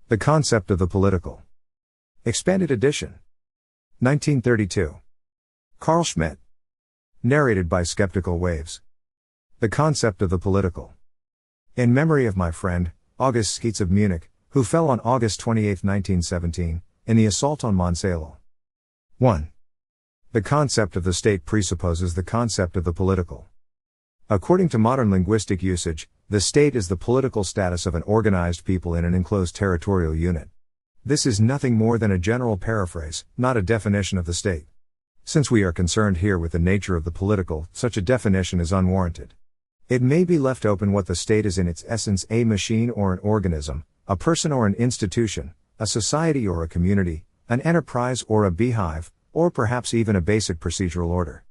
The Concept of the Political. Expanded edition. 1932. Carl Schmitt. Narrated by Skeptical Waves. The Concept of the Political. In memory of my friend, August Skeets of Munich, who fell on August 28, 1917, in the assault on Monsalo. 1. The concept of the state presupposes the concept of the political. According to modern linguistic usage, the state is the political status of an organized people in an enclosed territorial unit. This is nothing more than a general paraphrase, not a definition of the state. Since we are concerned here with the nature of the political, such a definition is unwarranted. It may be left open what the state is in its essence: a machine or an organism, a person or an institution, a society or a community, an enterprise or a beehive, or perhaps even a basic procedural order.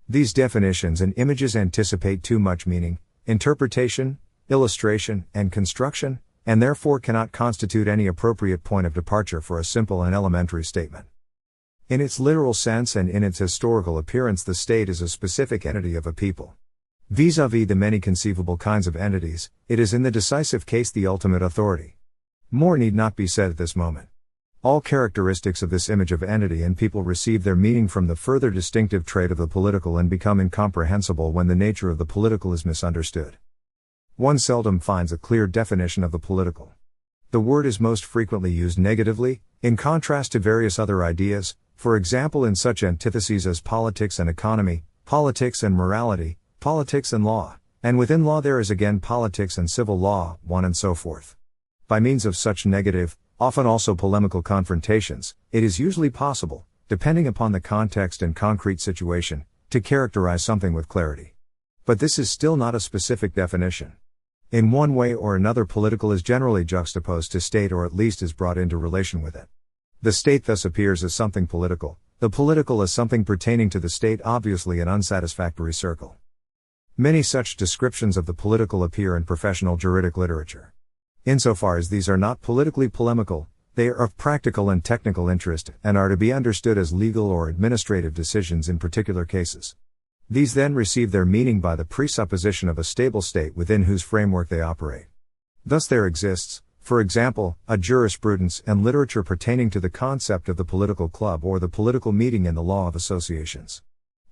These definitions and images anticipate too much meaning, interpretation, illustration, and construction, and therefore cannot constitute any appropriate point of departure for a simple and elementary statement. In its literal sense and in its historical appearance, the state is a specific entity of a people. Vis-à-vis the many conceivable kinds of entities, it is in the decisive case the ultimate authority. More need not be said at this moment. All characteristics of this image of entity and people receive their meaning from the further distinctive trait of the political and become incomprehensible when the nature of the political is misunderstood. One seldom finds a clear definition of the political. The word is most frequently used negatively, in contrast to various other ideas, for example in such antitheses as politics and economy, politics and morality, politics and law, and within law there is again politics and civil law, and so forth. By means of such negative, often also polemical confrontations, it is usually possible, depending upon the context and concrete situation, to characterize something with clarity. But this is still not a specific definition. In one way or another, political is generally juxtaposed to state, or at least is brought into relation with it. The state thus appears as something political, the political as something pertaining to the state, obviously an unsatisfactory circle. Many such descriptions of the political appear in professional juridic literature. Insofar as these are not politically polemical, they are of practical and technical interest, and are to be understood as legal or administrative decisions in particular cases. These then receive their meaning by the presupposition of a stable state within whose framework they operate. Thus there exists, for example, a jurisprudence and literature pertaining to the concept of the political club or the political meeting in the law of associations.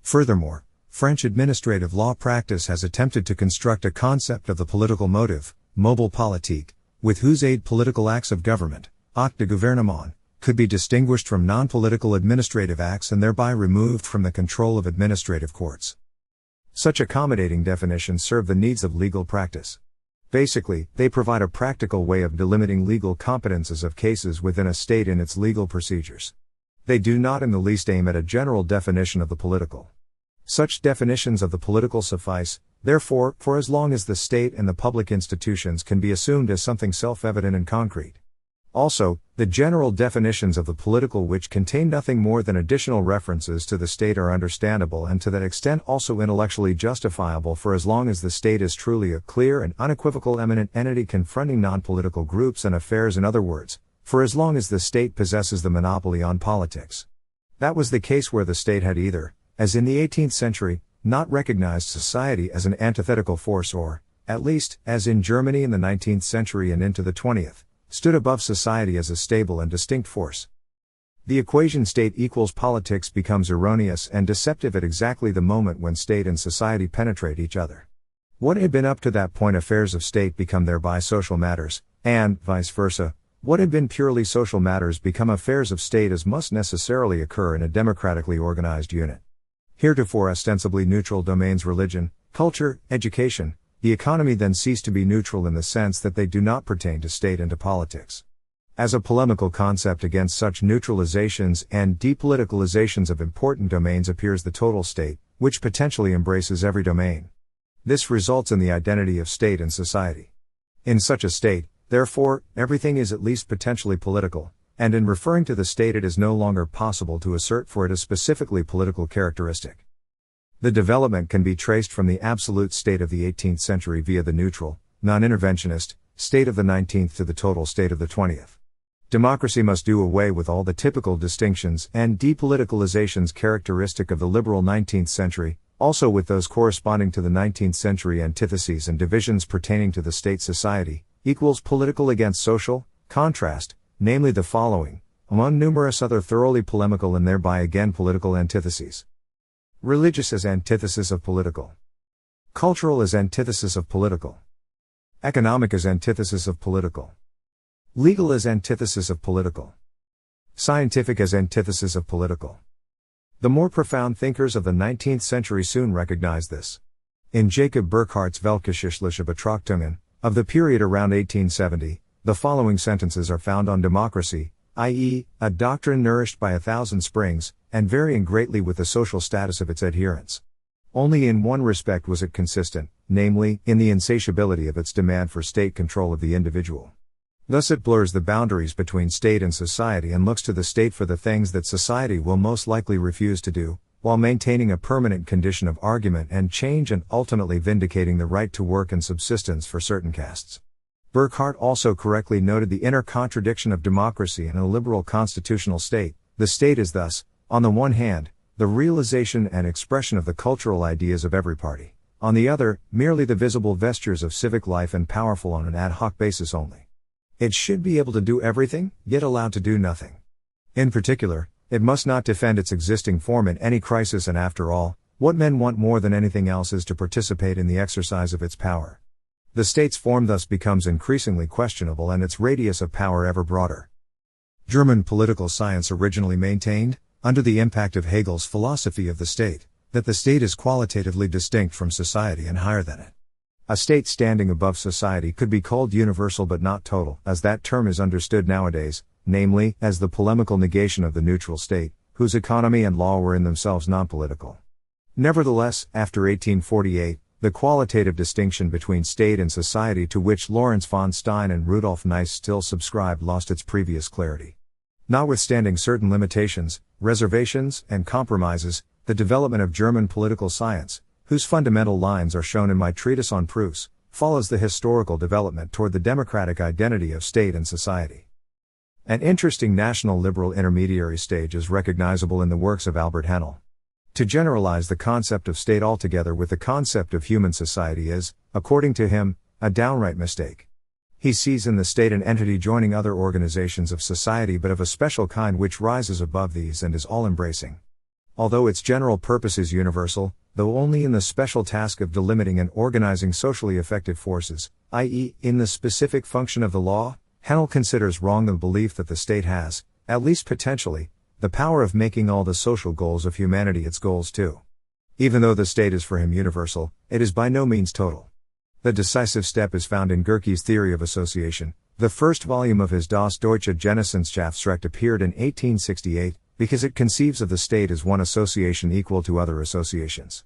Furthermore, French administrative law practice has attempted to construct a concept of the political motive, mobile politique, with whose aid political acts of government, actes de gouvernement, could be distinguished from non-political administrative acts and thereby removed from the control of administrative courts. Such accommodating definitions serve the needs of legal practice. Basically, they provide a practical way of delimiting legal competences of cases within a state in its legal procedures. They do not in the least aim at a general definition of the political. Such definitions of the political suffice, therefore, for as long as the state and the public institutions can be assumed as something self-evident and concrete. Also, the general definitions of the political which contain nothing more than additional references to the state are understandable and to that extent also intellectually justifiable for as long as the state is truly a clear and unequivocal eminent entity confronting non-political groups and affairs. In other words, for as long as the state possesses the monopoly on politics. That was the case where the state had either, as in the 18th century, not recognized society as an antithetical force or, at least, as in Germany in the 19th century and into the 20th, stood above society as a stable and distinct force. The equation state equals politics becomes erroneous and deceptive at exactly the moment when state and society penetrate each other. What had been up to that point affairs of state become thereby social matters, and, vice versa, what had been purely social matters become affairs of state, as must necessarily occur in a democratically organized unit. Heretofore ostensibly neutral domains, religion, culture, education, the economy, then cease to be neutral in the sense that they do not pertain to state and to politics. As a polemical concept against such neutralizations and depoliticalizations of important domains appears the total state, which potentially embraces every domain. This results in the identity of state and society. In such a state, therefore, everything is at least potentially political, and in referring to the state it is no longer possible to assert for it a specifically political characteristic. The development can be traced from the absolute state of the 18th century via the neutral, non-interventionist, state of the 19th to the total state of the 20th. Democracy must do away with all the typical distinctions and depoliticalizations characteristic of the liberal 19th century, also with those corresponding to the 19th century antitheses and divisions pertaining to the state society, equals political against social, contrast, namely the following, among numerous other thoroughly polemical and thereby again political antitheses. Religious as antithesis of political. Cultural as antithesis of political. Economic as antithesis of political. Legal as antithesis of political. Scientific as antithesis of political. The more profound thinkers of the 19th century soon recognized this. In Jacob Burckhardt's Weltgeschichtliche Betrachtungen, of the period around 1870, the following sentences are found on democracy, i.e., a doctrine nourished by 1,000 springs, and varying greatly with the social status of its adherents. Only in one respect was it consistent, namely, in the insatiability of its demand for state control of the individual. Thus it blurs the boundaries between state and society and looks to the state for the things that society will most likely refuse to do, while maintaining a permanent condition of argument and change and ultimately vindicating the right to work and subsistence for certain castes. Burckhardt also correctly noted the inner contradiction of democracy and a liberal constitutional state. The state is thus, on the one hand, the realization and expression of the cultural ideas of every party, on the other, merely the visible vestures of civic life and powerful on an ad hoc basis only. It should be able to do everything, yet allowed to do nothing. In particular, it must not defend its existing form in any crisis, and after all, what men want more than anything else is to participate in the exercise of its power. The state's form thus becomes increasingly questionable and its radius of power ever broader. German political science originally maintained, under the impact of Hegel's philosophy of the state, that the state is qualitatively distinct from society and higher than it. A state standing above society could be called universal but not total, as that term is understood nowadays, namely, as the polemical negation of the neutral state, whose economy and law were in themselves non-political. Nevertheless, after 1848, the qualitative distinction between state and society to which Lawrence von Stein and Rudolf Nice still subscribed lost its previous clarity. Notwithstanding certain limitations, reservations, and compromises, the development of German political science, whose fundamental lines are shown in my treatise on proofs, follows the historical development toward the democratic identity of state and society. An interesting national liberal intermediary stage is recognizable in the works of Albert Hennel. To generalize the concept of state altogether with the concept of human society is, according to him, a downright mistake. He sees in the state an entity joining other organizations of society but of a special kind which rises above these and is all-embracing. Although its general purpose is universal, though only in the special task of delimiting and organizing socially effective forces, i.e., in the specific function of the law, Hennel considers wrong the belief that the state has, at least potentially, the power of making all the social goals of humanity its goals too. Even though the state is for him universal, it is by no means total. The decisive step is found in Gurke's theory of association. The first volume of his Das Deutsche Genossenschaftsrecht appeared in 1868, because it conceives of the state as one association equal to other associations.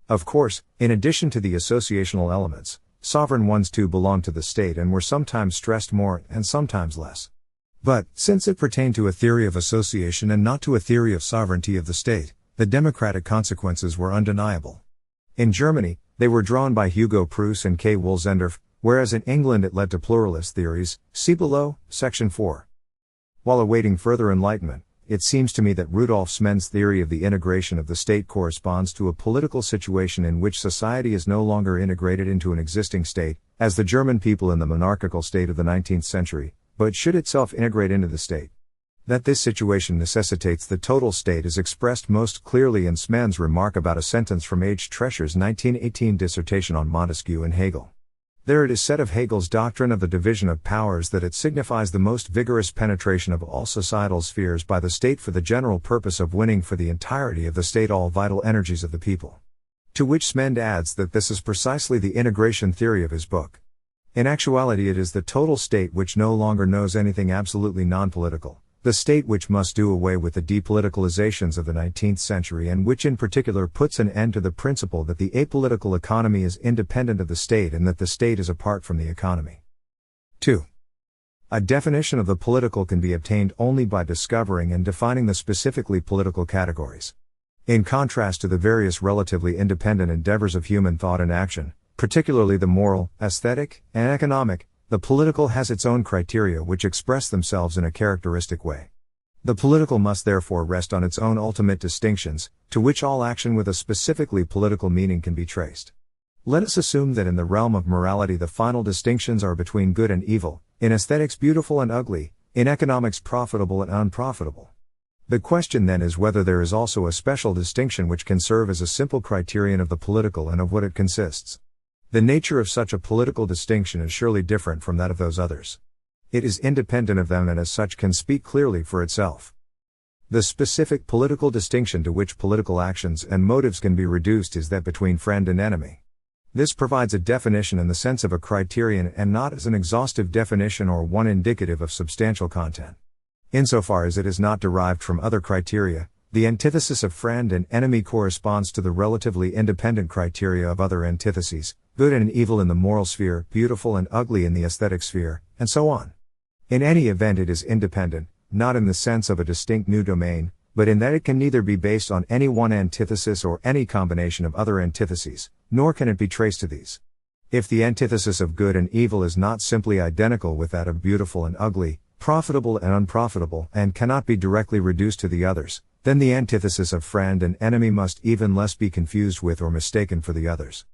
Of course, in addition to the associational elements, sovereign ones too belonged to the state and were sometimes stressed more and sometimes less. But, since it pertained to a theory of association and not to a theory of sovereignty of the state, the democratic consequences were undeniable. In Germany, they were drawn by Hugo Preuss and K. Wohlzendorf, whereas in England it led to pluralist theories, see below, section 4. While awaiting further enlightenment, it seems to me that Rudolf Schmitt's theory of the integration of the state corresponds to a political situation in which society is no longer integrated into an existing state, as the German people in the monarchical state of the 19th century, but should itself integrate into the state. That this situation necessitates the total state is expressed most clearly in Schmitt's remark about a sentence from H. Trescher's 1918 dissertation on Montesquieu and Hegel. There it is said of Hegel's doctrine of the division of powers that it signifies the most vigorous penetration of all societal spheres by the state for the general purpose of winning for the entirety of the state all vital energies of the people. To which Schmitt adds that this is precisely the integration theory of his book. In actuality it is the total state which no longer knows anything absolutely non-political, the state which must do away with the depoliticalizations of the 19th century and which in particular puts an end to the principle that the apolitical economy is independent of the state and that the state is apart from the economy. 2. A definition of the political can be obtained only by discovering and defining the specifically political categories. In contrast to the various relatively independent endeavors of human thought and action, particularly the moral, aesthetic, and economic, the political has its own criteria which express themselves in a characteristic way. The political must therefore rest on its own ultimate distinctions, to which all action with a specifically political meaning can be traced. Let us assume that in the realm of morality the final distinctions are between good and evil, in aesthetics beautiful and ugly, in economics profitable and unprofitable. The question then is whether there is also a special distinction which can serve as a simple criterion of the political and of what it consists. The nature of such a political distinction is surely different from that of those others. It is independent of them and as such can speak clearly for itself. The specific political distinction to which political actions and motives can be reduced is that between friend and enemy. This provides a definition in the sense of a criterion and not as an exhaustive definition or one indicative of substantial content. Insofar as it is not derived from other criteria, the antithesis of friend and enemy corresponds to the relatively independent criteria of other antitheses, good and evil in the moral sphere, beautiful and ugly in the aesthetic sphere, and so on. In any event it is independent, not in the sense of a distinct new domain, but in that it can neither be based on any one antithesis or any combination of other antitheses, nor can it be traced to these. If the antithesis of good and evil is not simply identical with that of beautiful and ugly, profitable and unprofitable, and cannot be directly reduced to the others, then the antithesis of friend and enemy must even less be confused with or mistaken for the others.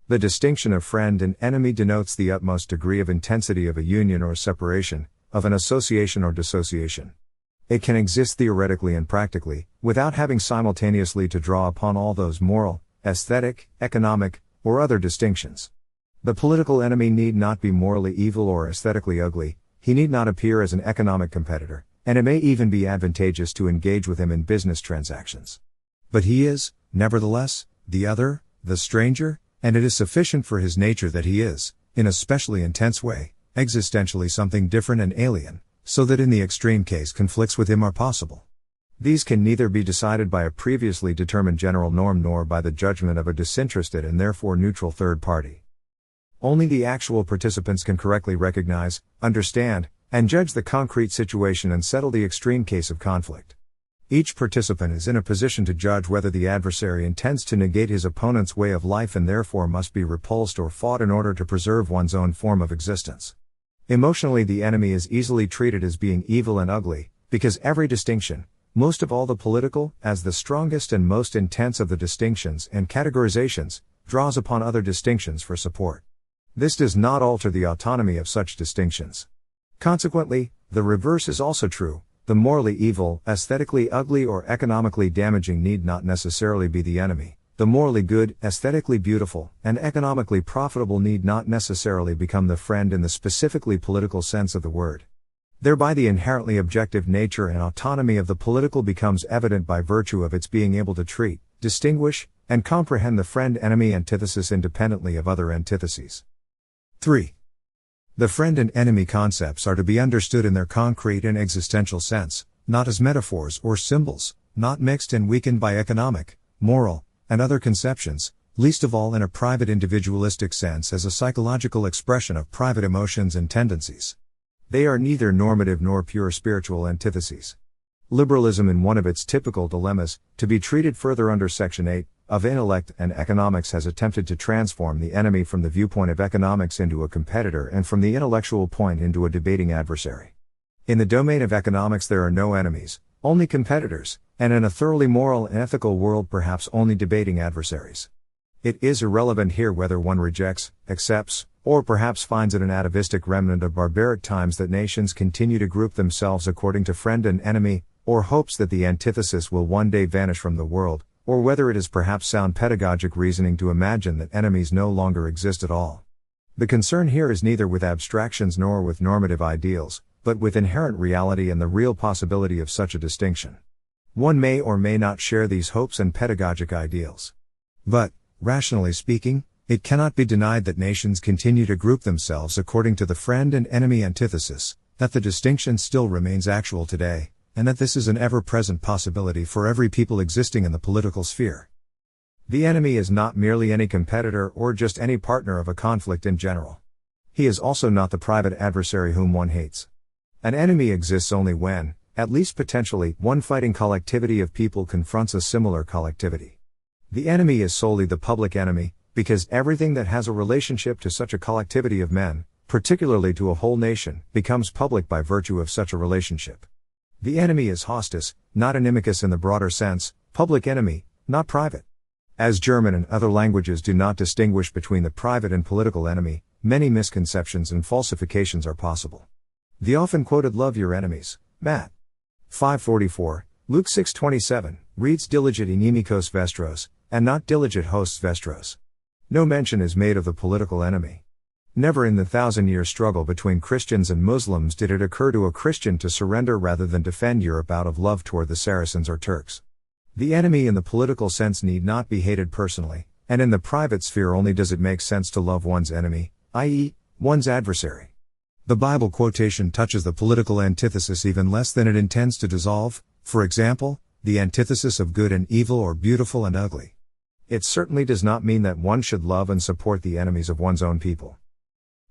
The distinction of friend and enemy denotes the utmost degree of intensity of a union or separation, of an association or dissociation. It can exist theoretically and practically, without having simultaneously to draw upon all those moral, aesthetic, economic, or other distinctions. The political enemy need not be morally evil or aesthetically ugly, he need not appear as an economic competitor, and it may even be advantageous to engage with him in business transactions. But he is, nevertheless, the other, the stranger, and it is sufficient for his nature that he is, in a specially intense way, existentially something different and alien, so that in the extreme case conflicts with him are possible. These can neither be decided by a previously determined general norm nor by the judgment of a disinterested and therefore neutral third party. Only the actual participants can correctly recognize, understand, and judge the concrete situation and settle the extreme case of conflict. Each participant is in a position to judge whether the adversary intends to negate his opponent's way of life and therefore must be repulsed or fought in order to preserve one's own form of existence. Emotionally, the enemy is easily treated as being evil and ugly, because every distinction, most of all the political, as the strongest and most intense of the distinctions and categorizations, draws upon other distinctions for support. This does not alter the autonomy of such distinctions. Consequently, the reverse is also true. The morally evil, aesthetically ugly or economically damaging need not necessarily be the enemy. The morally good, aesthetically beautiful, and economically profitable need not necessarily become the friend in the specifically political sense of the word. Thereby the inherently objective nature and autonomy of the political becomes evident by virtue of its being able to treat, distinguish, and comprehend the friend-enemy antithesis independently of other antitheses. 3. The friend and enemy concepts are to be understood in their concrete and existential sense, not as metaphors or symbols, not mixed and weakened by economic, moral, and other conceptions, least of all in a private individualistic sense as a psychological expression of private emotions and tendencies. They are neither normative nor pure spiritual antitheses. Liberalism, in one of its typical dilemmas, to be treated further under Section 8, of Intellect and Economics, has attempted to transform the enemy from the viewpoint of economics into a competitor and from the intellectual point into a debating adversary. In the domain of economics there are no enemies, only competitors, and in a thoroughly moral and ethical world perhaps only debating adversaries. It is irrelevant here whether one rejects, accepts, or perhaps finds it an atavistic remnant of barbaric times that nations continue to group themselves according to friend and enemy, or hopes that the antithesis will one day vanish from the world, or whether it is perhaps sound pedagogic reasoning to imagine that enemies no longer exist at all. The concern here is neither with abstractions nor with normative ideals, but with inherent reality and the real possibility of such a distinction. One may or may not share these hopes and pedagogic ideals. But, rationally speaking, it cannot be denied that nations continue to group themselves according to the friend and enemy antithesis, that the distinction still remains actual today, and that this is an ever-present possibility for every people existing in the political sphere. The enemy is not merely any competitor or just any partner of a conflict in general. He is also not the private adversary whom one hates. An enemy exists only when, at least potentially, one fighting collectivity of people confronts a similar collectivity. The enemy is solely the public enemy, because everything that has a relationship to such a collectivity of men, particularly to a whole nation, becomes public by virtue of such a relationship. The enemy is hostis, not inimicus in the broader sense, public enemy, not private. As German and other languages do not distinguish between the private and political enemy, many misconceptions and falsifications are possible. The often quoted "love your enemies," Matt. 5:44, Luke 6:27, reads "diligit inimikos vestros," and not "diligit hosts vestros." No mention is made of the political enemy. Never in the 1,000-year struggle between Christians and Muslims did it occur to a Christian to surrender rather than defend Europe out of love toward the Saracens or Turks. The enemy in the political sense need not be hated personally, and in the private sphere only does it make sense to love one's enemy, i.e., one's adversary. The Bible quotation touches the political antithesis even less than it intends to dissolve, for example, the antithesis of good and evil or beautiful and ugly. It certainly does not mean that one should love and support the enemies of one's own people.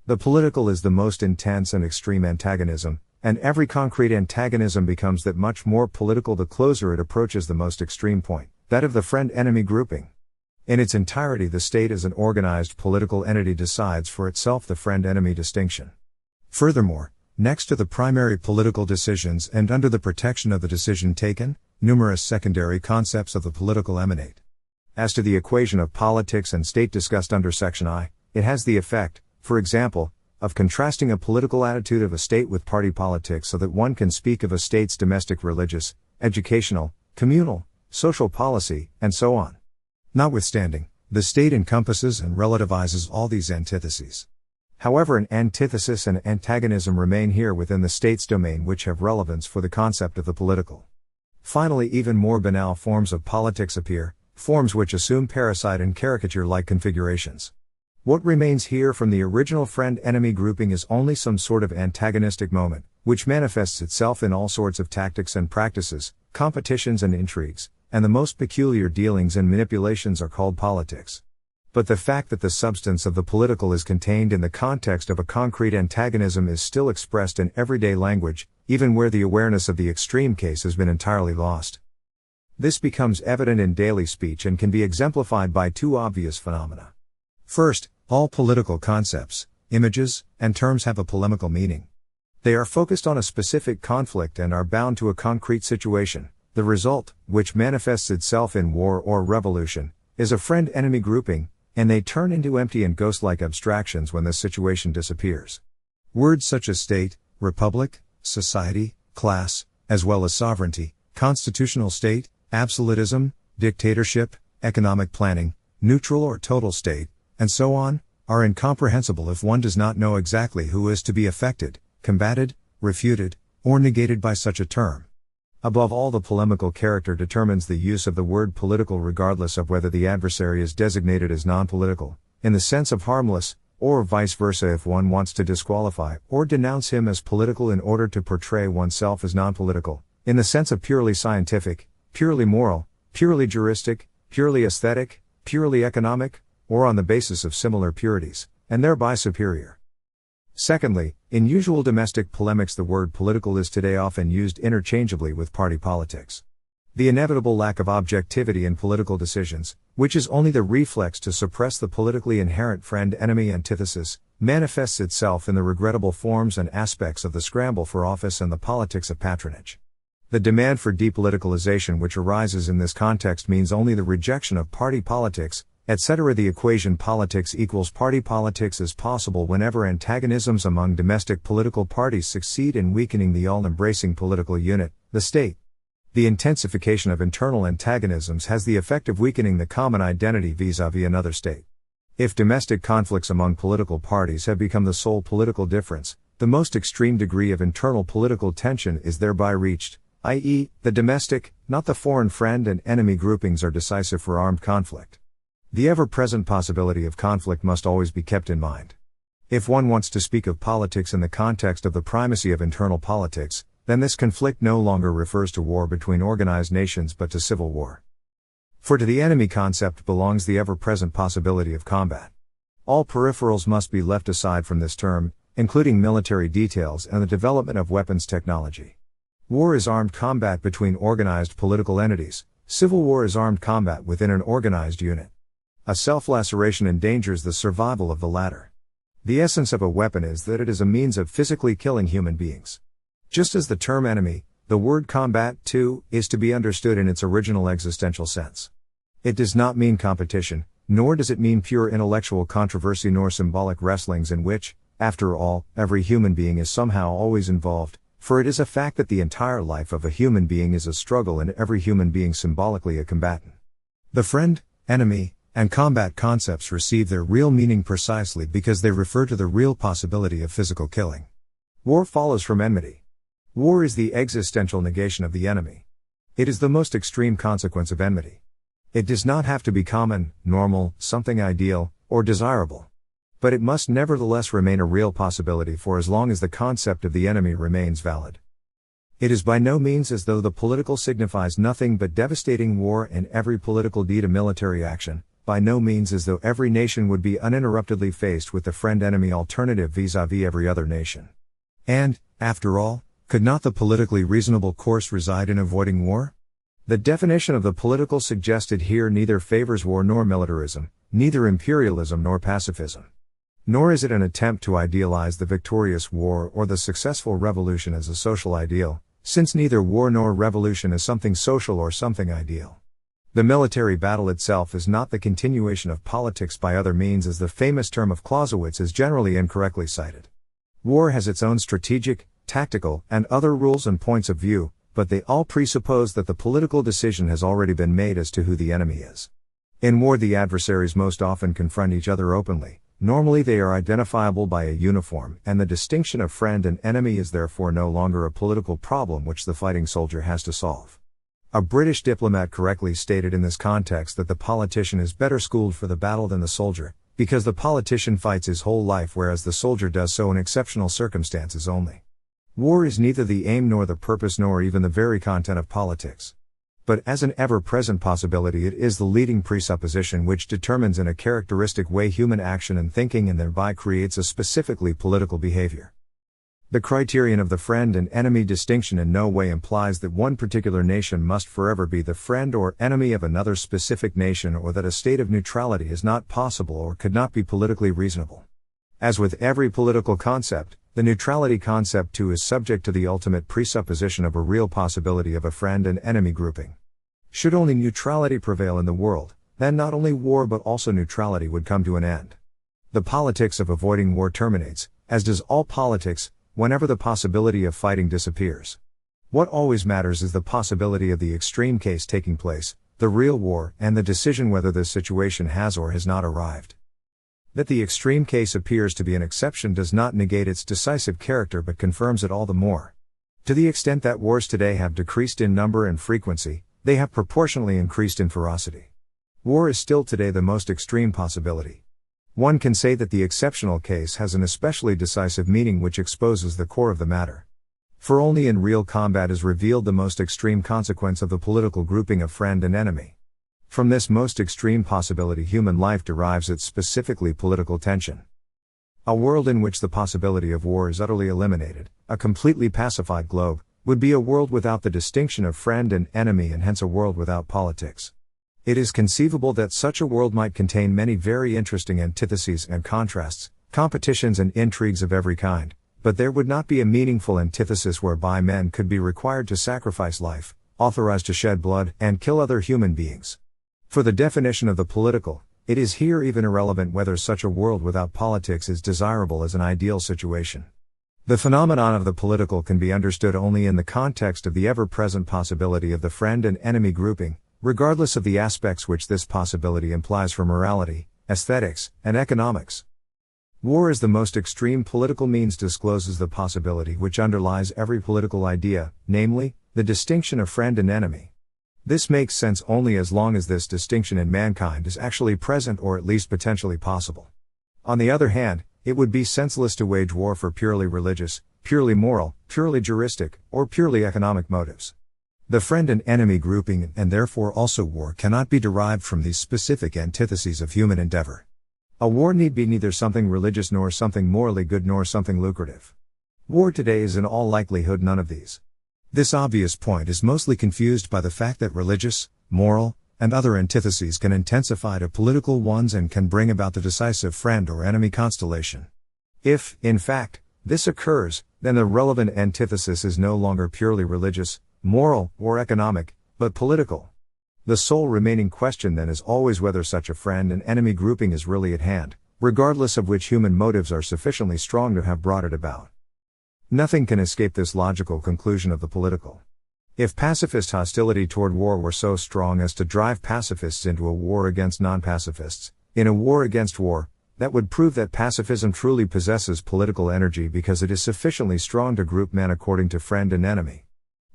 The political is the most intense and extreme antagonism, and every concrete antagonism becomes that much more political the closer it approaches the most extreme point, that of the friend-enemy grouping. In its entirety, the state as an organized political entity decides for itself the friend-enemy distinction. Furthermore, next to the primary political decisions and under the protection of the decision taken, numerous secondary concepts of the political emanate. As to the equation of politics and state discussed under section I, it has the effect, for example, of contrasting a political attitude of a state with party politics so that one can speak of a state's domestic religious, educational, communal, social policy, and so on. Notwithstanding, the state encompasses and relativizes all these antitheses. However, an antithesis and antagonism remain here within the state's domain which have relevance for the concept of the political. Finally, even more banal forms of politics appear, forms which assume parasite and caricature-like configurations. What remains here from the original friend-enemy grouping is only some sort of antagonistic moment, which manifests itself in all sorts of tactics and practices, competitions and intrigues, and the most peculiar dealings and manipulations are called politics. But the fact that the substance of the political is contained in the context of a concrete antagonism is still expressed in everyday language, even where the awareness of the extreme case has been entirely lost. This becomes evident in daily speech and can be exemplified by two obvious phenomena. First, all political concepts, images, and terms have a polemical meaning. They are focused on a specific conflict and are bound to a concrete situation. The result, which manifests itself in war or revolution, is a friend-enemy grouping, and they turn into empty and ghost-like abstractions when this situation disappears. Words such as state, republic, society, class, as well as sovereignty, constitutional state, absolutism, dictatorship, economic planning, neutral or total state, and so on, are incomprehensible if one does not know exactly who is to be affected, combated, refuted, or negated by such a term. Above all, the polemical character determines the use of the word political regardless of whether the adversary is designated as non-political, in the sense of harmless, or vice versa if one wants to disqualify or denounce him as political in order to portray oneself as non-political, in the sense of purely scientific, purely moral, purely juristic, purely aesthetic, purely economic, or on the basis of similar purities, and thereby superior. Secondly, in usual domestic polemics the word political is today often used interchangeably with party politics. The inevitable lack of objectivity in political decisions, which is only the reflex to suppress the politically inherent friend-enemy antithesis, manifests itself in the regrettable forms and aspects of the scramble for office and the politics of patronage. The demand for depoliticalization which arises in this context means only the rejection of party politics, etc. The equation politics equals party politics is possible whenever antagonisms among domestic political parties succeed in weakening the all-embracing political unit, the state. The intensification of internal antagonisms has the effect of weakening the common identity vis-à-vis another state. If domestic conflicts among political parties have become the sole political difference, the most extreme degree of internal political tension is thereby reached, i.e., the domestic, not the foreign friend and enemy groupings are decisive for armed conflict. The ever-present possibility of conflict must always be kept in mind. If one wants to speak of politics in the context of the primacy of internal politics, then this conflict no longer refers to war between organized nations but to civil war. For to the enemy concept belongs the ever-present possibility of combat. All peripherals must be left aside from this term, including military details and the development of weapons technology. War is armed combat between organized political entities, civil war is armed combat within an organized unit. A self-laceration endangers the survival of the latter. The essence of a weapon is that it is a means of physically killing human beings. Just as the term enemy, the word combat, too, is to be understood in its original existential sense. It does not mean competition, nor does it mean pure intellectual controversy nor symbolic wrestlings in which, After all, every human being is somehow always involved, for it is a fact that the entire life of a human being is a struggle and every human being symbolically a combatant. The friend, enemy, and combat concepts receive their real meaning precisely because they refer to the real possibility of physical killing. War follows from enmity. War is the existential negation of the enemy. It is the most extreme consequence of enmity. It does not have to be common, normal, something ideal, or desirable. But it must nevertheless remain a real possibility for as long as the concept of the enemy remains valid. It is by no means as though the political signifies nothing but devastating war and every political deed a military action, by no means as though every nation would be uninterruptedly faced with the friend-enemy alternative vis-à-vis every other nation. And, after all, could not the politically reasonable course reside in avoiding war? The definition of the political suggested here neither favors war nor militarism, neither imperialism nor pacifism. Nor is it an attempt to idealize the victorious war or the successful revolution as a social ideal, since neither war nor revolution is something social or something ideal. The military battle itself is not the continuation of politics by other means, as the famous term of Clausewitz is generally incorrectly cited. War has its own strategic, tactical, and other rules and points of view, but they all presuppose that the political decision has already been made as to who the enemy is. In war, the adversaries most often confront each other openly. Normally they are identifiable by a uniform, and the distinction of friend and enemy is therefore no longer a political problem which the fighting soldier has to solve. A British diplomat correctly stated in this context that the politician is better schooled for the battle than the soldier, because the politician fights his whole life whereas the soldier does so in exceptional circumstances only. War is neither the aim nor the purpose nor even the very content of politics. But as an ever-present possibility, it is the leading presupposition which determines in a characteristic way human action and thinking and thereby creates a specifically political behavior. The criterion of the friend and enemy distinction in no way implies that one particular nation must forever be the friend or enemy of another specific nation, or that a state of neutrality is not possible or could not be politically reasonable. As with every political concept, the neutrality concept too is subject to the ultimate presupposition of a real possibility of a friend and enemy grouping. Should only neutrality prevail in the world, then not only war but also neutrality would come to an end. The politics of avoiding war terminates, as does all politics, whenever the possibility of fighting disappears. What always matters is the possibility of the extreme case taking place, the real war, and the decision whether this situation has or has not arrived. That the extreme case appears to be an exception does not negate its decisive character but confirms it all the more. To the extent that wars today have decreased in number and frequency, they have proportionally increased in ferocity. War is still today the most extreme possibility. One can say that the exceptional case has an especially decisive meaning which exposes the core of the matter. For only in real combat is revealed the most extreme consequence of the political grouping of friend and enemy. From this most extreme possibility human life derives its specifically political tension. A world in which the possibility of war is utterly eliminated, a completely pacified globe, would be a world without the distinction of friend and enemy and hence a world without politics. It is conceivable that such a world might contain many very interesting antitheses and contrasts, competitions and intrigues of every kind, but there would not be a meaningful antithesis whereby men could be required to sacrifice life, authorized to shed blood, and kill other human beings. For the definition of the political, it is here even irrelevant whether such a world without politics is desirable as an ideal situation. The phenomenon of the political can be understood only in the context of the ever-present possibility of the friend and enemy grouping, regardless of the aspects which this possibility implies for morality, aesthetics, and economics. War as the most extreme political means discloses the possibility which underlies every political idea, namely, the distinction of friend and enemy. This makes sense only as long as this distinction in mankind is actually present or at least potentially possible. On the other hand, it would be senseless to wage war for purely religious, purely moral, purely juristic, or purely economic motives. The friend and enemy grouping and therefore also war cannot be derived from these specific antitheses of human endeavor. A war need be neither something religious nor something morally good nor something lucrative. War today is in all likelihood none of these. This obvious point is mostly confused by the fact that religious, moral, and other antitheses can intensify to political ones and can bring about the decisive friend or enemy constellation. If, in fact, this occurs, then the relevant antithesis is no longer purely religious, moral, or economic, but political. The sole remaining question then is always whether such a friend and enemy grouping is really at hand, regardless of which human motives are sufficiently strong to have brought it about. Nothing can escape this logical conclusion of the political. If pacifist hostility toward war were so strong as to drive pacifists into a war against non-pacifists, in a war against war, that would prove that pacifism truly possesses political energy because it is sufficiently strong to group men according to friend and enemy.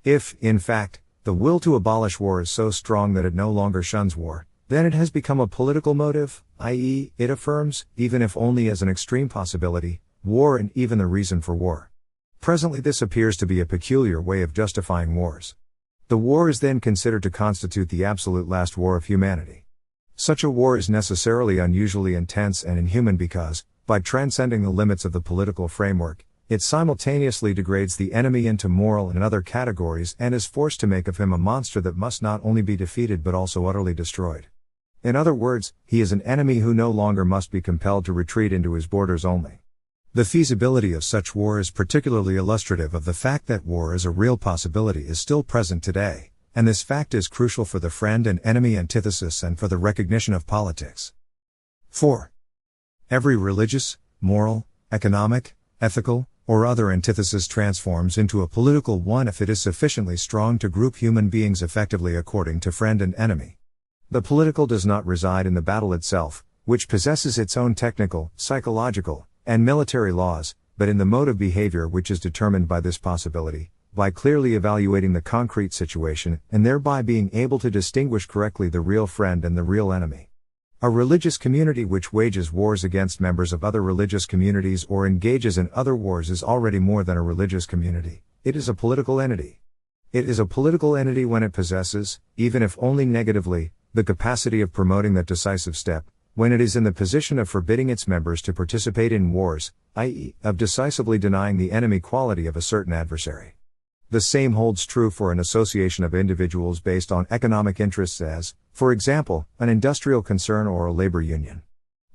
If, in fact, the will to abolish war is so strong that it no longer shuns war, then it has become a political motive, i.e., it affirms, even if only as an extreme possibility, war and even the reason for war. Presently this appears to be a peculiar way of justifying wars. The war is then considered to constitute the absolute last war of humanity. Such a war is necessarily unusually intense and inhuman because, by transcending the limits of the political framework, it simultaneously degrades the enemy into moral and other categories and is forced to make of him a monster that must not only be defeated but also utterly destroyed. In other words, he is an enemy who no longer must be compelled to retreat into his borders only. The feasibility of such war is particularly illustrative of the fact that war as a real possibility is still present today, and this fact is crucial for the friend and enemy antithesis and for the recognition of politics. 4. Every religious, moral, economic, ethical, or other antithesis transforms into a political one if it is sufficiently strong to group human beings effectively according to friend and enemy. The political does not reside in the battle itself, which possesses its own technical, psychological, and military laws, but in the mode of behavior which is determined by this possibility, by clearly evaluating the concrete situation and thereby being able to distinguish correctly the real friend and the real enemy. A religious community which wages wars against members of other religious communities or engages in other wars is already more than a religious community, it is a political entity. It is a political entity when it possesses, even if only negatively, the capacity of promoting that decisive step, when it is in the position of forbidding its members to participate in wars, i.e., of decisively denying the enemy quality of a certain adversary. The same holds true for an association of individuals based on economic interests as, for example, an industrial concern or a labor union.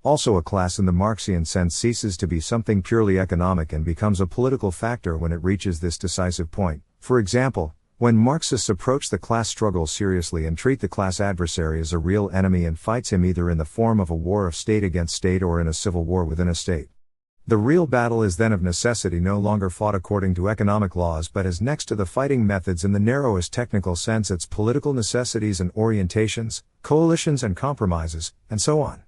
Also, a class in the Marxian sense ceases to be something purely economic and becomes a political factor when it reaches this decisive point. For example, when Marxists approach the class struggle seriously and treat the class adversary as a real enemy and fights him either in the form of a war of state against state or in a civil war within a state. The real battle is then of necessity no longer fought according to economic laws but as next to the fighting methods in the narrowest technical sense its political necessities and orientations, coalitions and compromises, and so on.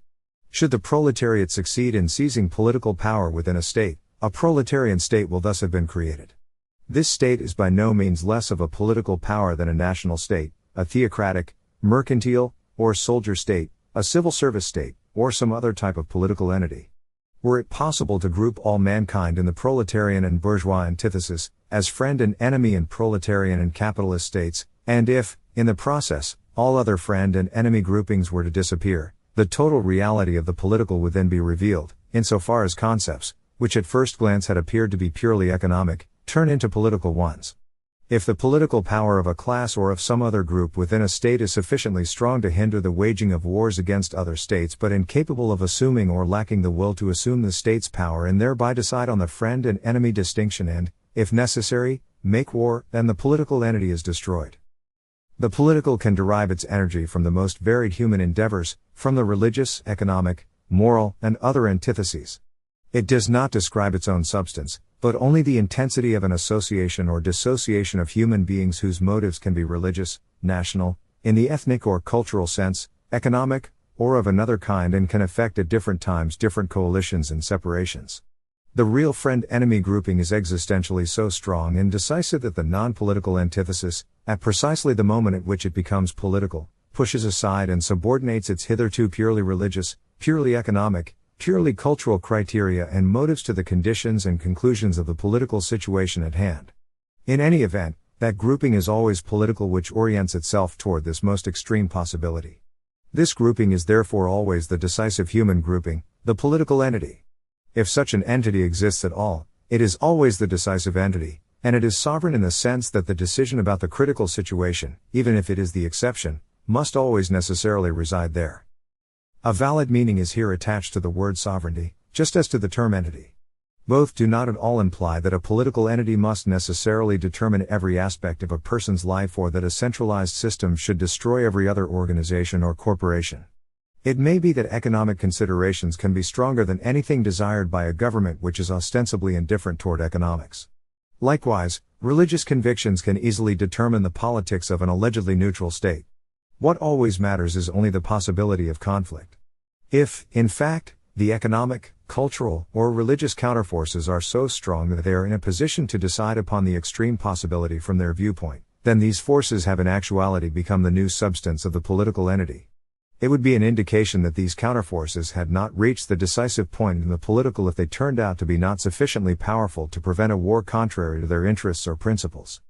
Should the proletariat succeed in seizing political power within a state, a proletarian state will thus have been created. This state is by no means less of a political power than a national state, a theocratic, mercantile, or soldier state, a civil service state, or some other type of political entity. Were it possible to group all mankind in the proletarian and bourgeois antithesis, as friend and enemy in proletarian and capitalist states, and if, in the process, all other friend and enemy groupings were to disappear, the total reality of the political would then be revealed, insofar as concepts, which at first glance had appeared to be purely economic, turn into political ones. If the political power of a class or of some other group within a state is sufficiently strong to hinder the waging of wars against other states but incapable of assuming or lacking the will to assume the state's power and thereby decide on the friend and enemy distinction and, if necessary, make war, then the political entity is destroyed. The political can derive its energy from the most varied human endeavors, from the religious, economic, moral, and other antitheses. It does not describe its own substance, but only the intensity of an association or dissociation of human beings whose motives can be religious, national, in the ethnic or cultural sense, economic, or of another kind and can affect at different times different coalitions and separations. The real friend-enemy grouping is existentially so strong and decisive that the non-political antithesis, at precisely the moment at which it becomes political, pushes aside and subordinates its hitherto purely religious, purely economic, purely cultural criteria and motives to the conditions and conclusions of the political situation at hand. In any event, that grouping is always political which orients itself toward this most extreme possibility. This grouping is therefore always the decisive human grouping, the political entity. If such an entity exists at all, it is always the decisive entity, and it is sovereign in the sense that the decision about the critical situation, even if it is the exception, must always necessarily reside there. A valid meaning is here attached to the word sovereignty, just as to the term entity. Both do not at all imply that a political entity must necessarily determine every aspect of a person's life or that a centralized system should destroy every other organization or corporation. It may be that economic considerations can be stronger than anything desired by a government which is ostensibly indifferent toward economics. Likewise, religious convictions can easily determine the politics of an allegedly neutral state. What always matters is only the possibility of conflict. If, in fact, the economic, cultural, or religious counterforces are so strong that they are in a position to decide upon the extreme possibility from their viewpoint, then these forces have in actuality become the new substance of the political entity. It would be an indication that these counterforces had not reached the decisive point in the political if they turned out to be not sufficiently powerful to prevent a war contrary to their interests or principles.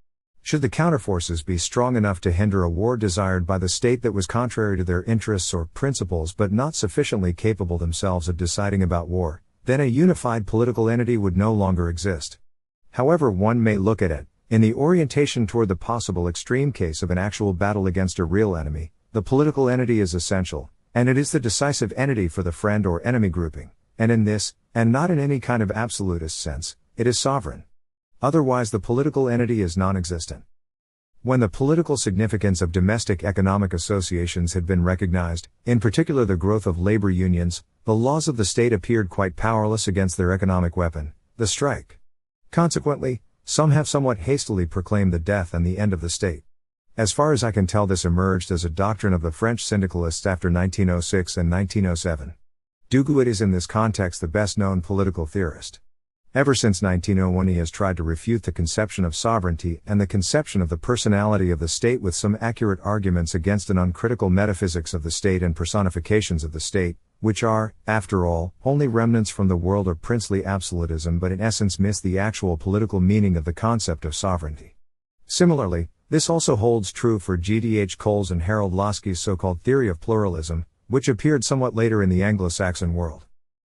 Should the counterforces be strong enough to hinder a war desired by the state that was contrary to their interests or principles but not sufficiently capable themselves of deciding about war, then a unified political entity would no longer exist. However one may look at it, in the orientation toward the possible extreme case of an actual battle against a real enemy, the political entity is essential, and it is the decisive entity for the friend or enemy grouping, and in this, and not in any kind of absolutist sense, it is sovereign. Otherwise the political entity is non-existent. When the political significance of domestic economic associations had been recognized, in particular the growth of labor unions, the laws of the state appeared quite powerless against their economic weapon, the strike. Consequently, some have somewhat hastily proclaimed the death and the end of the state. As far as I can tell, this emerged as a doctrine of the French syndicalists after 1906 and 1907. Duguid is in this context the best-known political theorist. Ever since 1901 he has tried to refute the conception of sovereignty and the conception of the personality of the state with some accurate arguments against an uncritical metaphysics of the state and personifications of the state, which are, after all, only remnants from the world of princely absolutism but in essence miss the actual political meaning of the concept of sovereignty. Similarly, this also holds true for G.D.H. Cole's and Harold Lasky's so-called theory of pluralism, which appeared somewhat later in the Anglo-Saxon world.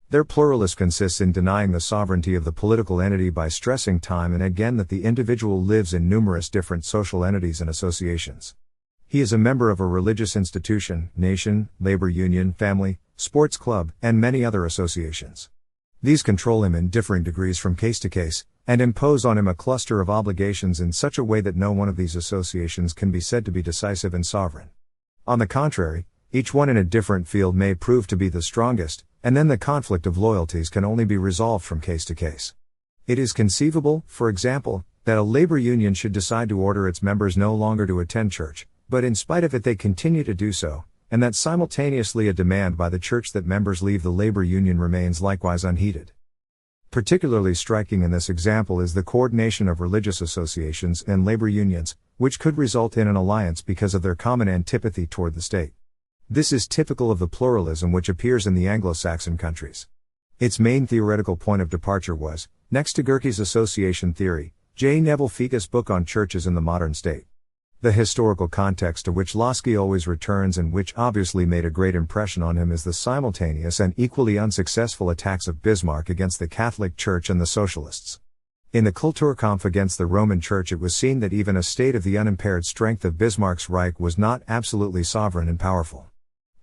Their pluralist consists in denying the sovereignty of the political entity by stressing time and again that the individual lives in numerous different social entities and associations. He is a member of a religious institution, nation, labor union, family, sports club, and many other associations. These control him in differing degrees from case to case, and impose on him a cluster of obligations in such a way that no one of these associations can be said to be decisive and sovereign. On the contrary, each one in a different field may prove to be the strongest, and then the conflict of loyalties can only be resolved from case to case. It is conceivable, for example, that a labor union should decide to order its members no longer to attend church, but in spite of it they continue to do so, and that simultaneously a demand by the church that members leave the labor union remains likewise unheeded. Particularly striking in this example is the coordination of religious associations and labor unions, which could result in an alliance because of their common antipathy toward the state. This is typical of the pluralism which appears in the Anglo-Saxon countries. Its main theoretical point of departure was, next to Gurke's association theory, J. Neville Ficke's book on churches in the modern state. The historical context to which Lasky always returns and which obviously made a great impression on him is the simultaneous and equally unsuccessful attacks of Bismarck against the Catholic Church and the Socialists. In the Kulturkampf against the Roman Church it was seen that even a state of the unimpaired strength of Bismarck's Reich was not absolutely sovereign and powerful.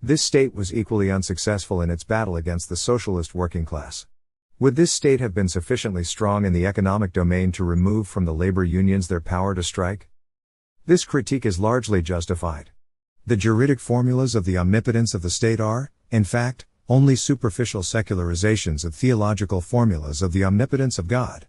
This state was equally unsuccessful in its battle against the socialist working class. Would this state have been sufficiently strong in the economic domain to remove from the labor unions their power to strike? This critique is largely justified. The juridic formulas of the omnipotence of the state are, in fact, only superficial secularizations of theological formulas of the omnipotence of God.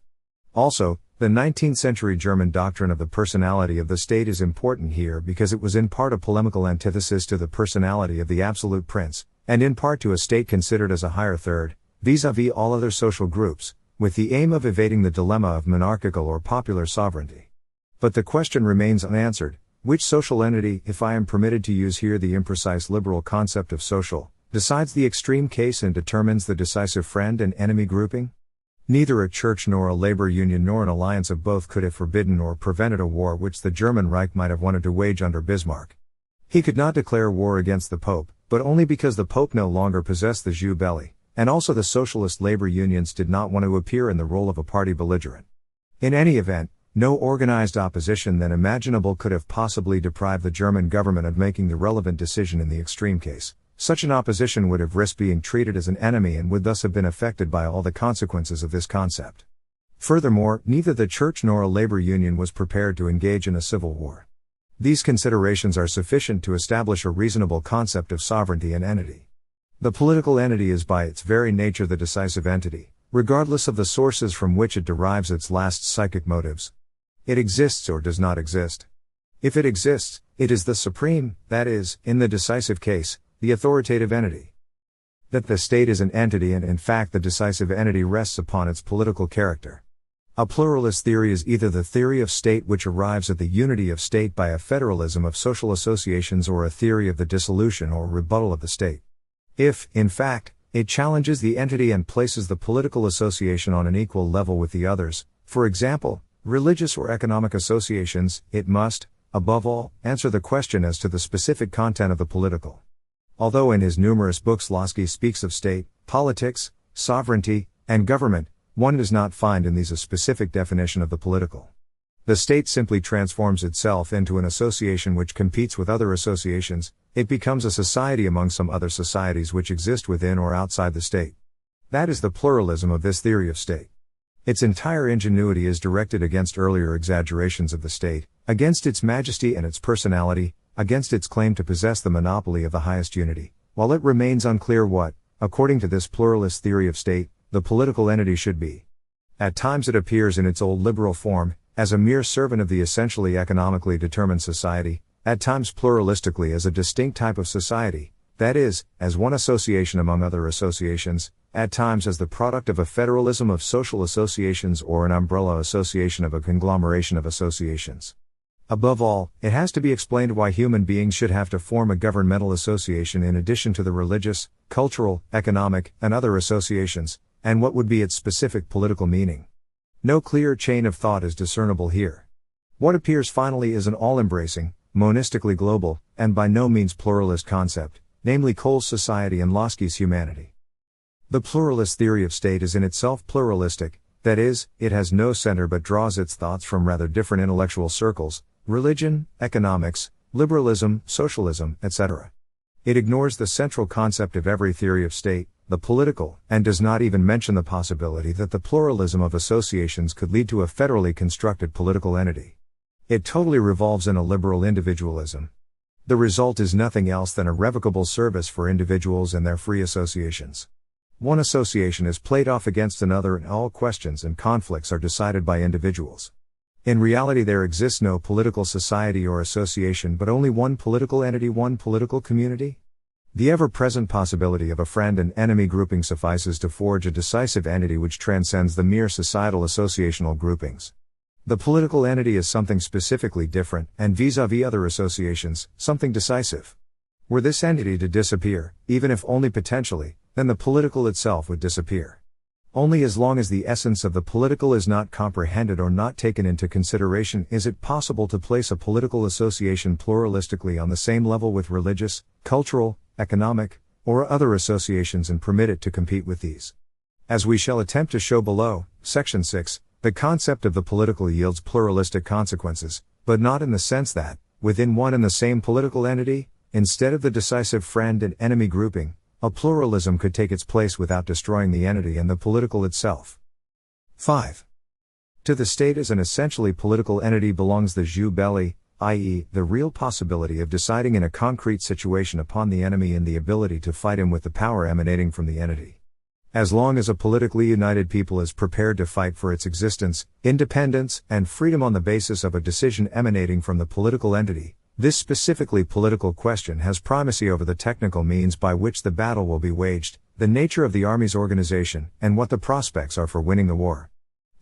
Also, the 19th-century German doctrine of the personality of the state is important here because it was in part a polemical antithesis to the personality of the absolute prince, and in part to a state considered as a higher third, vis-à-vis all other social groups, with the aim of evading the dilemma of monarchical or popular sovereignty. But the question remains unanswered, which social entity, if I am permitted to use here the imprecise liberal concept of social, decides the extreme case and determines the decisive friend and enemy grouping? Neither a church nor a labor union nor an alliance of both could have forbidden or prevented a war which the German Reich might have wanted to wage under Bismarck. He could not declare war against the Pope, but only because the Pope no longer possessed the jus belli, and also the socialist labor unions did not want to appear in the role of a party belligerent. In any event, no organized opposition then imaginable could have possibly deprived the German government of making the relevant decision in the extreme case. Such an opposition would have risked being treated as an enemy and would thus have been affected by all the consequences of this concept. Furthermore, neither the church nor a labor union was prepared to engage in a civil war. These considerations are sufficient to establish a reasonable concept of sovereignty and entity. The political entity is by its very nature the decisive entity, regardless of the sources from which it derives its last psychic motives. It exists or does not exist. If it exists, it is the supreme, that is, in the decisive case, the authoritative entity. That the state is an entity and in fact the decisive entity rests upon its political character. A pluralist theory is either the theory of state which arrives at the unity of state by a federalism of social associations or a theory of the dissolution or rebuttal of the state. If, in fact, it challenges the entity and places the political association on an equal level with the others, for example, religious or economic associations, it must, above all, answer the question as to the specific content of the political. Although in his numerous books Lasky speaks of state, politics, sovereignty, and government, one does not find in these a specific definition of the political. The state simply transforms itself into an association which competes with other associations. It becomes a society among some other societies which exist within or outside the state. That is the pluralism of this theory of state. Its entire ingenuity is directed against earlier exaggerations of the state, against its majesty and its personality, against its claim to possess the monopoly of the highest unity, while it remains unclear what, according to this pluralist theory of state, the political entity should be. At times it appears in its old liberal form, as a mere servant of the essentially economically determined society, at times pluralistically as a distinct type of society, that is, as one association among other associations, at times as the product of a federalism of social associations or an umbrella association of a conglomeration of associations. Above all, it has to be explained why human beings should have to form a governmental association in addition to the religious, cultural, economic, and other associations, and what would be its specific political meaning. No clear chain of thought is discernible here. What appears finally is an all-embracing, monistically global, and by no means pluralist concept, namely Cole's society and Lasky's humanity. The pluralist theory of state is in itself pluralistic, that is, it has no center but draws its thoughts from rather different intellectual circles, religion, economics, liberalism, socialism, etc. It ignores the central concept of every theory of state, the political, and does not even mention the possibility that the pluralism of associations could lead to a federally constructed political entity. It totally revolves in a liberal individualism. The result is nothing else than irrevocable service for individuals and their free associations. One association is played off against another and all questions and conflicts are decided by individuals. In reality there exists no political society or association but only one political entity, one political community. The ever-present possibility of a friend and enemy grouping suffices to forge a decisive entity which transcends the mere societal associational groupings. The political entity is something specifically different, and vis-à-vis other associations, something decisive. Were this entity to disappear, even if only potentially, then the political itself would disappear. Only as long as the essence of the political is not comprehended or not taken into consideration is it possible to place a political association pluralistically on the same level with religious, cultural, economic, or other associations and permit it to compete with these. As we shall attempt to show below, Section 6, the concept of the political yields pluralistic consequences, but not in the sense that, within one and the same political entity, instead of the decisive friend and enemy grouping, a pluralism could take its place without destroying the entity and the political itself. 5. To the state as an essentially political entity belongs the jus belli, i.e., the real possibility of deciding in a concrete situation upon the enemy and the ability to fight him with the power emanating from the entity. As long as a politically united people is prepared to fight for its existence, independence, and freedom on the basis of a decision emanating from the political entity, this specifically political question has primacy over the technical means by which the battle will be waged, the nature of the army's organization, and what the prospects are for winning the war.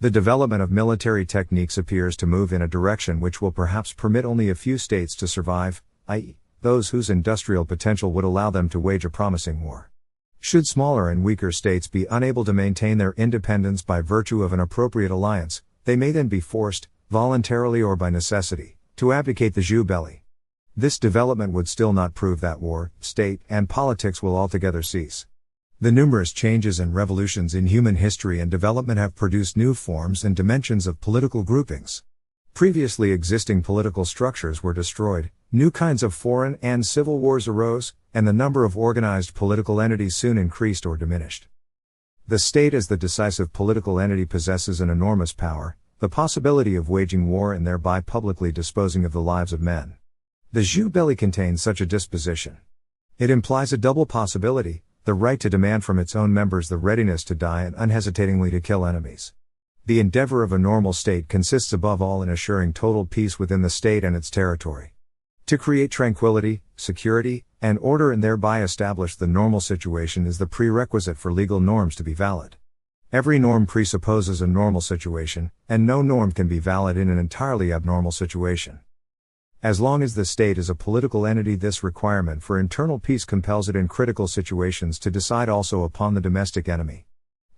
The development of military techniques appears to move in a direction which will perhaps permit only a few states to survive, i.e., those whose industrial potential would allow them to wage a promising war. Should smaller and weaker states be unable to maintain their independence by virtue of an appropriate alliance, they may then be forced, voluntarily or by necessity, to abdicate the jus belli. This development would still not prove that war, state, and politics will altogether cease. The numerous changes and revolutions in human history and development have produced new forms and dimensions of political groupings. Previously existing political structures were destroyed, new kinds of foreign and civil wars arose, and the number of organized political entities soon increased or diminished. The state as the decisive political entity possesses an enormous power, the possibility of waging war and thereby publicly disposing of the lives of men. The jus belli contains such a disposition. It implies a double possibility, the right to demand from its own members the readiness to die and unhesitatingly to kill enemies. The endeavor of a normal state consists above all in assuring total peace within the state and its territory. To create tranquility, security, and order and thereby establish the normal situation is the prerequisite for legal norms to be valid. Every norm presupposes a normal situation, and no norm can be valid in an entirely abnormal situation. As long as the state is a political entity, this requirement for internal peace compels it in critical situations to decide also upon the domestic enemy.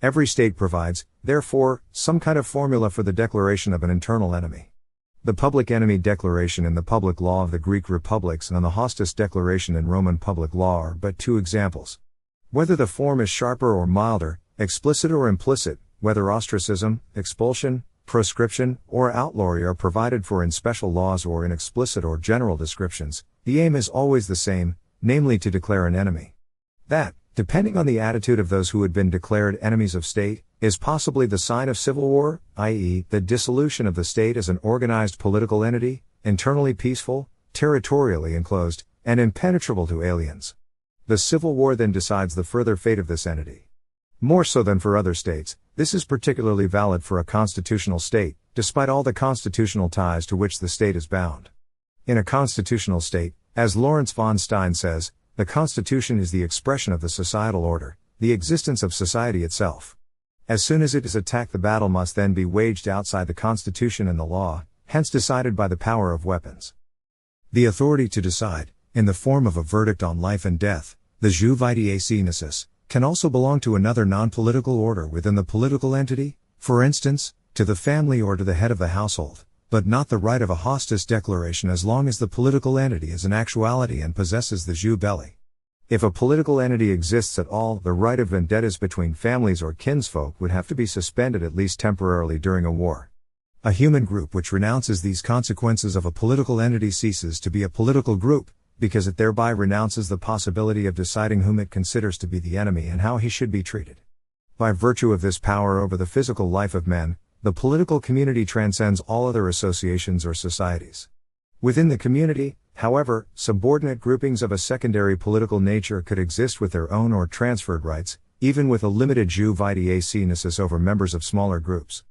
Every state provides, therefore, some kind of formula for the declaration of an internal enemy. The public enemy declaration in the public law of the Greek republics and the hostis declaration in Roman public law are but two examples. Whether the form is sharper or milder, explicit or implicit, whether ostracism, expulsion, proscription, or outlawry are provided for in special laws or in explicit or general descriptions, the aim is always the same, namely to declare an enemy. That, depending on the attitude of those who had been declared enemies of state, is possibly the sign of civil war, i.e., the dissolution of the state as an organized political entity, internally peaceful, territorially enclosed, and impenetrable to aliens. The civil war then decides the further fate of this entity. More so than for other states, this is particularly valid for a constitutional state, despite all the constitutional ties to which the state is bound. In a constitutional state, as Lawrence von Stein says, the Constitution is the expression of the societal order, the existence of society itself. As soon as it is attacked, the battle must then be waged outside the Constitution and the law, hence decided by the power of weapons. The authority to decide, in the form of a verdict on life and death, the jus vitae nacis, can also belong to another non-political order within the political entity, for instance, to the family or to the head of the household, but not the right of a hostis declaration as long as the political entity is an actuality and possesses the jus belli. If a political entity exists at all, the right of vendettas between families or kinsfolk would have to be suspended at least temporarily during a war. A human group which renounces these consequences of a political entity ceases to be a political group, because it thereby renounces the possibility of deciding whom it considers to be the enemy and how he should be treated. By virtue of this power over the physical life of men, the political community transcends all other associations or societies. Within the community, however, subordinate groupings of a secondary political nature could exist with their own or transferred rights, even with a limited jus vitae nacis over members of smaller groups.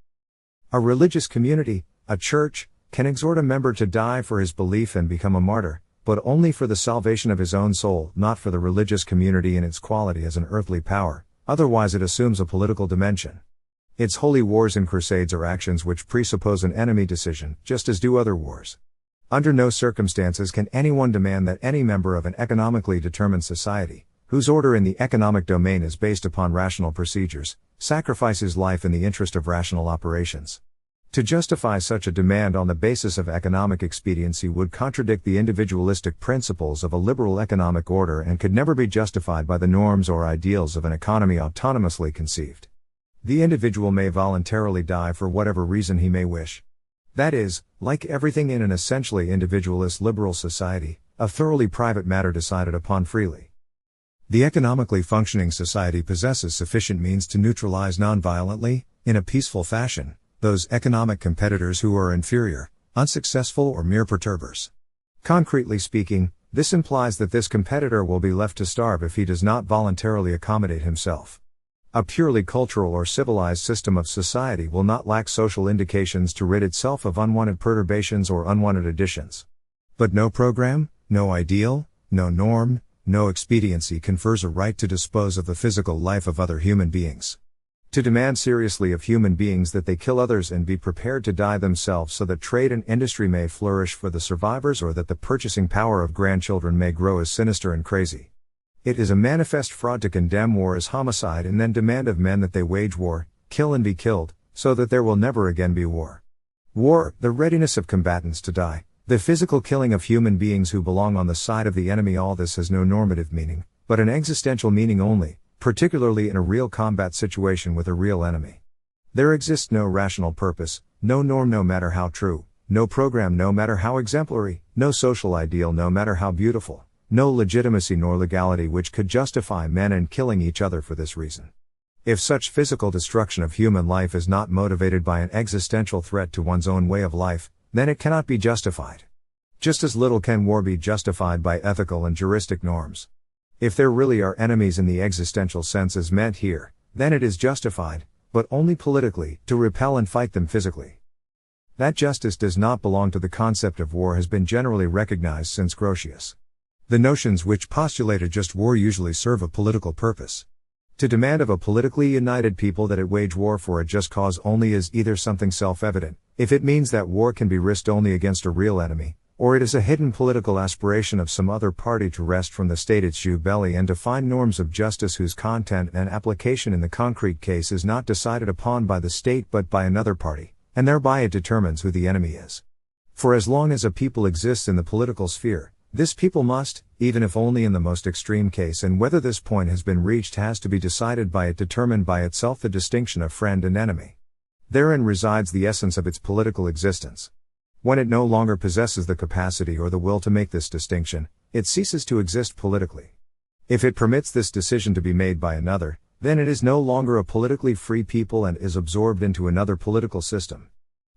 A religious community, a church, can exhort a member to die for his belief and become a martyr, but only for the salvation of his own soul, not for the religious community in its quality as an earthly power, otherwise it assumes a political dimension. Its holy wars and crusades are actions which presuppose an enemy decision, just as do other wars. Under no circumstances can anyone demand that any member of an economically determined society, whose order in the economic domain is based upon rational procedures, sacrifice his life in the interest of rational operations. To justify such a demand on the basis of economic expediency would contradict the individualistic principles of a liberal economic order and could never be justified by the norms or ideals of an economy autonomously conceived. The individual may voluntarily die for whatever reason he may wish. That is, like everything in an essentially individualist liberal society, a thoroughly private matter decided upon freely. The economically functioning society possesses sufficient means to neutralize non-violently, in a peaceful fashion, those economic competitors who are inferior, unsuccessful or mere perturbers. Concretely speaking, this implies that this competitor will be left to starve if he does not voluntarily accommodate himself. A purely cultural or civilized system of society will not lack social indications to rid itself of unwanted perturbations or unwanted additions. But no program, no ideal, no norm, no expediency confers a right to dispose of the physical life of other human beings. To demand seriously of human beings that they kill others and be prepared to die themselves so that trade and industry may flourish for the survivors or that the purchasing power of grandchildren may grow is sinister and crazy. It is a manifest fraud to condemn war as homicide and then demand of men that they wage war, kill and be killed, so that there will never again be war. War, the readiness of combatants to die, the physical killing of human beings who belong on the side of the enemy, all this has no normative meaning, but an existential meaning only, particularly in a real combat situation with a real enemy. There exists no rational purpose, no norm no matter how true, no program no matter how exemplary, no social ideal no matter how beautiful, no legitimacy nor legality which could justify men in killing each other for this reason. If such physical destruction of human life is not motivated by an existential threat to one's own way of life, then it cannot be justified. Just as little can war be justified by ethical and juristic norms. If there really are enemies in the existential sense as meant here, then it is justified, but only politically, to repel and fight them physically. That justice does not belong to the concept of war has been generally recognized since Grotius. The notions which postulate a just war usually serve a political purpose. To demand of a politically united people that it wage war for a just cause only is either something self-evident, if it means that war can be risked only against a real enemy, or it is a hidden political aspiration of some other party to wrest from the state its due belly and to find norms of justice whose content and application in the concrete case is not decided upon by the state but by another party, and thereby it determines who the enemy is. For as long as a people exists in the political sphere, this people must, even if only in the most extreme case, and whether this point has been reached has to be decided by it, determined by itself the distinction of friend and enemy. Therein resides the essence of its political existence. When it no longer possesses the capacity or the will to make this distinction, it ceases to exist politically. If it permits this decision to be made by another, then it is no longer a politically free people and is absorbed into another political system.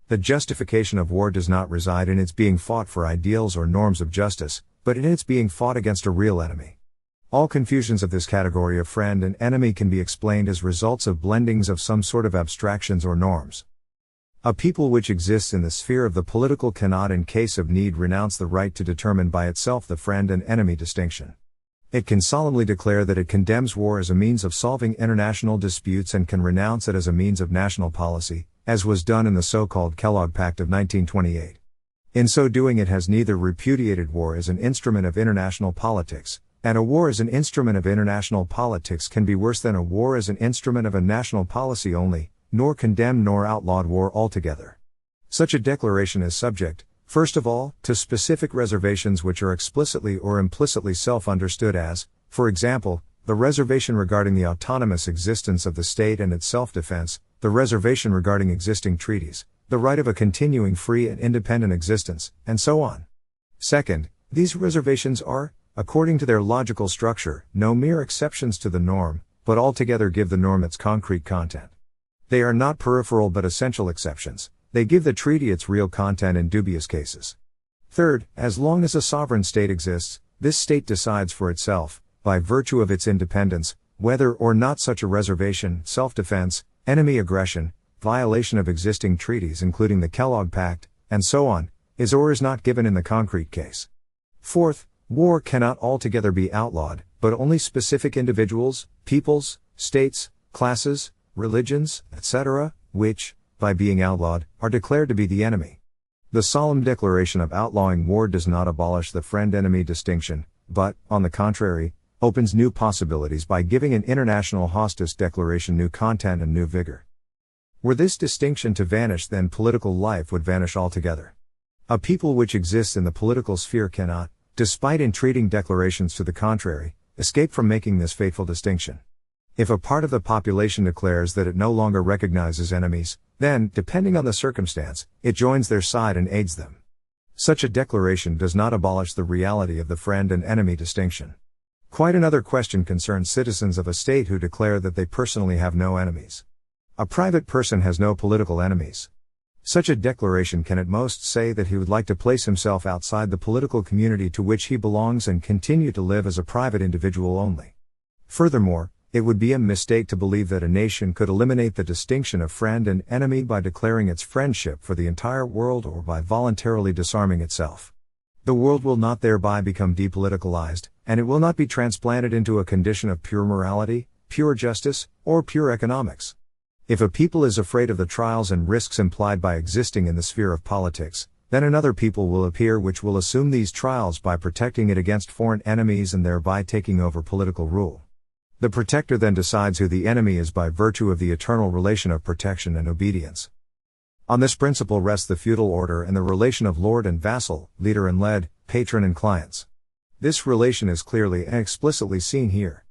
The justification of war does not reside in its being fought for ideals or norms of justice, but in its being fought against a real enemy. All confusions of this category of friend and enemy can be explained as results of blendings of some sort of abstractions or norms. A people which exists in the sphere of the political cannot in case of need renounce the right to determine by itself the friend and enemy distinction. It can solemnly declare that it condemns war as a means of solving international disputes and can renounce it as a means of national policy, as was done in the so-called Kellogg Pact of 1928. In so doing it has neither repudiated war as an instrument of international politics, and a war as an instrument of international politics can be worse than a war as an instrument of a national policy only, nor condemned nor outlawed war altogether. Such a declaration is subject, first of all, to specific reservations which are explicitly or implicitly self-understood as, for example, the reservation regarding the autonomous existence of the state and its self-defense, the reservation regarding existing treaties, the right of a continuing free and independent existence, and so on. Second, these reservations are, according to their logical structure, no mere exceptions to the norm, but altogether give the norm its concrete content. They are not peripheral but essential exceptions, they give the treaty its real content in dubious cases. Third, as long as a sovereign state exists, this state decides for itself, by virtue of its independence, whether or not such a reservation, self-defense, enemy aggression, violation of existing treaties including the Kellogg Pact, and so on, is or is not given in the concrete case. Fourth, war cannot altogether be outlawed, but only specific individuals, peoples, states, classes, religions, etc., which, by being outlawed, are declared to be the enemy. The solemn declaration of outlawing war does not abolish the friend-enemy distinction, but, on the contrary, opens new possibilities by giving an international hostis declaration new content and new vigor. Were this distinction to vanish, then political life would vanish altogether. A people which exists in the political sphere cannot, despite entreating declarations to the contrary, escape from making this fateful distinction. If a part of the population declares that it no longer recognizes enemies, then, depending on the circumstance, it joins their side and aids them. Such a declaration does not abolish the reality of the friend and enemy distinction. Quite another question concerns citizens of a state who declare that they personally have no enemies. A private person has no political enemies. Such a declaration can at most say that he would like to place himself outside the political community to which he belongs and continue to live as a private individual only. Furthermore, it would be a mistake to believe that a nation could eliminate the distinction of friend and enemy by declaring its friendship for the entire world or by voluntarily disarming itself. The world will not thereby become depoliticalized, and it will not be transplanted into a condition of pure morality, pure justice, or pure economics. If a people is afraid of the trials and risks implied by existing in the sphere of politics, then another people will appear which will assume these trials by protecting it against foreign enemies and thereby taking over political rule. The protector then decides who the enemy is by virtue of the eternal relation of protection and obedience. On this principle rests the feudal order and the relation of lord and vassal, leader and led, patron and clients. This relation is clearly and explicitly seen here.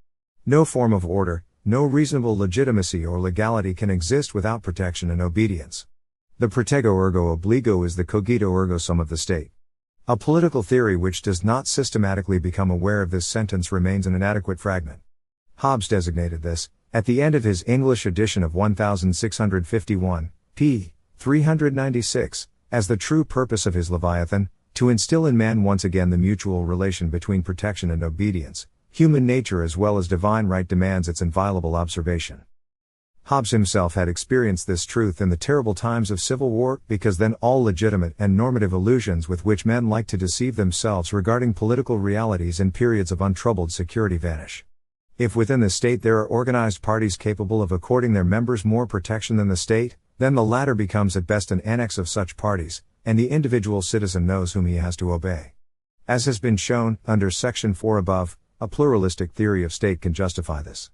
No form of order, no reasonable legitimacy or legality can exist without protection and obedience. The protego ergo obligo is the cogito ergo sum of the state. A political theory which does not systematically become aware of this sentence remains an inadequate fragment. Hobbes designated this, at the end of his English edition of 1651, p. 396, as the true purpose of his Leviathan, to instill in man once again the mutual relation between protection and obedience, Human nature as well as divine right demands its inviolable observation. Hobbes himself had experienced this truth in the terrible times of civil war, because then all legitimate and normative illusions with which men like to deceive themselves regarding political realities in periods of untroubled security vanish. If within the state there are organized parties capable of according their members more protection than the state, then the latter becomes at best an annex of such parties, and the individual citizen knows whom he has to obey. As has been shown, under section 4 above, a pluralistic theory of state can justify this.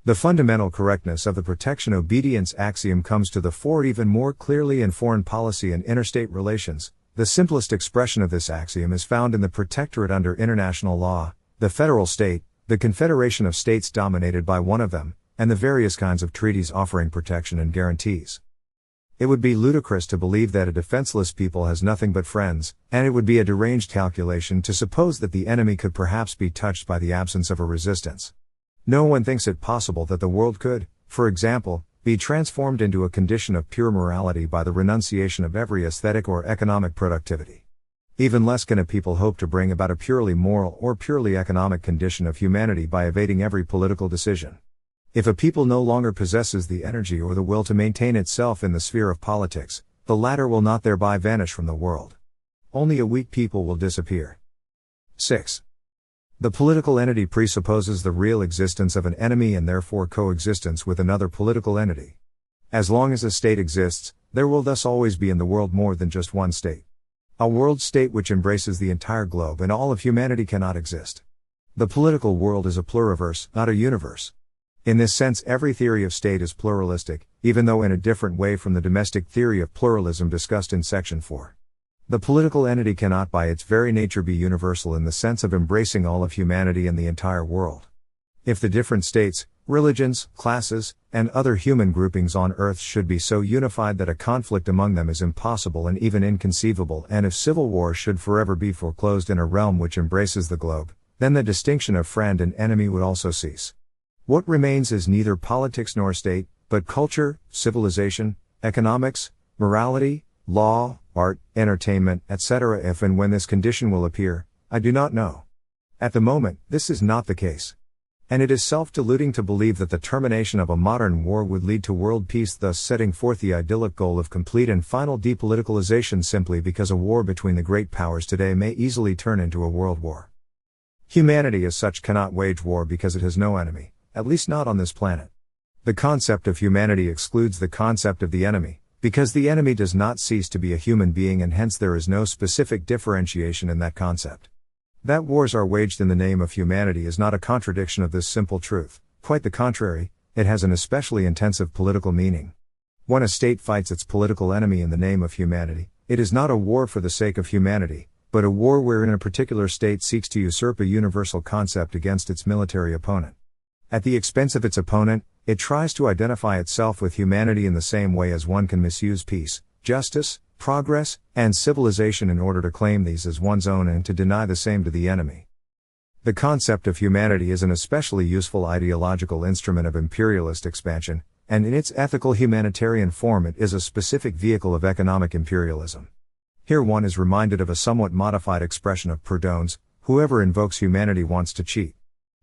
The fundamental correctness of the protection obedience axiom comes to the fore even more clearly in foreign policy and interstate relations. The simplest expression of this axiom is found in the protectorate under international law, the federal state, the confederation of states dominated by one of them, and the various kinds of treaties offering protection and guarantees. It would be ludicrous to believe that a defenseless people has nothing but friends, and it would be a deranged calculation to suppose that the enemy could perhaps be touched by the absence of a resistance. No one thinks it possible that the world could, for example, be transformed into a condition of pure morality by the renunciation of every aesthetic or economic productivity. Even less can a people hope to bring about a purely moral or purely economic condition of humanity by evading every political decision. If a people no longer possesses the energy or the will to maintain itself in the sphere of politics, the latter will not thereby vanish from the world. Only a weak people will disappear. 6. The political entity presupposes the real existence of an enemy and therefore coexistence with another political entity. As long as a state exists, there will thus always be in the world more than just one state. A world state which embraces the entire globe and all of humanity cannot exist. The political world is a pluriverse, not a universe. In this sense, every theory of state is pluralistic, even though in a different way from the domestic theory of pluralism discussed in section 4. The political entity cannot by its very nature be universal in the sense of embracing all of humanity and the entire world. If the different states, religions, classes, and other human groupings on earth should be so unified that a conflict among them is impossible and even inconceivable, and if civil war should forever be foreclosed in a realm which embraces the globe, then the distinction of friend and enemy would also cease. What remains is neither politics nor state, but culture, civilization, economics, morality, law, art, entertainment, etc. If and when this condition will appear, I do not know. At the moment, this is not the case. And it is self-deluding to believe that the termination of a modern war would lead to world peace, thus setting forth the idyllic goal of complete and final depoliticalization simply because a war between the great powers today may easily turn into a world war. Humanity as such cannot wage war because it has no enemy, at least not on this planet. The concept of humanity excludes the concept of the enemy, because the enemy does not cease to be a human being and hence there is no specific differentiation in that concept. That wars are waged in the name of humanity is not a contradiction of this simple truth, quite the contrary, it has an especially intensive political meaning. When a state fights its political enemy in the name of humanity, it is not a war for the sake of humanity, but a war wherein a particular state seeks to usurp a universal concept against its military opponent. At the expense of its opponent, it tries to identify itself with humanity in the same way as one can misuse peace, justice, progress, and civilization in order to claim these as one's own and to deny the same to the enemy. The concept of humanity is an especially useful ideological instrument of imperialist expansion, and in its ethical humanitarian form it is a specific vehicle of economic imperialism. Here one is reminded of a somewhat modified expression of Proudhon's, "Whoever invokes humanity wants to cheat."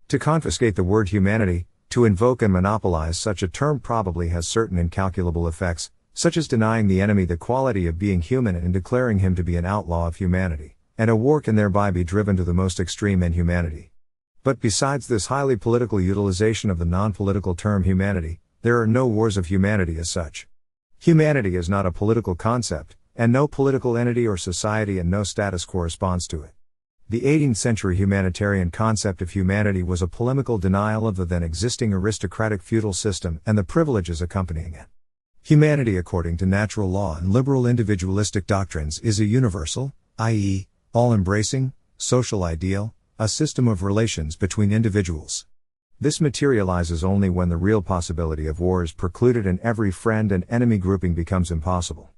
To confiscate the word humanity, to invoke and monopolize such a term probably has certain incalculable effects, such as denying the enemy the quality of being human and declaring him to be an outlaw of humanity, and a war can thereby be driven to the most extreme inhumanity. But besides this highly political utilization of the non-political term humanity, there are no wars of humanity as such. Humanity is not a political concept, and no political entity or society and no status corresponds to it. The 18th century humanitarian concept of humanity was a polemical denial of the then existing aristocratic feudal system and the privileges accompanying it. Humanity according to natural law and liberal individualistic doctrines is a universal, i.e., all-embracing, social ideal, a system of relations between individuals. This materializes only when the real possibility of war is precluded and every friend and enemy grouping becomes impossible.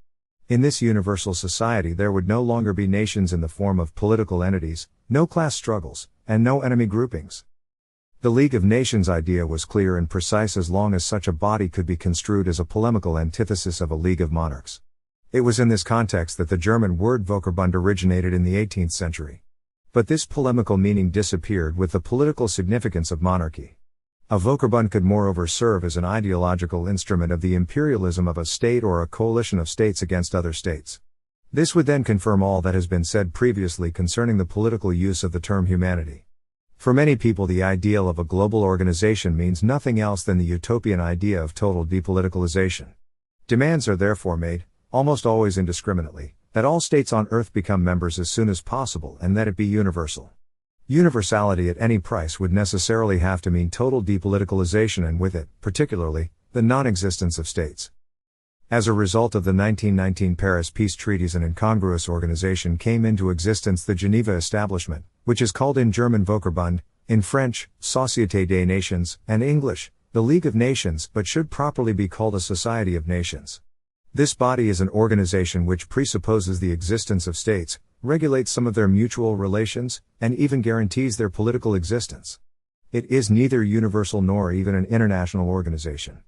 In this universal society there would no longer be nations in the form of political entities, no class struggles, and no enemy groupings. The League of Nations idea was clear and precise as long as such a body could be construed as a polemical antithesis of a League of Monarchs. It was in this context that the German word Völkerbund originated in the 18th century. But this polemical meaning disappeared with the political significance of monarchy. A Völkerbund could moreover serve as an ideological instrument of the imperialism of a state or a coalition of states against other states. This would then confirm all that has been said previously concerning the political use of the term humanity. For many people, the ideal of a global organization means nothing else than the utopian idea of total depoliticalization. Demands are therefore made, almost always indiscriminately, that all states on Earth become members as soon as possible and that it be universal. Universality at any price would necessarily have to mean total depoliticalization and with it, particularly, the non-existence of states. As a result of the 1919 Paris Peace Treaties, an incongruous organization came into existence, the Geneva Establishment, which is called in German Völkerbund, in French, Société des Nations, and English, the League of Nations, but should properly be called a Society of Nations. This body is an organization which presupposes the existence of states, regulates some of their mutual relations, and even guarantees their political existence. It is neither universal nor even an international organization.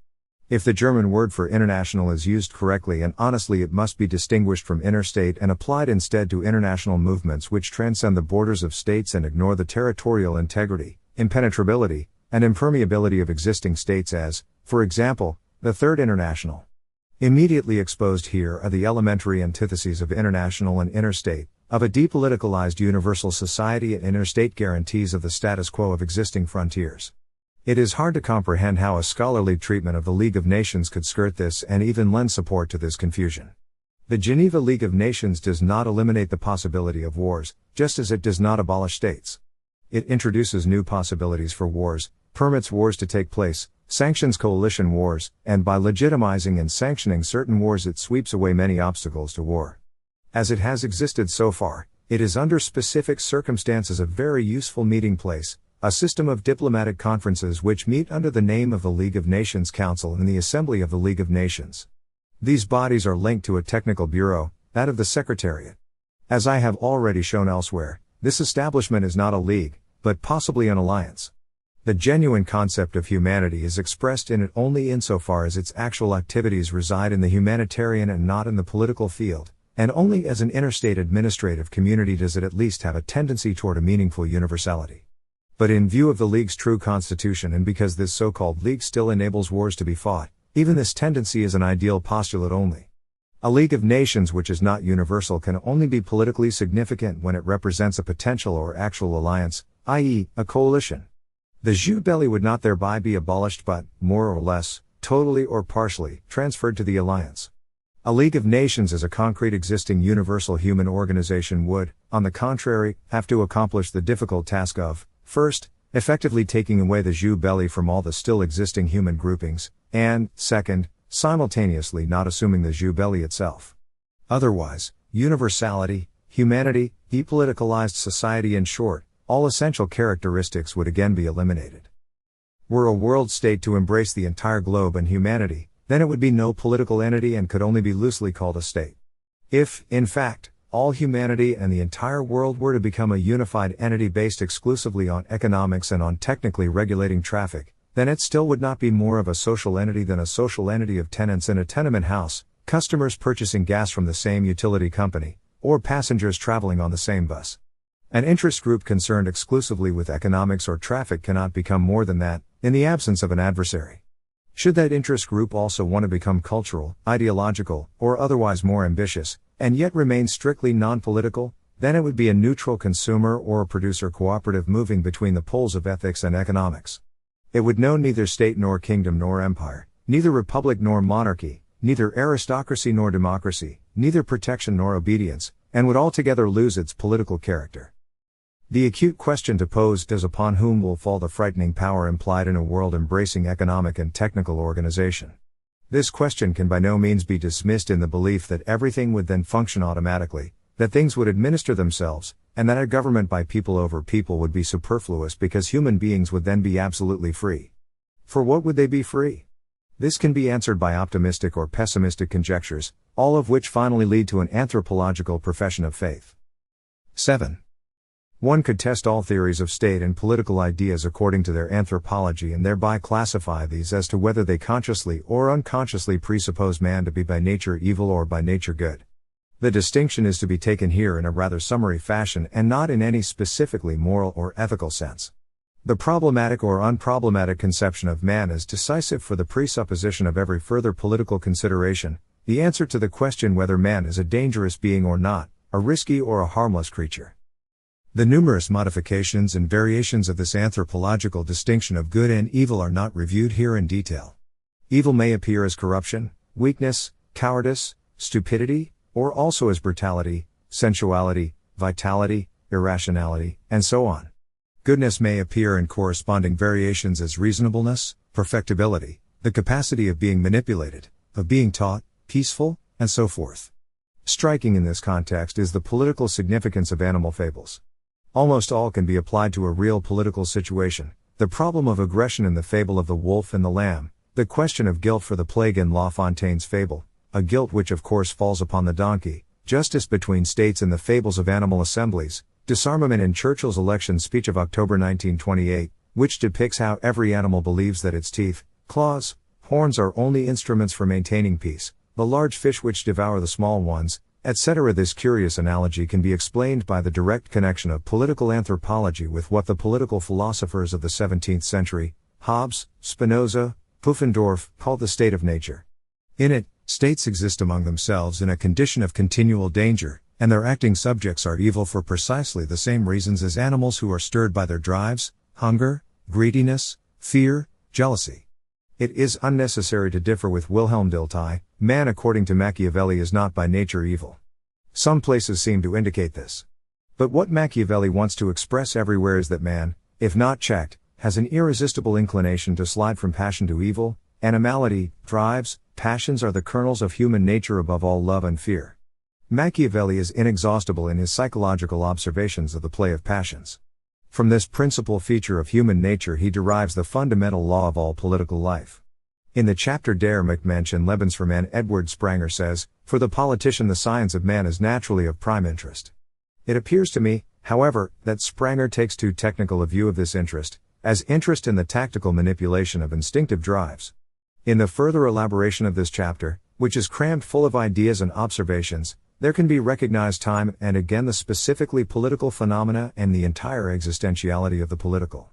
If the German word for international is used correctly and honestly, it must be distinguished from interstate and applied instead to international movements which transcend the borders of states and ignore the territorial integrity, impenetrability, and impermeability of existing states as, for example, the Third International. Immediately exposed here are the elementary antitheses of international and interstate, of a depoliticalized universal society and interstate guarantees of the status quo of existing frontiers. It is hard to comprehend how a scholarly treatment of the League of Nations could skirt this and even lend support to this confusion. The Geneva League of Nations does not eliminate the possibility of wars, just as it does not abolish states. It introduces new possibilities for wars, permits wars to take place, sanctions coalition wars, and by legitimizing and sanctioning certain wars it sweeps away many obstacles to war. As it has existed so far, it is under specific circumstances a very useful meeting place, a system of diplomatic conferences which meet under the name of the League of Nations Council and the Assembly of the League of Nations. These bodies are linked to a technical bureau, that of the Secretariat. As I have already shown elsewhere, this establishment is not a league, but possibly an alliance. The genuine concept of humanity is expressed in it only insofar as its actual activities reside in the humanitarian and not in the political field, and only as an interstate administrative community does it at least have a tendency toward a meaningful universality. But in view of the League's true constitution and because this so-called League still enables wars to be fought, even this tendency is an ideal postulate only. A League of Nations which is not universal can only be politically significant when it represents a potential or actual alliance, i.e., a coalition. The jus belli would not thereby be abolished but, more or less, totally or partially, transferred to the alliance. A League of Nations as a concrete existing universal human organization would, on the contrary, have to accomplish the difficult task of, first, effectively taking away the jus belli from all the still existing human groupings, and, second, simultaneously not assuming the jus belli itself. Otherwise, universality, humanity, depoliticalized society, in short, all essential characteristics would again be eliminated. Were a world state to embrace the entire globe and humanity, then it would be no political entity and could only be loosely called a state. If, in fact, all humanity and the entire world were to become a unified entity based exclusively on economics and on technically regulating traffic, then it still would not be more of a social entity than a social entity of tenants in a tenement house, customers purchasing gas from the same utility company, or passengers traveling on the same bus. An interest group concerned exclusively with economics or traffic cannot become more than that, in the absence of an adversary. Should that interest group also want to become cultural, ideological, or otherwise more ambitious, and yet remain strictly non-political, then it would be a neutral consumer or a producer cooperative moving between the poles of ethics and economics. It would know neither state nor kingdom nor empire, neither republic nor monarchy, neither aristocracy nor democracy, neither protection nor obedience, and would altogether lose its political character. The acute question to pose is upon whom will fall the frightening power implied in a world embracing economic and technical organization. This question can by no means be dismissed in the belief that everything would then function automatically, that things would administer themselves, and that a government by people over people would be superfluous because human beings would then be absolutely free. For what would they be free? This can be answered by optimistic or pessimistic conjectures, all of which finally lead to an anthropological profession of faith. 7. One could test all theories of state and political ideas according to their anthropology and thereby classify these as to whether they consciously or unconsciously presuppose man to be by nature evil or by nature good. The distinction is to be taken here in a rather summary fashion and not in any specifically moral or ethical sense. The problematic or unproblematic conception of man is decisive for the presupposition of every further political consideration, the answer to the question whether man is a dangerous being or not, a risky or a harmless creature. The numerous modifications and variations of this anthropological distinction of good and evil are not reviewed here in detail. Evil may appear as corruption, weakness, cowardice, stupidity, or also as brutality, sensuality, vitality, irrationality, and so on. Goodness may appear in corresponding variations as reasonableness, perfectibility, the capacity of being manipulated, of being taught, peaceful, and so forth. Striking in this context is the political significance of animal fables. Almost all can be applied to a real political situation: the problem of aggression in the fable of the wolf and the lamb, the question of guilt for the plague in La Fontaine's fable, a guilt which of course falls upon the donkey, justice between states in the fables of animal assemblies, disarmament in Churchill's election speech of October 1928, which depicts how every animal believes that its teeth, claws, horns are only instruments for maintaining peace, the large fish which devour the small ones, etc. This curious analogy can be explained by the direct connection of political anthropology with what the political philosophers of the 17th century, Hobbes, Spinoza, Pufendorf, called the state of nature. In it, states exist among themselves in a condition of continual danger, and their acting subjects are evil for precisely the same reasons as animals who are stirred by their drives, hunger, greediness, fear, jealousy. It is unnecessary to differ with Wilhelm Dilthey. Man according to Machiavelli is not by nature evil. Some places seem to indicate this. But what Machiavelli wants to express everywhere is that man, if not checked, has an irresistible inclination to slide from passion to evil. Animality, drives, passions are the kernels of human nature above all love and fear. Machiavelli is inexhaustible in his psychological observations of the play of passions. From this principal feature of human nature he derives the fundamental law of all political life. In the chapter Der Mensch and Lebensraum, Edward Spranger says, "For the politician the science of man is naturally of prime interest." It appears to me, however, that Spranger takes too technical a view of this interest, as interest in the tactical manipulation of instinctive drives. In the further elaboration of this chapter, which is crammed full of ideas and observations, there can be recognized time and again the specifically political phenomena and the entire existentiality of the political.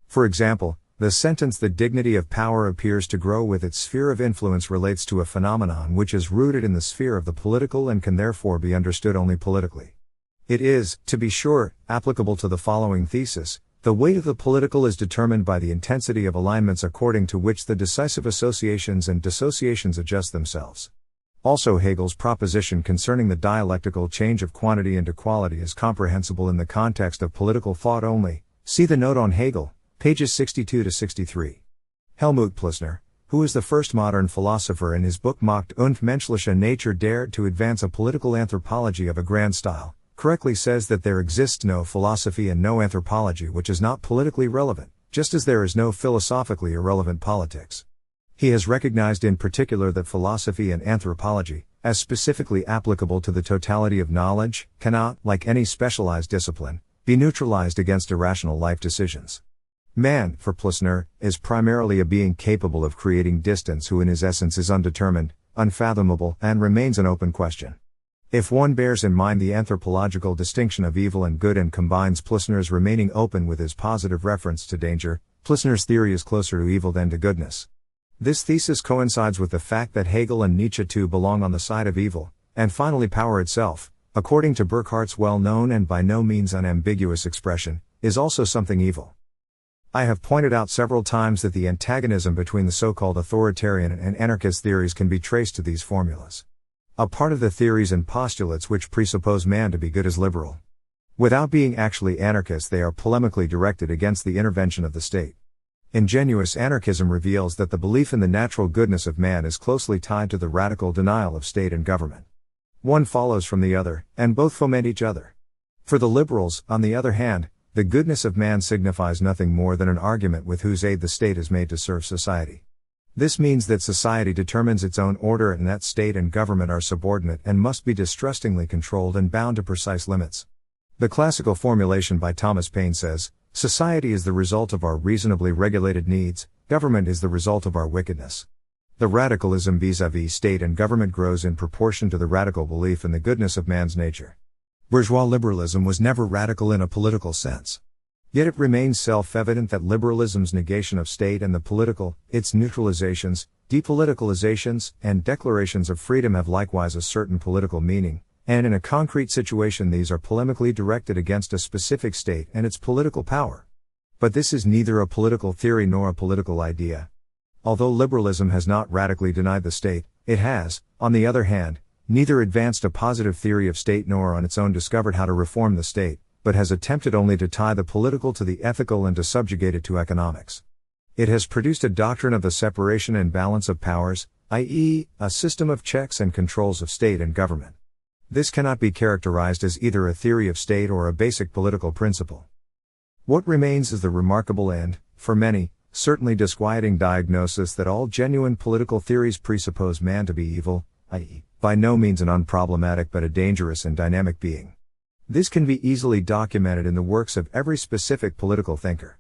For example, the sentence "the dignity of power appears to grow with its sphere of influence" relates to a phenomenon which is rooted in the sphere of the political and can therefore be understood only politically. It is, to be sure, applicable to the following thesis: the weight of the political is determined by the intensity of alignments according to which the decisive associations and dissociations adjust themselves. Also, Hegel's proposition concerning the dialectical change of quantity into quality is comprehensible in the context of political thought only. See the note on Hegel, pages 62 to 63. Helmut Plissner, who is the first modern philosopher, in his book Macht und menschliche Natur dared to advance a political anthropology of a grand style, correctly says that there exists no philosophy and no anthropology which is not politically relevant, just as there is no philosophically irrelevant politics. He has recognized in particular that philosophy and anthropology, as specifically applicable to the totality of knowledge, cannot, like any specialized discipline, be neutralized against irrational life decisions. Man, for Plissner, is primarily a being capable of creating distance who in his essence is undetermined, unfathomable, and remains an open question. If one bears in mind the anthropological distinction of evil and good and combines Plissner's remaining open with his positive reference to danger, Plissner's theory is closer to evil than to goodness. This thesis coincides with the fact that Hegel and Nietzsche too belong on the side of evil, and finally power itself, according to Burckhardt's well-known and by no means unambiguous expression, is also something evil. I have pointed out several times that the antagonism between the so-called authoritarian and anarchist theories can be traced to these formulas. A part of the theories and postulates which presuppose man to be good is liberal. Without being actually anarchist, they are polemically directed against the intervention of the state. Ingenuous anarchism reveals that the belief in the natural goodness of man is closely tied to the radical denial of state and government. One follows from the other, and both foment each other. For the liberals, on the other hand, the goodness of man signifies nothing more than an argument with whose aid the state is made to serve society. This means that society determines its own order and that state and government are subordinate and must be distrustingly controlled and bound to precise limits. The classical formulation by Thomas Paine says, "Society is the result of our reasonably regulated needs, government is the result of our wickedness." The radicalism vis-à-vis state and government grows in proportion to the radical belief in the goodness of man's nature. Bourgeois liberalism was never radical in a political sense. Yet it remains self-evident that liberalism's negation of state and the political, its neutralizations, depoliticalizations, and declarations of freedom have likewise a certain political meaning, and in a concrete situation these are polemically directed against a specific state and its political power. But this is neither a political theory nor a political idea. Although liberalism has not radically denied the state, it has, on the other hand, neither advanced a positive theory of state nor on its own discovered how to reform the state, but has attempted only to tie the political to the ethical and to subjugate it to economics. It has produced a doctrine of the separation and balance of powers, i.e., a system of checks and controls of state and government. This cannot be characterized as either a theory of state or a basic political principle. What remains is the remarkable and, for many, certainly disquieting diagnosis that all genuine political theories presuppose man to be evil, i.e., by no means an unproblematic but a dangerous and dynamic being. This can be easily documented in the works of every specific political thinker.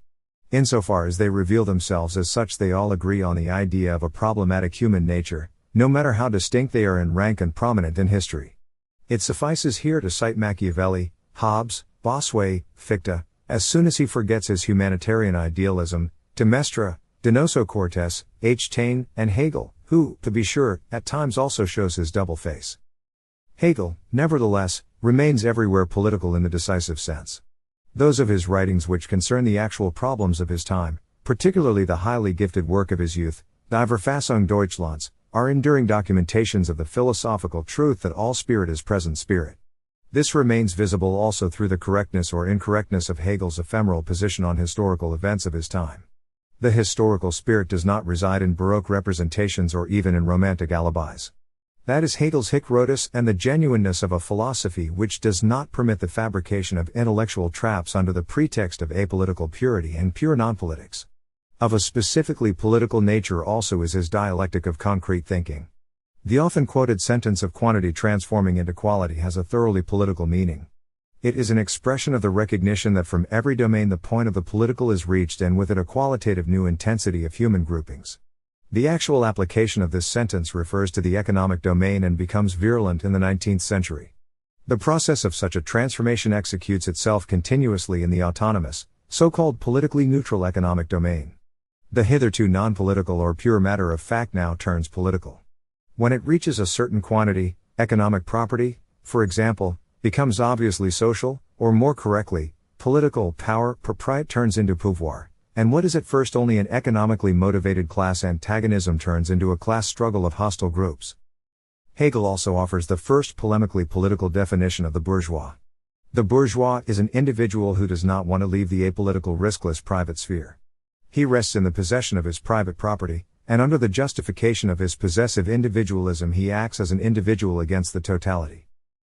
Insofar as they reveal themselves as such, they all agree on the idea of a problematic human nature, no matter how distinct they are in rank and prominent in history. It suffices here to cite Machiavelli, Hobbes, Bossuet, Fichte, as soon as he forgets his humanitarian idealism, de Maistre, Donoso Cortés, H. Taine, and Hegel, who, to be sure, at times also shows his double face. Hegel, nevertheless, remains everywhere political in the decisive sense. Those of his writings which concern the actual problems of his time, particularly the highly gifted work of his youth, Die Verfassung Deutschlands, are enduring documentations of the philosophical truth that all spirit is present spirit. This remains visible also through the correctness or incorrectness of Hegel's ephemeral position on historical events of his time. The historical spirit does not reside in Baroque representations or even in romantic alibis. That is Hegel's hic rhodus and the genuineness of a philosophy which does not permit the fabrication of intellectual traps under the pretext of apolitical purity and pure nonpolitics. Of a specifically political nature also is his dialectic of concrete thinking. The often quoted sentence of quantity transforming into quality has a thoroughly political meaning. It is an expression of the recognition that from every domain the point of the political is reached, and with it a qualitative new intensity of human groupings. The actual application of this sentence refers to the economic domain and becomes virulent in the 19th century. The process of such a transformation executes itself continuously in the autonomous, so-called politically neutral economic domain. The hitherto non-political or pure matter of fact now turns political. When it reaches a certain quantity, economic property, for example, becomes obviously social, or more correctly, political power, propriety turns into pouvoir, and what is at first only an economically motivated class antagonism turns into a class struggle of hostile groups. Hegel also offers the first polemically political definition of the bourgeois. The bourgeois is an individual who does not want to leave the apolitical riskless private sphere. He rests in the possession of his private property, and under the justification of his possessive individualism he acts as an individual against the totality.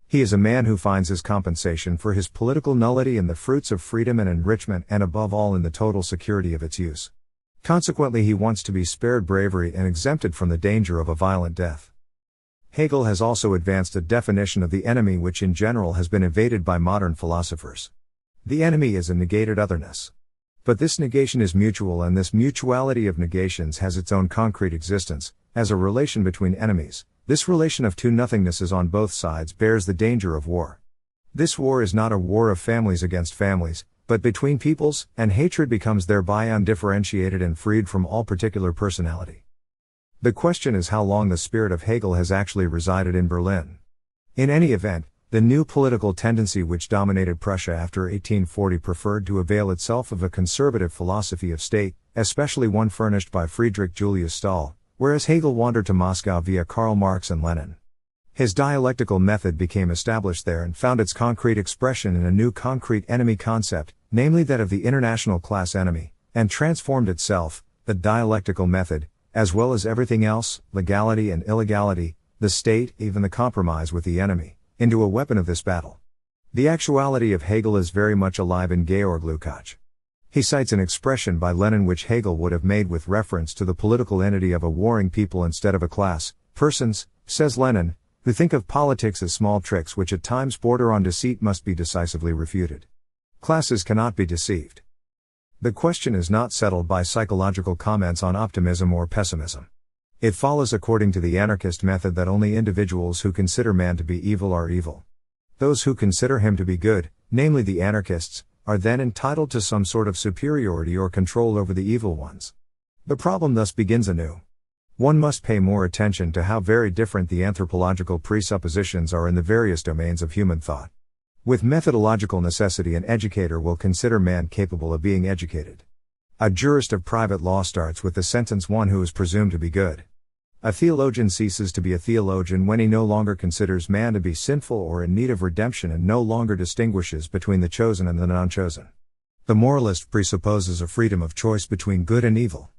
He is a man who finds his compensation for his political nullity in the fruits of freedom and enrichment, and above all in the total security of its use. Consequently he wants to be spared bravery and exempted from the danger of a violent death. Hegel has also advanced a definition of the enemy which in general has been evaded by modern philosophers. The enemy is a negated otherness. But this negation is mutual, and this mutuality of negations has its own concrete existence, as a relation between enemies. This relation of two nothingnesses on both sides bears the danger of war. This war is not a war of families against families, but between peoples, and hatred becomes thereby undifferentiated and freed from all particular personality. The question is how long the spirit of Hegel has actually resided in Berlin. In any event, the new political tendency which dominated Prussia after 1840 preferred to avail itself of a conservative philosophy of state, especially one furnished by Friedrich Julius Stahl, whereas Hegel wandered to Moscow via Karl Marx and Lenin. His dialectical method became established there and found its concrete expression in a new concrete enemy concept, namely that of the international class enemy, and transformed itself, the dialectical method, as well as everything else, legality and illegality, the state, even the compromise with the enemy, into a weapon of this battle. The actuality of Hegel is very much alive in Georg Lukács. He cites an expression by Lenin which Hegel would have made with reference to the political entity of a warring people instead of a class. Persons, says Lenin, who think of politics as small tricks which at times border on deceit must be decisively refuted. Classes cannot be deceived. The question is not settled by psychological comments on optimism or pessimism. It follows according to the anarchist method that only individuals who consider man to be evil are evil. Those who consider him to be good, namely the anarchists, are then entitled to some sort of superiority or control over the evil ones. The problem thus begins anew. One must pay more attention to how very different the anthropological presuppositions are in the various domains of human thought. With methodological necessity, an educator will consider man capable of being educated. A jurist of private law starts with the sentence one who is presumed to be good. A theologian ceases to be a theologian when he no longer considers man to be sinful or in need of redemption and no longer distinguishes between the chosen and the non-chosen. The moralist presupposes a freedom of choice between good and evil.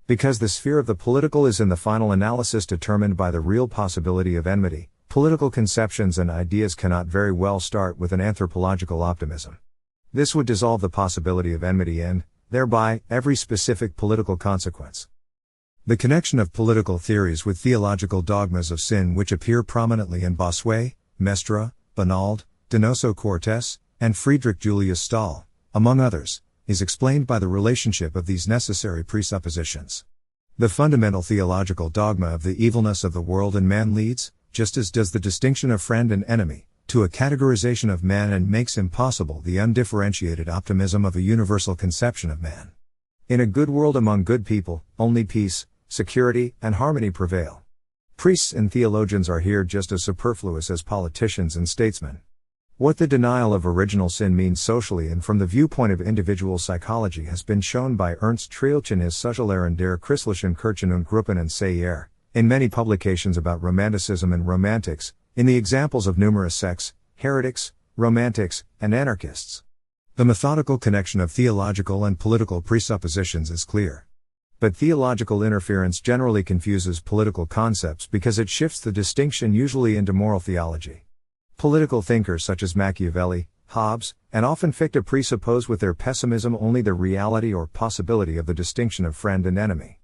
Because the sphere of the political is in the final analysis determined by the real possibility of enmity, political conceptions and ideas cannot very well start with an anthropological optimism. This would dissolve the possibility of enmity and, thereby, every specific political consequence. The connection of political theories with theological dogmas of sin which appear prominently in Bossuet, Mestre, Bonald, Donoso Cortés, and Friedrich Julius Stahl, among others, is explained by the relationship of these necessary presuppositions. The fundamental theological dogma of the evilness of the world and man leads, just as does the distinction of friend and enemy, to a categorization of man and makes impossible the undifferentiated optimism of a universal conception of man. In a good world among good people, only peace, security, and harmony prevail. Priests and theologians are here just as superfluous as politicians and statesmen. What the denial of original sin means socially and from the viewpoint of individual psychology has been shown by Ernst Trilch in his Suchelehren der christlichen Kirchen und Gruppen and Seyer, in many publications about romanticism and romantics, in the examples of numerous sects, heretics, romantics, and anarchists. The methodical connection of theological and political presuppositions is clear. But theological interference generally confuses political concepts because it shifts the distinction usually into moral theology. Political thinkers such as Machiavelli, Hobbes, and often Fichte presuppose with their pessimism only the reality or possibility of the distinction of friend and enemy.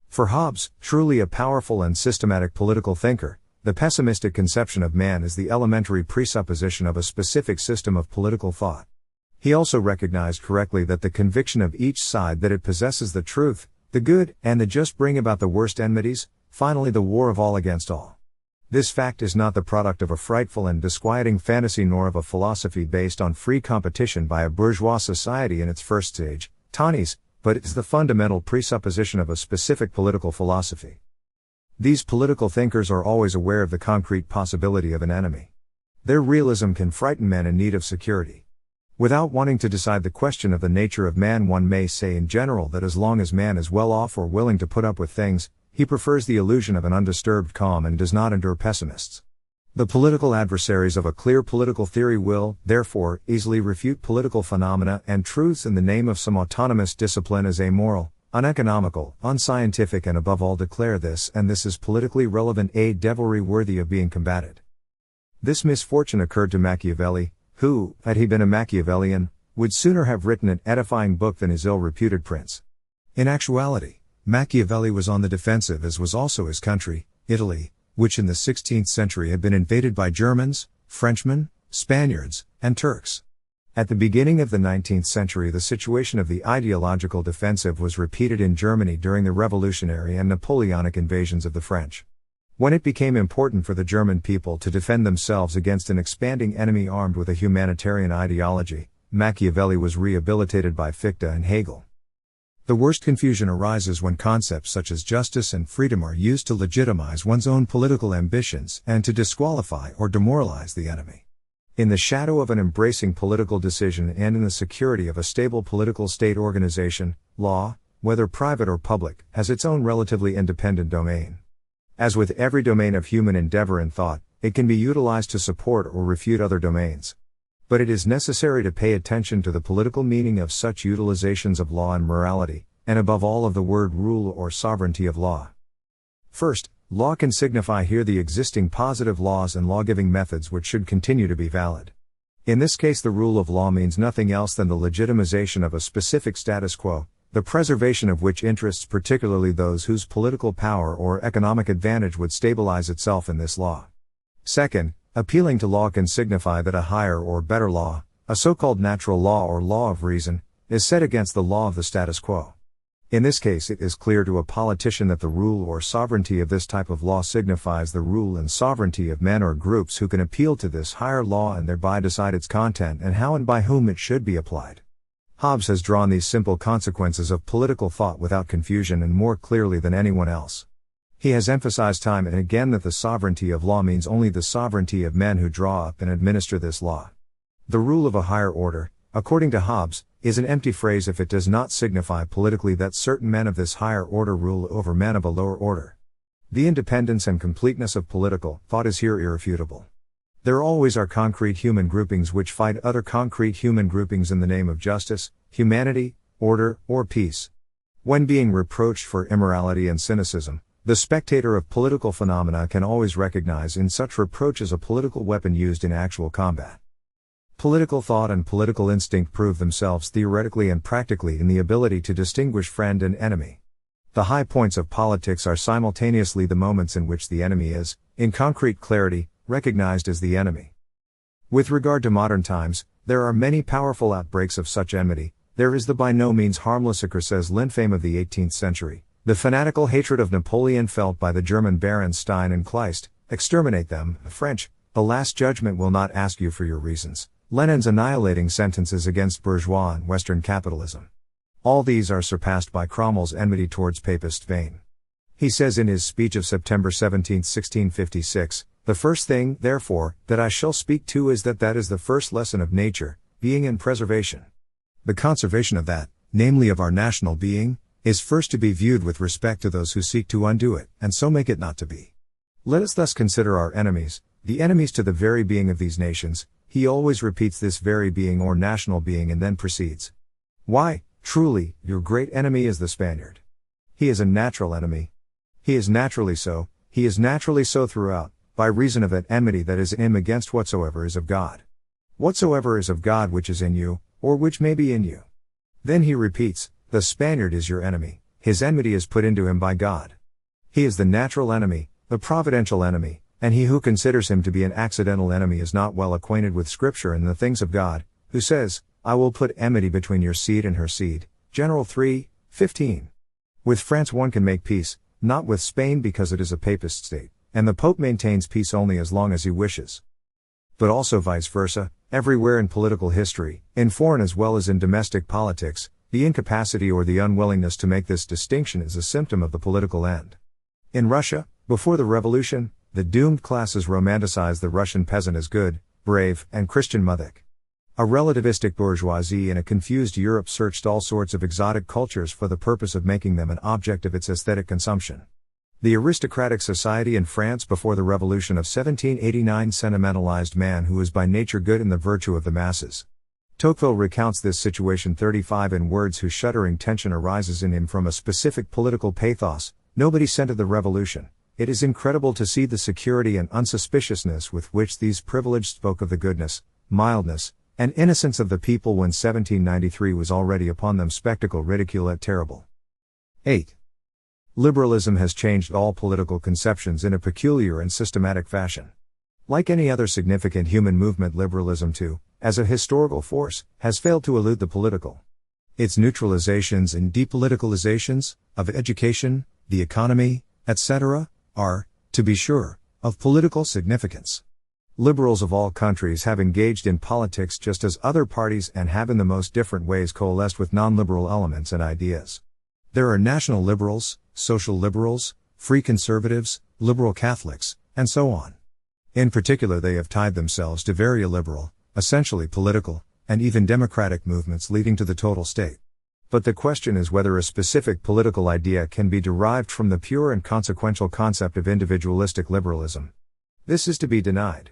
For Hobbes, truly a powerful and systematic political thinker, the pessimistic conception of man is the elementary presupposition of a specific system of political thought. He also recognized correctly that the conviction of each side that it possesses the truth, the good, and the just bring about the worst enmities, finally the war of all against all. This fact is not the product of a frightful and disquieting fantasy nor of a philosophy based on free competition by a bourgeois society in its first stage, Tani's, but is the fundamental presupposition of a specific political philosophy. These political thinkers are always aware of the concrete possibility of an enemy. Their realism can frighten men in need of security. Without wanting to decide the question of the nature of man, one may say in general that as long as man is well off or willing to put up with things, he prefers the illusion of an undisturbed calm and does not endure pessimists. The political adversaries of a clear political theory will, therefore, easily refute political phenomena and truths in the name of some autonomous discipline as amoral, uneconomical, unscientific, and above all declare this and this is politically relevant, a devilry worthy of being combated. This misfortune occurred to Machiavelli, who, had he been a Machiavellian, would sooner have written an edifying book than his ill-reputed prince. In actuality, Machiavelli was on the defensive, as was also his country, Italy, which in the 16th century had been invaded by Germans, Frenchmen, Spaniards, and Turks. At the beginning of the 19th century, the situation of the ideological defensive was repeated in Germany during the revolutionary and Napoleonic invasions of the French. When it became important for the German people to defend themselves against an expanding enemy armed with a humanitarian ideology, Machiavelli was rehabilitated by Fichte and Hegel. The worst confusion arises when concepts such as justice and freedom are used to legitimize one's own political ambitions and to disqualify or demoralize the enemy. In the shadow of an embracing political decision and in the security of a stable political state organization, law, whether private or public, has its own relatively independent domain. As with every domain of human endeavor and thought, it can be utilized to support or refute other domains. But it is necessary to pay attention to the political meaning of such utilizations of law and morality, and above all of the word rule or sovereignty of law. First, law can signify here the existing positive laws and law-giving methods which should continue to be valid. In this case, the rule of law means nothing else than the legitimization of a specific status quo, the preservation of which interests particularly those whose political power or economic advantage would stabilize itself in this law. Second, appealing to law can signify that a higher or better law, a so-called natural law or law of reason, is set against the law of the status quo. In this case, it is clear to a politician that the rule or sovereignty of this type of law signifies the rule and sovereignty of men or groups who can appeal to this higher law and thereby decide its content and how and by whom it should be applied. Hobbes has drawn these simple consequences of political thought without confusion and more clearly than anyone else. He has emphasized time and again that the sovereignty of law means only the sovereignty of men who draw up and administer this law. The rule of a higher order, according to Hobbes, is an empty phrase if it does not signify politically that certain men of this higher order rule over men of a lower order. The independence and completeness of political thought is here irrefutable. There always are concrete human groupings which fight other concrete human groupings in the name of justice, humanity, order, or peace. When being reproached for immorality and cynicism, the spectator of political phenomena can always recognize in such reproaches a political weapon used in actual combat. Political thought and political instinct prove themselves theoretically and practically in the ability to distinguish friend and enemy. The high points of politics are simultaneously the moments in which the enemy is, in concrete clarity, recognized as the enemy. With regard to modern times, there are many powerful outbreaks of such enmity. There is the by no means harmless Linfame of the 18th century, the fanatical hatred of Napoleon felt by the German barons Stein and Kleist, exterminate them, the French, the Last Judgment will not ask you for your reasons, Lenin's annihilating sentences against bourgeois and Western capitalism. All these are surpassed by Cromwell's enmity towards Papist Spain. He says in his speech of September 17, 1656, "The first thing, therefore, that I shall speak to is that is the first lesson of nature, being and preservation. The conservation of that, namely of our national being, is first to be viewed with respect to those who seek to undo it, and so make it not to be. Let us thus consider our enemies, the enemies to the very being of these nations." He always repeats this very being or national being and then proceeds. "Why, truly, your great enemy is the Spaniard. He is a natural enemy. He is naturally so throughout, by reason of that enmity that is in him against whatsoever is of God. Whatsoever is of God which is in you, or which may be in you." Then he repeats, "The Spaniard is your enemy, his enmity is put into him by God. He is the natural enemy, the providential enemy, and he who considers him to be an accidental enemy is not well acquainted with Scripture and the things of God, who says, 'I will put enmity between your seed and her seed.' General 3:15. With France one can make peace, not with Spain because it is a papist state, and the Pope maintains peace only as long as he wishes. But also vice versa, everywhere in political history, in foreign as well as in domestic politics, the incapacity or the unwillingness to make this distinction is a symptom of the political end. In Russia, before the revolution, the doomed classes romanticized the Russian peasant as good, brave, and Christian Muthic. A relativistic bourgeoisie in a confused Europe searched all sorts of exotic cultures for the purpose of making them an object of its aesthetic consumption. The aristocratic society in France before the Revolution of 1789 sentimentalized man who is by nature good in the virtue of the masses. Tocqueville recounts this situation 35 in words whose shuddering tension arises in him from a specific political pathos. Nobody scented the revolution. It is incredible to see the security and unsuspiciousness with which these privileged spoke of the goodness, mildness, and innocence of the people when 1793 was already upon them spectacle ridicule et terrible. 8. Liberalism has changed all political conceptions in a peculiar and systematic fashion. Like any other significant human movement, liberalism too, as a historical force, has failed to elude the political. Its neutralizations and depoliticalizations, of education, the economy, etc., are, to be sure, of political significance. Liberals of all countries have engaged in politics just as other parties and have in the most different ways coalesced with non-liberal elements and ideas. There are national liberals, social liberals, free conservatives, liberal Catholics, and so on. In particular, they have tied themselves to very illiberal, essentially political, and even democratic movements leading to the total state. But the question is whether a specific political idea can be derived from the pure and consequential concept of individualistic liberalism. This is to be denied.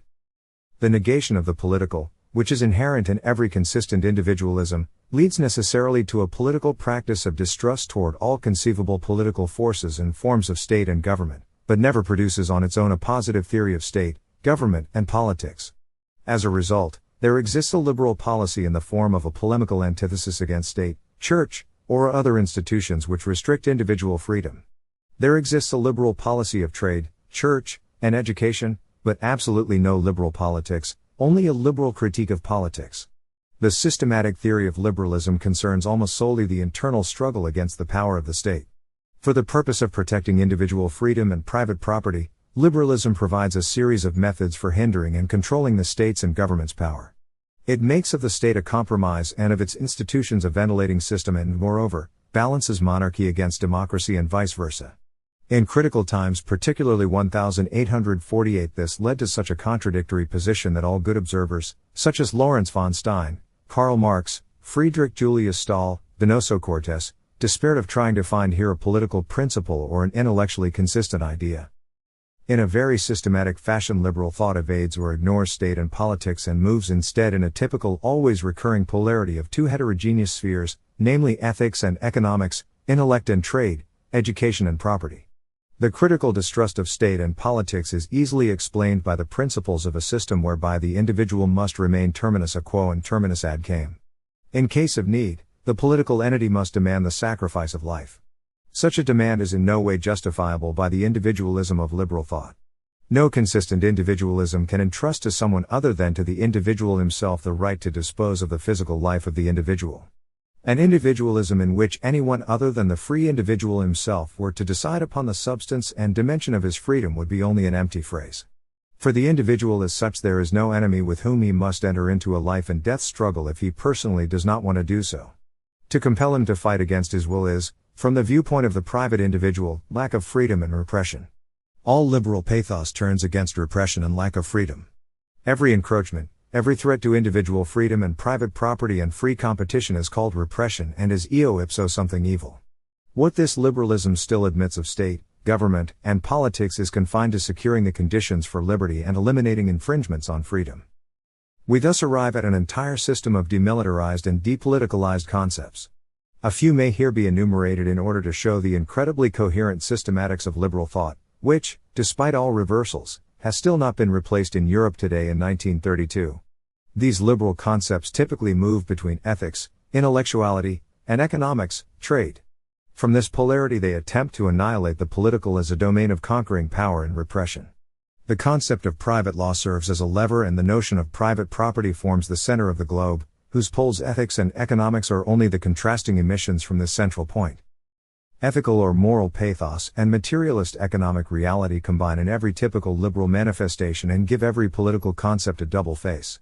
The negation of the political, which is inherent in every consistent individualism, leads necessarily to a political practice of distrust toward all conceivable political forces and forms of state and government, but never produces on its own a positive theory of state, government, and politics. As a result, there exists a liberal policy in the form of a polemical antithesis against state, church, or other institutions which restrict individual freedom. There exists a liberal policy of trade, church, and education, but absolutely no liberal politics, only a liberal critique of politics. The systematic theory of liberalism concerns almost solely the internal struggle against the power of the state. For the purpose of protecting individual freedom and private property, liberalism provides a series of methods for hindering and controlling the state's and government's power. It makes of the state a compromise and of its institutions a ventilating system and, moreover, balances monarchy against democracy and vice versa. In critical times, particularly 1848, this led to such a contradictory position that all good observers, such as Lawrence von Stein, Karl Marx, Friedrich Julius Stahl, Donoso Cortes, despaired of trying to find here a political principle or an intellectually consistent idea. In a very systematic fashion, liberal thought evades or ignores state and politics and moves instead in a typical, always recurring polarity of two heterogeneous spheres, namely ethics and economics, intellect and trade, education and property. The critical distrust of state and politics is easily explained by the principles of a system whereby the individual must remain terminus a quo and terminus ad caem. In case of need, the political entity must demand the sacrifice of life. Such a demand is in no way justifiable by the individualism of liberal thought. No consistent individualism can entrust to someone other than to the individual himself the right to dispose of the physical life of the individual. An individualism in which anyone other than the free individual himself were to decide upon the substance and dimension of his freedom would be only an empty phrase. For the individual as such, there is no enemy with whom he must enter into a life and death struggle if he personally does not want to do so. To compel him to fight against his will is, from the viewpoint of the private individual, lack of freedom and repression. All liberal pathos turns against repression and lack of freedom. Every encroachment, every threat to individual freedom and private property and free competition is called repression and is eo ipso something evil. What this liberalism still admits of state, government, and politics is confined to securing the conditions for liberty and eliminating infringements on freedom. We thus arrive at an entire system of demilitarized and depoliticalized concepts. A few may here be enumerated in order to show the incredibly coherent systematics of liberal thought, which, despite all reversals, has still not been replaced in Europe today in 1932. These liberal concepts typically move between ethics, intellectuality, and economics, trade. From this polarity they attempt to annihilate the political as a domain of conquering power and repression. The concept of private law serves as a lever and the notion of private property forms the center of the globe, whose poles ethics and economics are only the contrasting emissions from this central point. Ethical or moral pathos and materialist economic reality combine in every typical liberal manifestation and give every political concept a double face.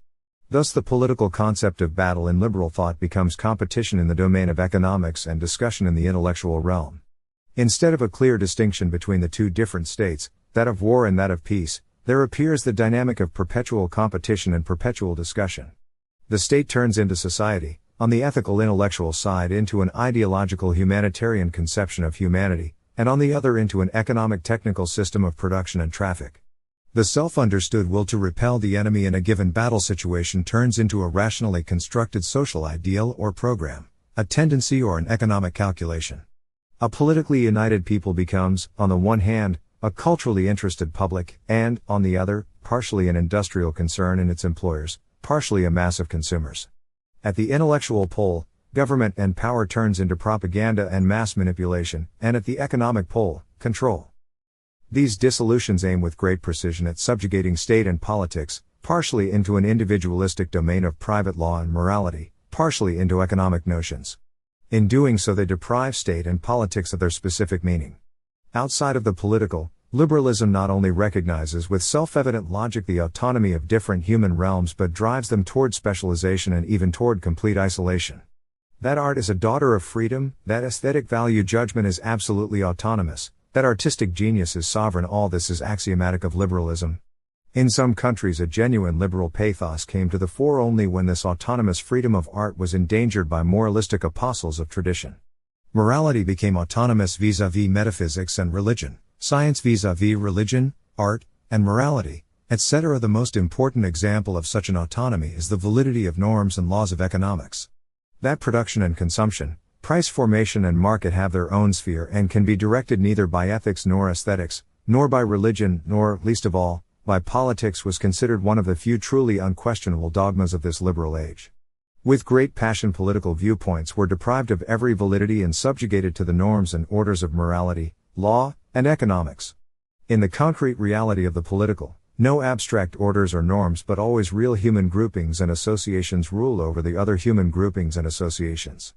Thus the political concept of battle in liberal thought becomes competition in the domain of economics and discussion in the intellectual realm. Instead of a clear distinction between the two different states, that of war and that of peace, there appears the dynamic of perpetual competition and perpetual discussion. The state turns into society, on the ethical intellectual side into an ideological humanitarian conception of humanity, and on the other into an economic technical system of production and traffic. The self-understood will to repel the enemy in a given battle situation turns into a rationally constructed social ideal or program, a tendency or an economic calculation. A politically united people becomes, on the one hand, a culturally interested public, and, on the other, partially an industrial concern in its employers, partially a mass of consumers. At the intellectual pole, government and power turns into propaganda and mass manipulation, and at the economic pole, control. These dissolutions aim with great precision at subjugating state and politics, partially into an individualistic domain of private law and morality, partially into economic notions. In doing so they deprive state and politics of their specific meaning. Outside of the political, liberalism not only recognizes with self-evident logic the autonomy of different human realms but drives them toward specialization and even toward complete isolation. That art is a daughter of freedom, that aesthetic value judgment is absolutely autonomous, that artistic genius is sovereign, all this is axiomatic of liberalism. In some countries a genuine liberal pathos came to the fore only when this autonomous freedom of art was endangered by moralistic apostles of tradition. Morality became autonomous vis-à-vis metaphysics and religion, science vis-à-vis religion, art, and morality, etc. The most important example of such an autonomy is the validity of norms and laws of economics. That production and consumption, price formation and market have their own sphere and can be directed neither by ethics nor aesthetics, nor by religion, nor, least of all, by politics was considered one of the few truly unquestionable dogmas of this liberal age. With great passion political viewpoints were deprived of every validity and subjugated to the norms and orders of morality, law, and economics. In the concrete reality of the political, No abstract orders or norms but always real human groupings and associations rule over the other human groupings and associations.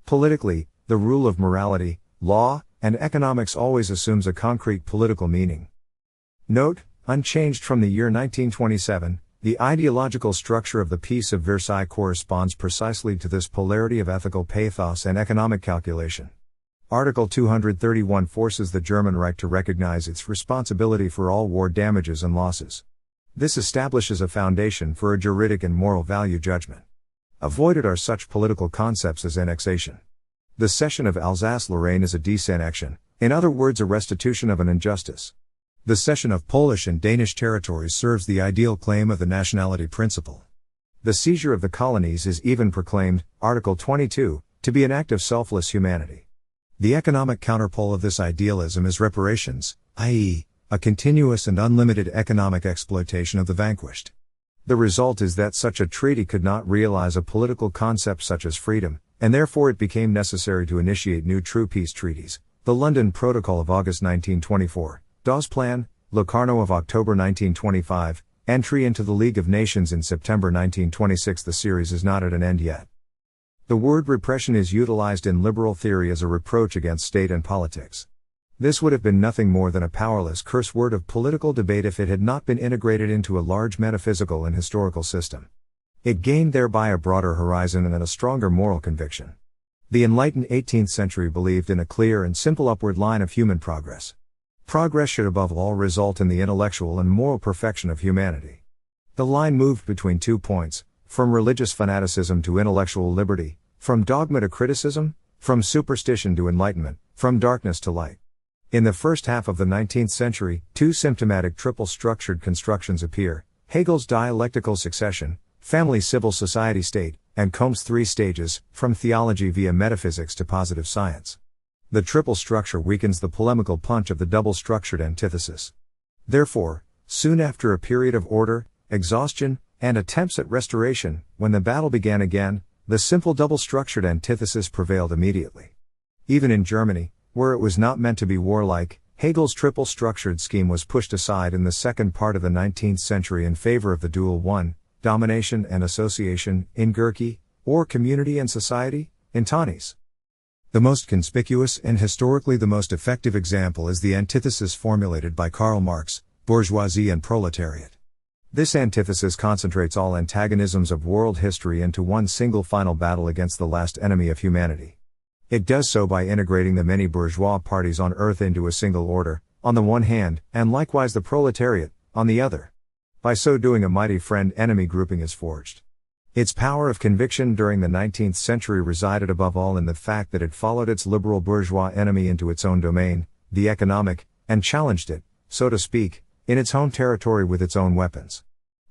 Politically, the rule of morality, law, and economics always assumes a concrete political meaning. Note, unchanged from the year 1927, the ideological structure of the Peace of Versailles corresponds precisely to this polarity of ethical pathos and economic calculation. Article 231 forces the German Reich to recognize its responsibility for all war damages and losses. This establishes a foundation for a juridic and moral value judgment. Avoided are such political concepts as annexation. The cession of Alsace-Lorraine is a desannexion, in other words a restitution of an injustice. The cession of Polish and Danish territories serves the ideal claim of the nationality principle. The seizure of the colonies is even proclaimed, Article 22, to be an act of selfless humanity. The economic counterpole of this idealism is reparations, i.e., a continuous and unlimited economic exploitation of the vanquished. The result is that such a treaty could not realize a political concept such as freedom, and therefore it became necessary to initiate new true peace treaties, the London Protocol of August 1924, Dawes Plan, Locarno of October 1925, entry into the League of Nations in September 1926. The series is not at an end yet. The word repression is utilized in liberal theory as a reproach against state and politics. This would have been nothing more than a powerless curse word of political debate if it had not been integrated into a large metaphysical and historical system. It gained thereby a broader horizon and a stronger moral conviction. The enlightened 18th century believed in a clear and simple upward line of human progress. Progress should above all result in the intellectual and moral perfection of humanity. The line moved between 2 points, from religious fanaticism to intellectual liberty, from dogma to criticism, from superstition to enlightenment, from darkness to light. In the first half of the 19th century, 2 symptomatic triple-structured constructions appear: Hegel's dialectical succession, family civil society state, and Comte's 3 stages, from theology via metaphysics to positive science. The triple structure weakens the polemical punch of the double-structured antithesis. Therefore, soon after a period of order, exhaustion, and attempts at restoration, when the battle began again, the simple double-structured antithesis prevailed immediately. Even in Germany, where it was not meant to be warlike, Hegel's triple-structured scheme was pushed aside in the second part of the 19th century in favor of the dual one, domination and association, in Gurki, or community and society, in Tanis. The most conspicuous and historically the most effective example is the antithesis formulated by Karl Marx, bourgeoisie and proletariat. This antithesis concentrates all antagonisms of world history into one single final battle against the last enemy of humanity. It does so by integrating the many bourgeois parties on earth into a single order, on the one hand, and likewise the proletariat, on the other. By so doing a mighty friend-enemy grouping is forged. Its power of conviction during the 19th century resided above all in the fact that it followed its liberal bourgeois enemy into its own domain, the economic, and challenged it, so to speak, in its home territory with its own weapons.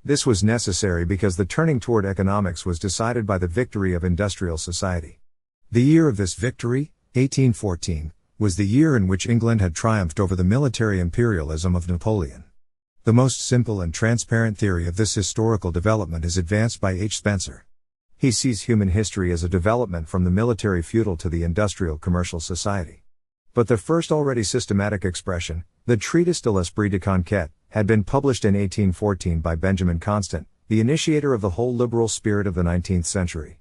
This was necessary because the turning toward economics was decided by the victory of industrial society. The year of this victory, 1814, was the year in which England had triumphed over the military imperialism of Napoleon. The most simple and transparent theory of this historical development is advanced by H. Spencer. He sees human history as a development from the military feudal to the industrial commercial society. But the first already systematic expression, the Treatise de l'Esprit de Conquête, had been published in 1814 by Benjamin Constant, the initiator of the whole liberal spirit of the 19th century.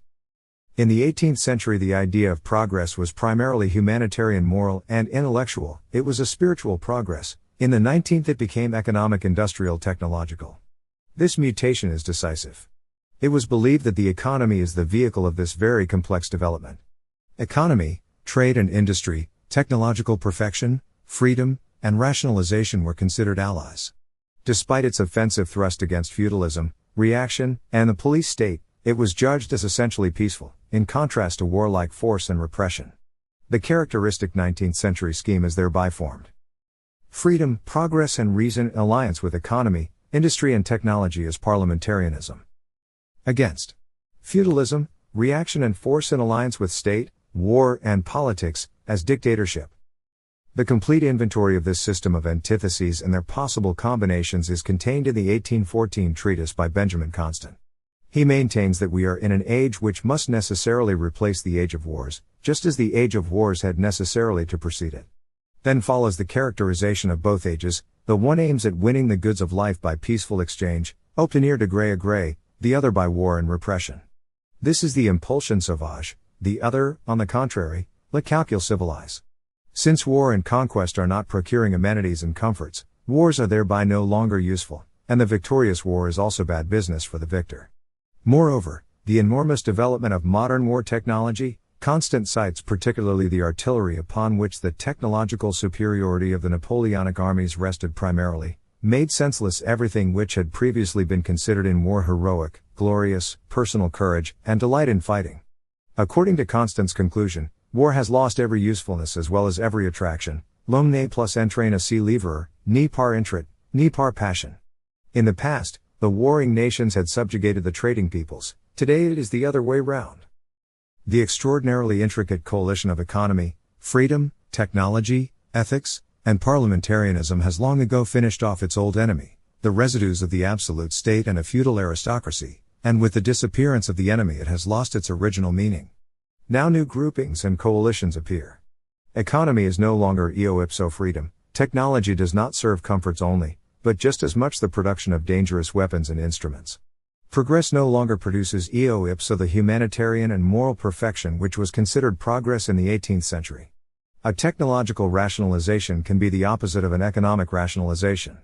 In the 18th century the idea of progress was primarily humanitarian, moral, and intellectual. It was a spiritual progress. In the 19th it became economic, industrial, technological. This mutation is decisive. It was believed that the economy is the vehicle of this very complex development. Economy, trade and industry, technological perfection, freedom, and rationalization were considered allies. Despite its offensive thrust against feudalism, reaction, and the police state, it was judged as essentially peaceful, in contrast to warlike force and repression. The characteristic 19th century scheme is thereby formed. Freedom, progress and reason in alliance with economy, industry and technology as parliamentarianism. Against feudalism, reaction and force in alliance with state, war and politics, as dictatorship. The complete inventory of this system of antitheses and their possible combinations is contained in the 1814 treatise by Benjamin Constant. He maintains that we are in an age which must necessarily replace the age of wars, just as the age of wars had necessarily to precede it. Then follows the characterization of both ages, The one aims at winning the goods of life by peaceful exchange, obtenir de gré à gré, the other by war and repression. This is the impulsion sauvage, the other, on the contrary, le calcul civilise. Since war and conquest are not procuring amenities and comforts, wars are thereby no longer useful, and the victorious war is also bad business for the victor. Moreover, the enormous development of modern war technology, constant sights, particularly the artillery upon which the technological superiority of the Napoleonic armies rested primarily, made senseless everything which had previously been considered in war heroic, glorious, personal courage, and delight in fighting. According to Constant's conclusion, war has lost every usefulness as well as every attraction. L'homme n'est plus entraîné à se livrer, ni par intérêt, ni par passion. In the past, the warring nations had subjugated the trading peoples. Today it is the other way round. The extraordinarily intricate coalition of economy, freedom, technology, ethics, and parliamentarism has long ago finished off its old enemy, the residues of the absolute state and a feudal aristocracy, and with the disappearance of the enemy it has lost its original meaning. Now new groupings and coalitions appear. Economy is no longer eo ipso freedom, technology does not serve comforts only, but just as much the production of dangerous weapons and instruments. Progress no longer produces eo ipso the humanitarian and moral perfection which was considered progress in the 18th century. A technological rationalization can be the opposite of an economic rationalization.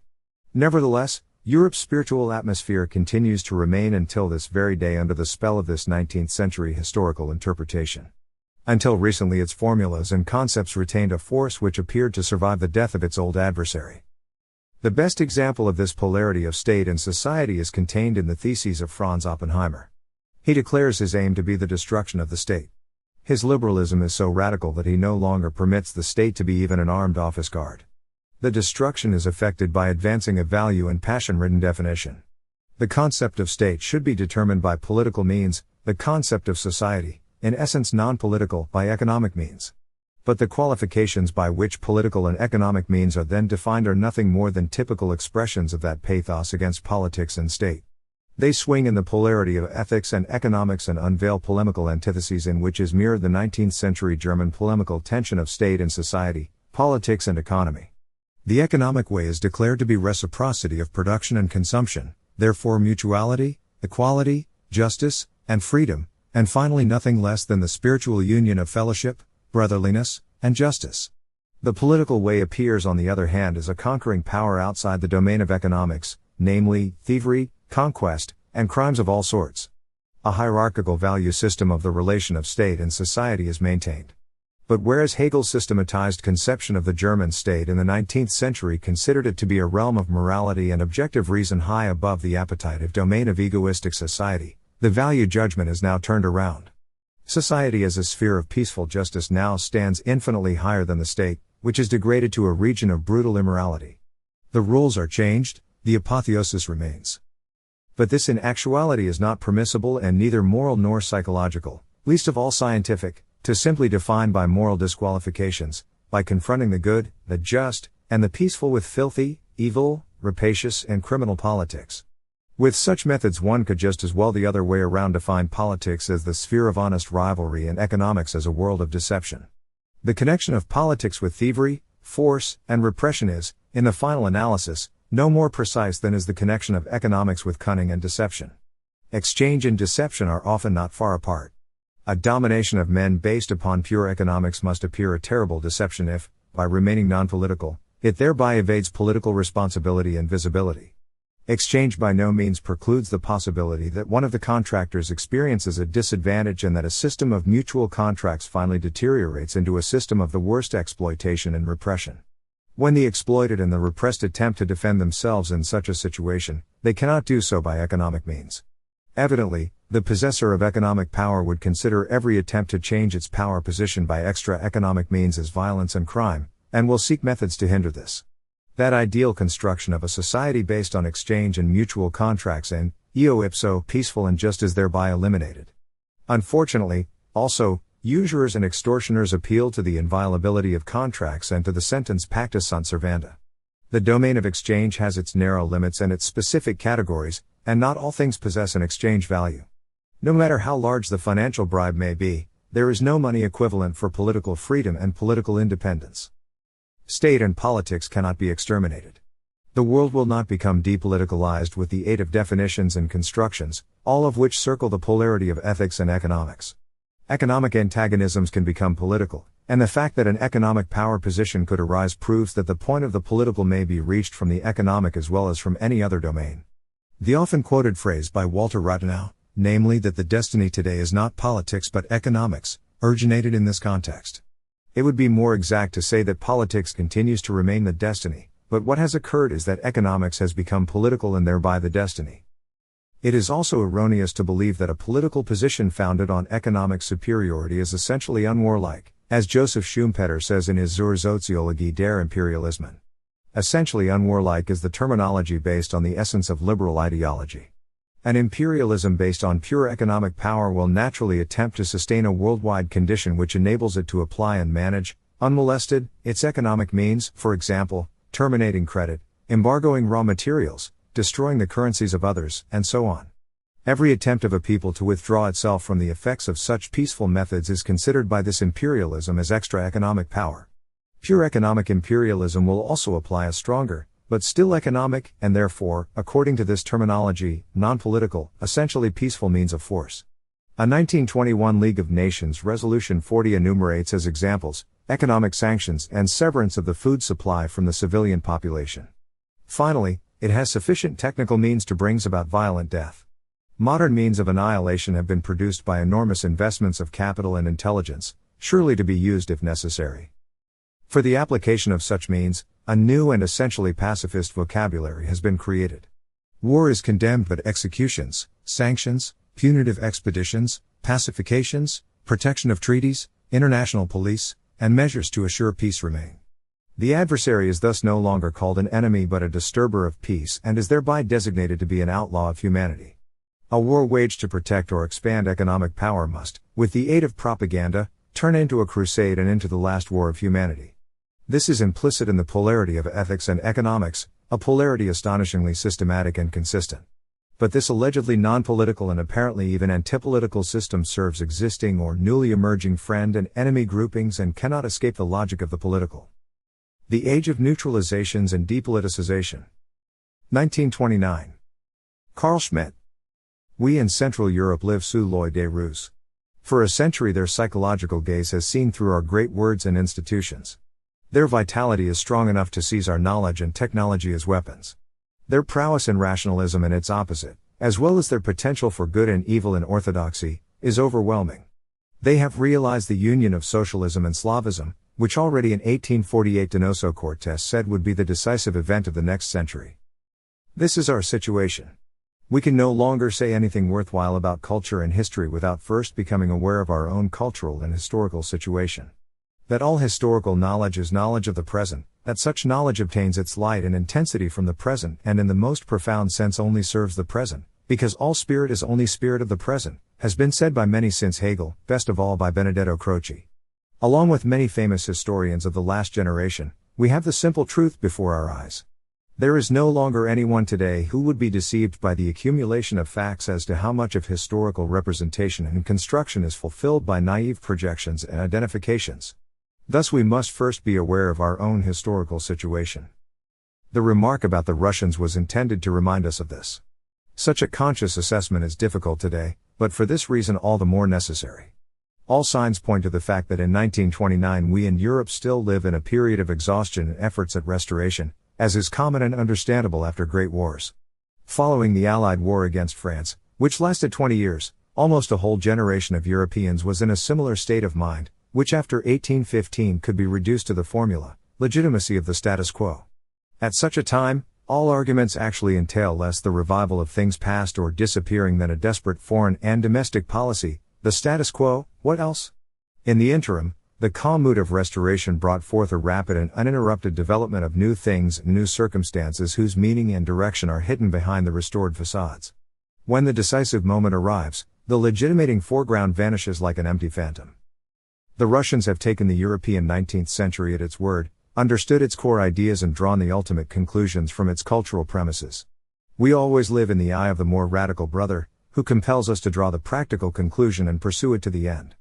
Nevertheless, Europe's spiritual atmosphere continues to remain until this very day under the spell of this 19th century historical interpretation. Until recently its formulas and concepts retained a force which appeared to survive the death of its old adversary. The best example of this polarity of state and society is contained in the theses of Franz Oppenheimer. He declares his aim to be the destruction of the state. His liberalism is so radical that he no longer permits the state to be even an armed office guard. The destruction is effected by advancing a value and passion-ridden definition. The concept of state should be determined by political means, the concept of society, in essence non-political, by economic means. But the qualifications by which political and economic means are then defined are nothing more than typical expressions of that pathos against politics and state. They swing in the polarity of ethics and economics and unveil polemical antitheses in which is mirrored the 19th century German polemical tension of state and society, politics and economy. The economic way is declared to be reciprocity of production and consumption, therefore mutuality, equality, justice, and freedom, and finally nothing less than the spiritual union of fellowship, brotherliness, and justice. The political way appears on the other hand as a conquering power outside the domain of economics, namely, thievery, conquest, and crimes of all sorts. A hierarchical value system of the relation of state and society is maintained. But whereas Hegel's systematized conception of the German state in the 19th century considered it to be a realm of morality and objective reason high above the appetitive domain of egoistic society, the value judgment is now turned around. Society as a sphere of peaceful justice now stands infinitely higher than the state, which is degraded to a region of brutal immorality. The rules are changed, the apotheosis remains. But this in actuality is not permissible and neither moral nor psychological, least of all scientific, to simply define by moral disqualifications, by confronting the good, the just, and the peaceful with filthy, evil, rapacious and criminal politics. With such methods one could just as well the other way around define politics as the sphere of honest rivalry and economics as a world of deception. The connection of politics with thievery, force, and repression is, in the final analysis, no more precise than is the connection of economics with cunning and deception. Exchange and deception are often not far apart. A domination of men based upon pure economics must appear a terrible deception if, by remaining non-political, it thereby evades political responsibility and visibility. Exchange by no means precludes the possibility that one of the contractors experiences a disadvantage and that a system of mutual contracts finally deteriorates into a system of the worst exploitation and repression. When the exploited and the repressed attempt to defend themselves in such a situation, they cannot do so by economic means. Evidently, the possessor of economic power would consider every attempt to change its power position by extra economic means as violence and crime, and will seek methods to hinder this. That ideal construction of a society based on exchange and mutual contracts and, eo ipso, peaceful and just is thereby eliminated. Unfortunately, also, usurers and extortioners appeal to the inviolability of contracts and to the sentence pacta sunt servanda. The domain of exchange has its narrow limits and its specific categories, and not all things possess an exchange value. No matter how large the financial bribe may be, there is no money equivalent for political freedom and political independence. State and politics cannot be exterminated. The world will not become depoliticalized with the aid of definitions and constructions, all of which circle the polarity of ethics and economics. Economic antagonisms can become political, and the fact that an economic power position could arise proves that the point of the political may be reached from the economic as well as from any other domain. The often quoted phrase by Walter Rathenau, namely that the destiny today is not politics but economics, originated in this context. It would be more exact to say that politics continues to remain the destiny, but what has occurred is that economics has become political and thereby the destiny. It is also erroneous to believe that a political position founded on economic superiority is essentially unwarlike, as Joseph Schumpeter says in his Zur Soziologie der Imperialismen. Essentially unwarlike is the terminology based on the essence of liberal ideology. An imperialism based on pure economic power will naturally attempt to sustain a worldwide condition which enables it to apply and manage, unmolested, its economic means, for example, terminating credit, embargoing raw materials, destroying the currencies of others, and so on. Every attempt of a people to withdraw itself from the effects of such peaceful methods is considered by this imperialism as extra economic power. Pure economic imperialism will also apply a stronger, but still economic, and therefore, according to this terminology, non-political, essentially peaceful means of force. A 1921 League of Nations Resolution 40 enumerates as examples, economic sanctions and severance of the food supply from the civilian population. Finally, it has sufficient technical means to bring about violent death. Modern means of annihilation have been produced by enormous investments of capital and intelligence, surely to be used if necessary. For the application of such means, a new and essentially pacifist vocabulary has been created. War is condemned, but executions, sanctions, punitive expeditions, pacifications, protection of treaties, international police, and measures to assure peace remain. The adversary is thus no longer called an enemy but a disturber of peace and is thereby designated to be an outlaw of humanity. A war waged to protect or expand economic power must, with the aid of propaganda, turn into a crusade and into the last war of humanity. This is implicit in the polarity of ethics and economics, a polarity astonishingly systematic and consistent. But this allegedly non-political and apparently even antipolitical system serves existing or newly emerging friend and enemy groupings and cannot escape the logic of the political. The Age of Neutralizations and Depoliticization. 1929. Carl Schmitt. We in Central Europe live sous l'œil des Russes. For a century their psychological gaze has seen through our great words and institutions. Their vitality is strong enough to seize our knowledge and technology as weapons. Their prowess in rationalism and its opposite, as well as their potential for good and evil in orthodoxy, is overwhelming. They have realized the union of socialism and Slavism, which already in 1848 Donoso Cortes said would be the decisive event of the next century. This is our situation. We can no longer say anything worthwhile about culture and history without first becoming aware of our own cultural and historical situation. That all historical knowledge is knowledge of the present, that such knowledge obtains its light and intensity from the present and in the most profound sense only serves the present, because all spirit is only spirit of the present, has been said by many since Hegel, best of all by Benedetto Croce. Along with many famous historians of the last generation, we have the simple truth before our eyes. There is no longer anyone today who would be deceived by the accumulation of facts as to how much of historical representation and construction is fulfilled by naive projections and identifications. Thus we must first be aware of our own historical situation. The remark about the Russians was intended to remind us of this. Such a conscious assessment is difficult today, but for this reason all the more necessary. All signs point to the fact that in 1929 we in Europe still live in a period of exhaustion and efforts at restoration, as is common and understandable after great wars. Following the Allied war against France, which lasted 20 years, almost a whole generation of Europeans was in a similar state of mind, which after 1815 could be reduced to the formula, legitimacy of the status quo. At such a time, all arguments actually entail less the revival of things past or disappearing than a desperate foreign and domestic policy, the status quo, what else? In the interim, the calm mood of restoration brought forth a rapid and uninterrupted development of new things and new circumstances whose meaning and direction are hidden behind the restored facades. When the decisive moment arrives, the legitimating foreground vanishes like an empty phantom. The Russians have taken the European 19th century at its word, understood its core ideas and drawn the ultimate conclusions from its cultural premises. We always live in the eye of the more radical brother, who compels us to draw the practical conclusion and pursue it to the end.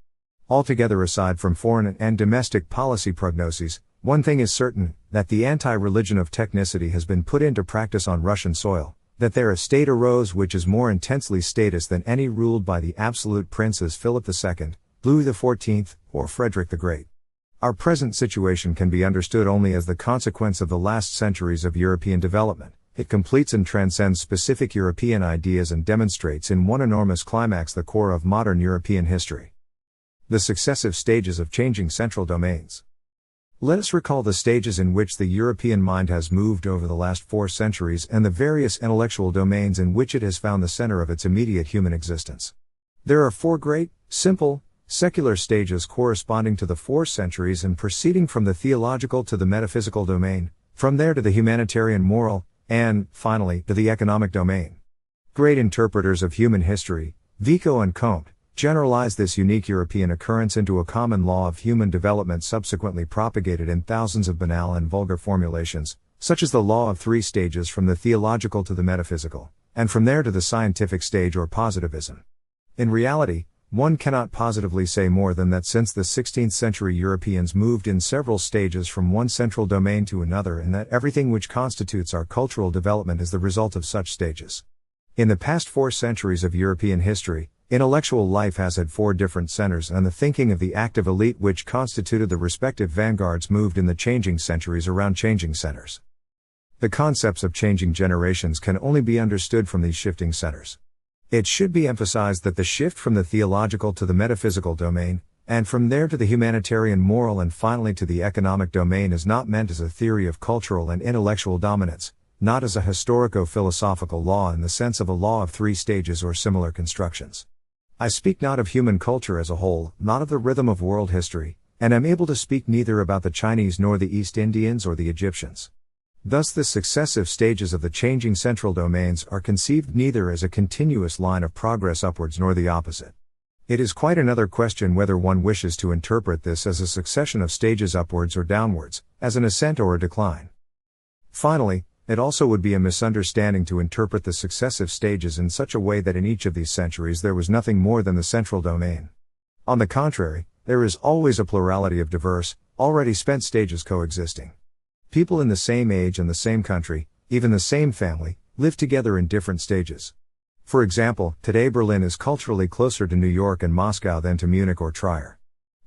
Altogether aside from foreign and domestic policy prognoses, One thing is certain, that the anti-religion of technicity has been put into practice on Russian soil, that there a state arose which is more intensely statist than any ruled by the absolute princes Philip II, Louis XIV, or Frederick the Great. Our present situation can be understood only as the consequence of the last centuries of European development. It completes and transcends specific European ideas and demonstrates in one enormous climax the core of modern European history. The successive stages of changing central domains. Let us recall the stages in which the European mind has moved over the last 4 centuries and the various intellectual domains in which it has found the center of its immediate human existence. There are 4 great, simple, secular stages corresponding to the 4 centuries and proceeding from the theological to the metaphysical domain, from there to the humanitarian moral, and, finally, to the economic domain. Great interpreters of human history, Vico and Comte, generalized this unique European occurrence into a common law of human development subsequently propagated in thousands of banal and vulgar formulations, such as the law of 3 stages from the theological to the metaphysical, and from there to the scientific stage or positivism. In reality, one cannot positively say more than that since the 16th century Europeans moved in several stages from one central domain to another and that everything which constitutes our cultural development is the result of such stages. In the past 4 centuries of European history, intellectual life has had 4 different centers and the thinking of the active elite which constituted the respective vanguards moved in the changing centuries around changing centers. The concepts of changing generations can only be understood from these shifting centers. It should be emphasized that the shift from the theological to the metaphysical domain, and from there to the humanitarian moral and finally to the economic domain is not meant as a theory of cultural and intellectual dominance, not as a historico-philosophical law in the sense of a law of 3 stages or similar constructions. I speak not of human culture as a whole, not of the rhythm of world history, and am able to speak neither about the Chinese nor the East Indians or the Egyptians. Thus the successive stages of the changing central domains are conceived neither as a continuous line of progress upwards nor the opposite. It is quite another question whether one wishes to interpret this as a succession of stages upwards or downwards, as an ascent or a decline. Finally, it also would be a misunderstanding to interpret the successive stages in such a way that in each of these centuries there was nothing more than the central domain. On the contrary, there is always a plurality of diverse, already spent stages coexisting. People in the same age and the same country, even the same family, live together in different stages. For example, today Berlin is culturally closer to New York and Moscow than to Munich or Trier.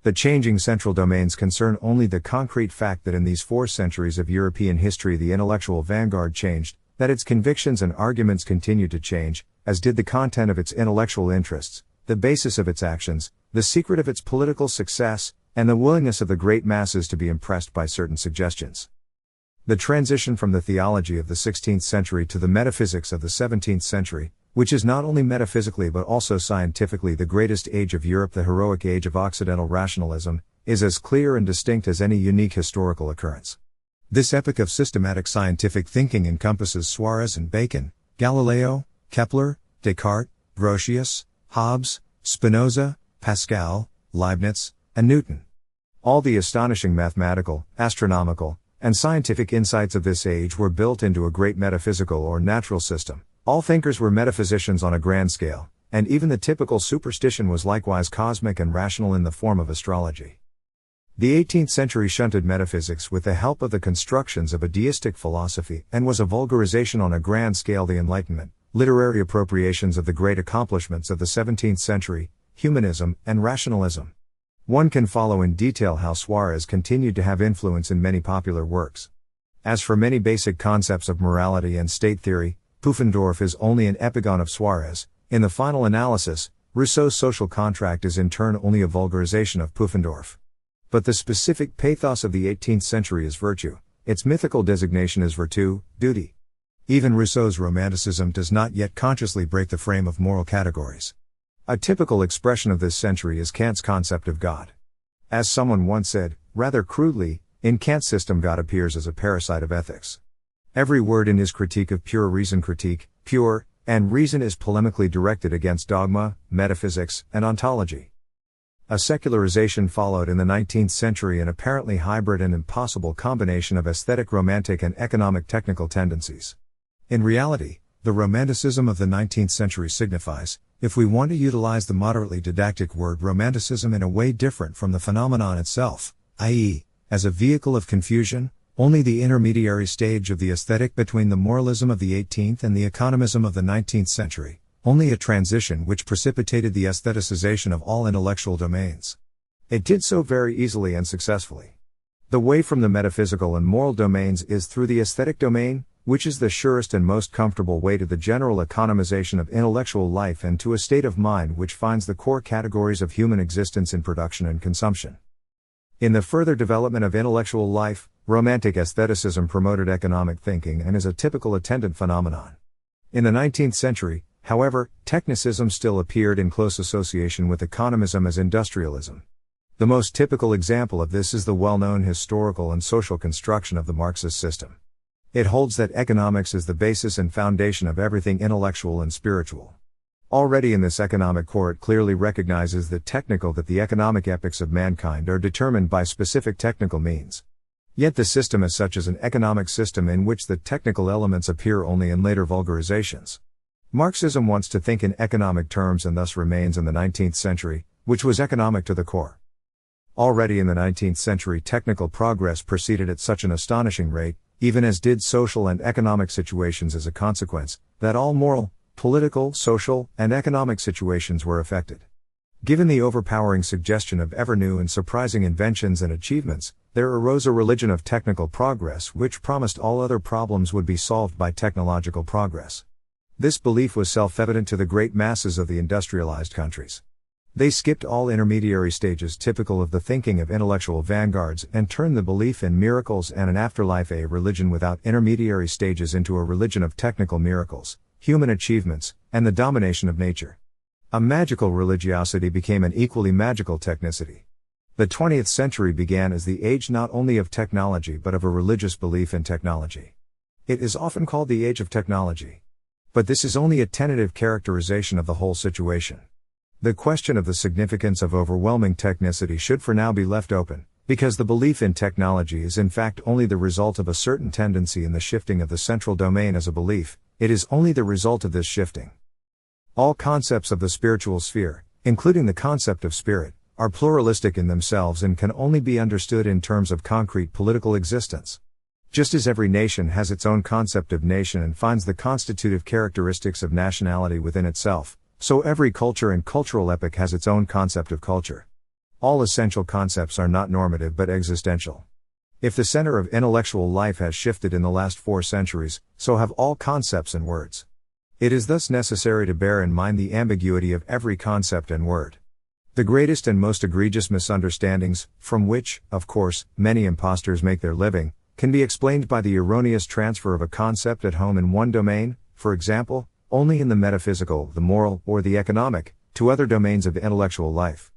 The changing central domains concern only the concrete fact that in these 4 centuries of European history the intellectual vanguard changed, that its convictions and arguments continued to change, as did the content of its intellectual interests, the basis of its actions, the secret of its political success, and the willingness of the great masses to be impressed by certain suggestions. The transition from the theology of the 16th century to the metaphysics of the 17th century, which is not only metaphysically but also scientifically the greatest age of Europe, the heroic age of Occidental rationalism, is as clear and distinct as any unique historical occurrence. This epoch of systematic scientific thinking encompasses Suarez and Bacon, Galileo, Kepler, Descartes, Grotius, Hobbes, Spinoza, Pascal, Leibniz, and Newton. All the astonishing mathematical, astronomical, and scientific insights of this age were built into a great metaphysical or natural system. All thinkers were metaphysicians on a grand scale, and even the typical superstition was likewise cosmic and rational in the form of astrology. The 18th century shunted metaphysics with the help of the constructions of a deistic philosophy and was a vulgarization on a grand scale the Enlightenment, literary appropriations of the great accomplishments of the 17th century, humanism and rationalism. One can follow in detail how Suarez continued to have influence in many popular works. As for many basic concepts of morality and state theory, Pufendorf is only an epigon of Suarez. In the final analysis, Rousseau's social contract is in turn only a vulgarization of Pufendorf. But the specific pathos of the 18th century is virtue, its mythical designation is virtu, duty. Even Rousseau's romanticism does not yet consciously break the frame of moral categories. A typical expression of this century is Kant's concept of God. As someone once said, rather crudely, in Kant's system God appears as a parasite of ethics. Every word in his critique of pure reason pure, and reason is polemically directed against dogma, metaphysics, and ontology. A secularization followed in the 19th century, an apparently hybrid and impossible combination of aesthetic romantic and economic technical tendencies. In reality, the romanticism of the 19th century signifies, if we want to utilize the moderately didactic word romanticism in a way different from the phenomenon itself, i.e., as a vehicle of confusion, only the intermediary stage of the aesthetic between the moralism of the 18th and the economism of the 19th century, only a transition which precipitated the aestheticization of all intellectual domains. It did so very easily and successfully. The way from the metaphysical and moral domains is through the aesthetic domain, which is the surest and most comfortable way to the general economization of intellectual life and to a state of mind which finds the core categories of human existence in production and consumption. In the further development of intellectual life, Romantic aestheticism promoted economic thinking and is a typical attendant phenomenon. In the 19th century, however, technicism still appeared in close association with economism as industrialism. The most typical example of this is the well-known historical and social construction of the Marxist system. It holds that economics is the basis and foundation of everything intellectual and spiritual. Already in this economic core it clearly recognizes that the economic epochs of mankind are determined by specific technical means. Yet the system as such is an economic system in which the technical elements appear only in later vulgarizations. Marxism wants to think in economic terms and thus remains in the 19th century, which was economic to the core. Already in the 19th century technical progress proceeded at such an astonishing rate, even as did social and economic situations as a consequence, that all moral, political, social, and economic situations were affected. Given the overpowering suggestion of ever new and surprising inventions and achievements, there arose a religion of technical progress which promised all other problems would be solved by technological progress. This belief was self-evident to the great masses of the industrialized countries. They skipped all intermediary stages typical of the thinking of intellectual vanguards and turned the belief in miracles and an afterlife, a religion without intermediary stages, into a religion of technical miracles, human achievements, and the domination of nature. A magical religiosity became an equally magical technicity. The 20th century began as the age not only of technology but of a religious belief in technology. It is often called the age of technology. But this is only a tentative characterization of the whole situation. The question of the significance of overwhelming technicity should for now be left open, because the belief in technology is in fact only the result of a certain tendency in the shifting of the central domain as a belief. It is only the result of this shifting. All concepts of the spiritual sphere, including the concept of spirit, are pluralistic in themselves and can only be understood in terms of concrete political existence. Just as every nation has its own concept of nation and finds the constitutive characteristics of nationality within itself, so every culture and cultural epoch has its own concept of culture. All essential concepts are not normative but existential. If the center of intellectual life has shifted in the last 4 centuries, so have all concepts and words. It is thus necessary to bear in mind the ambiguity of every concept and word. The greatest and most egregious misunderstandings, from which, of course, many impostors make their living, can be explained by the erroneous transfer of a concept at home in one domain, for example, only in the metaphysical, the moral, or the economic, to other domains of intellectual life.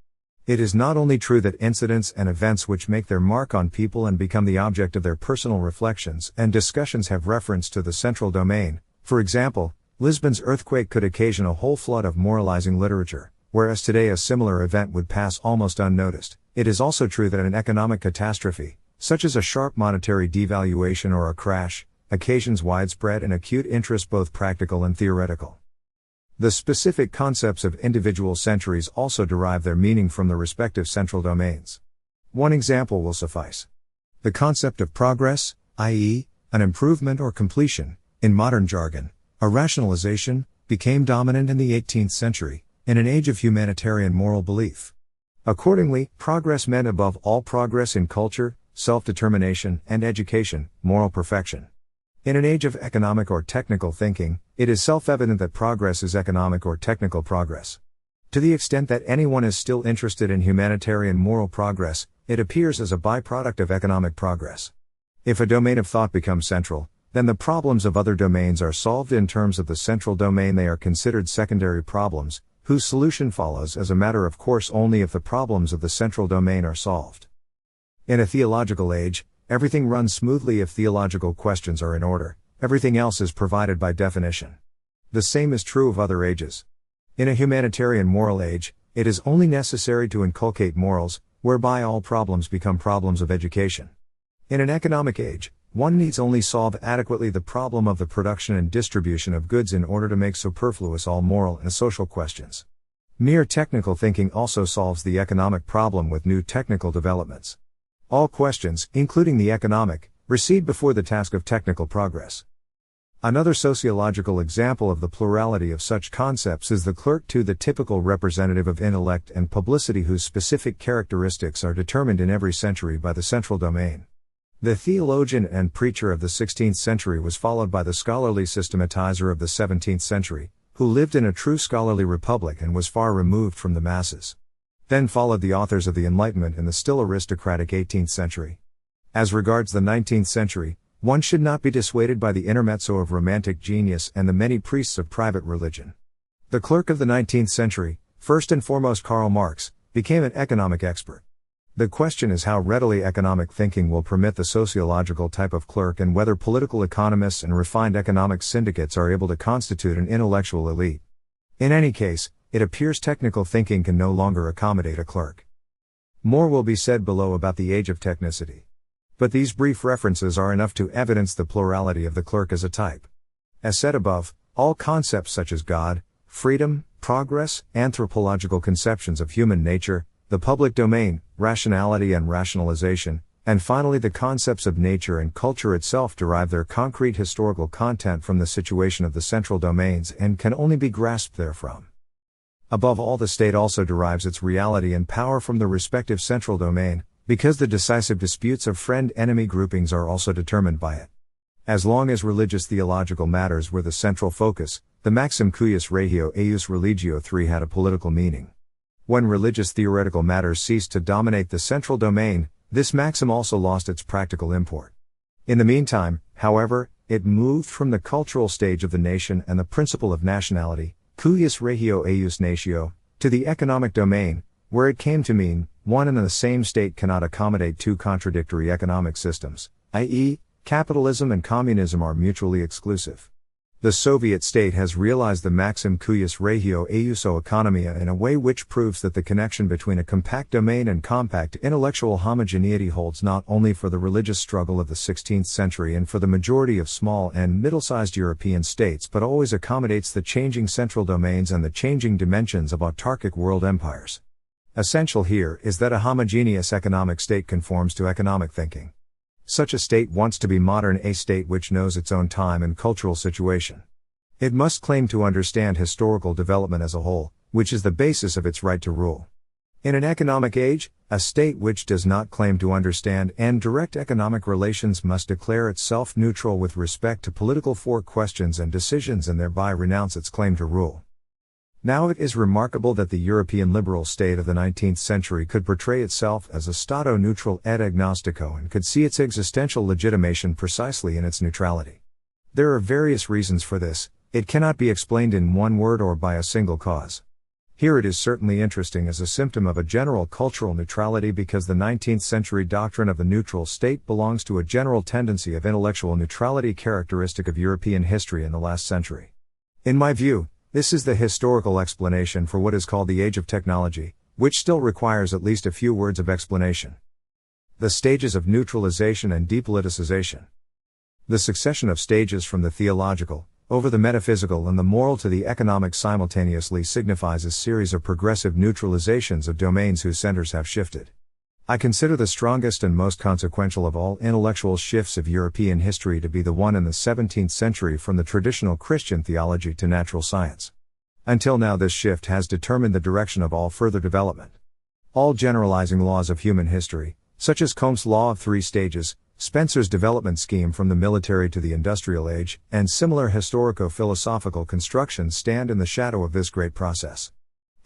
It is not only true that incidents and events which make their mark on people and become the object of their personal reflections and discussions have reference to the central domain. For example, Lisbon's earthquake could occasion a whole flood of moralizing literature, whereas today a similar event would pass almost unnoticed. It is also true that an economic catastrophe, such as a sharp monetary devaluation or a crash, occasions widespread and acute interest, both practical and theoretical. The specific concepts of individual centuries also derive their meaning from the respective central domains. One example will suffice. The concept of progress, i.e., an improvement or completion, in modern jargon, a rationalization, became dominant in the 18th century, in an age of humanitarian moral belief. Accordingly, progress meant above all progress in culture, self-determination, and education, moral perfection. In an age of economic or technical thinking, it is self-evident that progress is economic or technical progress. To the extent that anyone is still interested in humanitarian moral progress, it appears as a byproduct of economic progress. If a domain of thought becomes central, then the problems of other domains are solved in terms of the central domain. They are considered secondary problems, whose solution follows as a matter of course only if the problems of the central domain are solved. In a theological age, everything runs smoothly if theological questions are in order, everything else is provided by definition. The same is true of other ages. In a humanitarian moral age, it is only necessary to inculcate morals, whereby all problems become problems of education. In an economic age, one needs only solve adequately the problem of the production and distribution of goods in order to make superfluous all moral and social questions. Mere technical thinking also solves the economic problem with new technical developments. All questions, including the economic, recede before the task of technical progress. Another sociological example of the plurality of such concepts is the clerk, the typical representative of intellect and publicity whose specific characteristics are determined in every century by the central domain. The theologian and preacher of the 16th century was followed by the scholarly systematizer of the 17th century, who lived in a true scholarly republic and was far removed from the masses. Then followed the authors of the Enlightenment in the still aristocratic 18th century. As regards the 19th century, one should not be dissuaded by the intermezzo of romantic genius and the many priests of private religion. The clerk of the 19th century, first and foremost Karl Marx, became an economic expert. The question is how readily economic thinking will permit the sociological type of clerk and whether political economists and refined economic syndicates are able to constitute an intellectual elite. In any case, it appears technical thinking can no longer accommodate a clerk. More will be said below about the age of technicity. But these brief references are enough to evidence the plurality of the clerk as a type. As said above, all concepts such as God, freedom, progress, anthropological conceptions of human nature, the public domain, rationality and rationalization, and finally the concepts of nature and culture itself derive their concrete historical content from the situation of the central domains and can only be grasped therefrom. Above all, the state also derives its reality and power from the respective central domain, because the decisive disputes of friend-enemy groupings are also determined by it. As long as religious theological matters were the central focus, the maxim cuius regio eius religio 3 had a political meaning. When religious theoretical matters ceased to dominate the central domain, this maxim also lost its practical import. In the meantime, however, it moved from the cultural stage of the nation and the principle of nationality, cuius regio eius natio, to the economic domain, where it came to mean, one and the same state cannot accommodate two contradictory economic systems, i.e., capitalism and communism are mutually exclusive. The Soviet state has realized the maxim cuius regio eiuso economia in a way which proves that the connection between a compact domain and compact intellectual homogeneity holds not only for the religious struggle of the 16th century and for the majority of small and middle-sized European states but always accommodates the changing central domains and the changing dimensions of autarkic world empires. Essential here is that a homogeneous economic state conforms to economic thinking. Such a state wants to be modern, a state which knows its own time and cultural situation. It must claim to understand historical development as a whole, which is the basis of its right to rule. In an economic age, a state which does not claim to understand and direct economic relations must declare itself neutral with respect to political questions and decisions and thereby renounce its claim to rule. Now it is remarkable that the European liberal state of the 19th century could portray itself as a Stato neutral et agnostico and could see its existential legitimation precisely in its neutrality. There are various reasons for this, it cannot be explained in one word or by a single cause. Here it is certainly interesting as a symptom of a general cultural neutrality because the 19th century doctrine of the neutral state belongs to a general tendency of intellectual neutrality characteristic of European history in the last century. In my view, this is the historical explanation for what is called the age of technology, which still requires at least a few words of explanation. The stages of neutralization and depoliticization. The succession of stages from the theological, over the metaphysical and the moral to the economic simultaneously signifies a series of progressive neutralizations of domains whose centers have shifted. I consider the strongest and most consequential of all intellectual shifts of European history to be the one in the 17th century from the traditional Christian theology to natural science. Until now this shift has determined the direction of all further development. All generalizing laws of human history, such as Comte's law of three stages, Spencer's development scheme from the military to the industrial age, and similar historico-philosophical constructions stand in the shadow of this great process.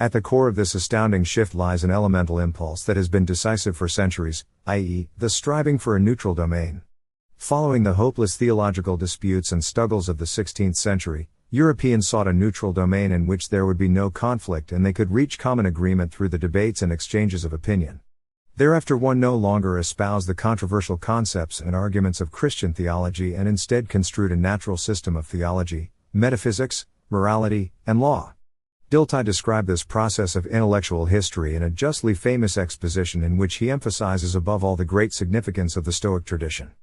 At the core of this astounding shift lies an elemental impulse that has been decisive for centuries, i.e., the striving for a neutral domain. Following the hopeless theological disputes and struggles of the 16th century, Europeans sought a neutral domain in which there would be no conflict and they could reach common agreement through the debates and exchanges of opinion. Thereafter one no longer espoused the controversial concepts and arguments of Christian theology and instead construed a natural system of theology, metaphysics, morality, and law. Dilthey described this process of intellectual history in a justly famous exposition in which he emphasizes above all the great significance of the Stoic tradition.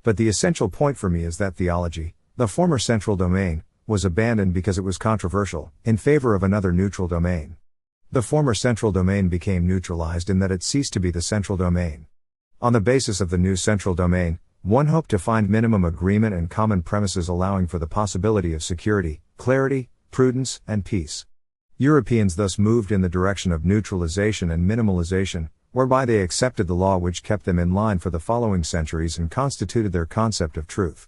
But the essential point for me is that theology, the former central domain, was abandoned because it was controversial, in favor of another neutral domain. The former central domain became neutralized in that it ceased to be the central domain. On the basis of the new central domain, one hoped to find minimum agreement and common premises allowing for the possibility of security, clarity, prudence, and peace. Europeans thus moved in the direction of neutralization and minimalization, whereby they accepted the law which kept them in line for the following centuries and constituted their concept of truth.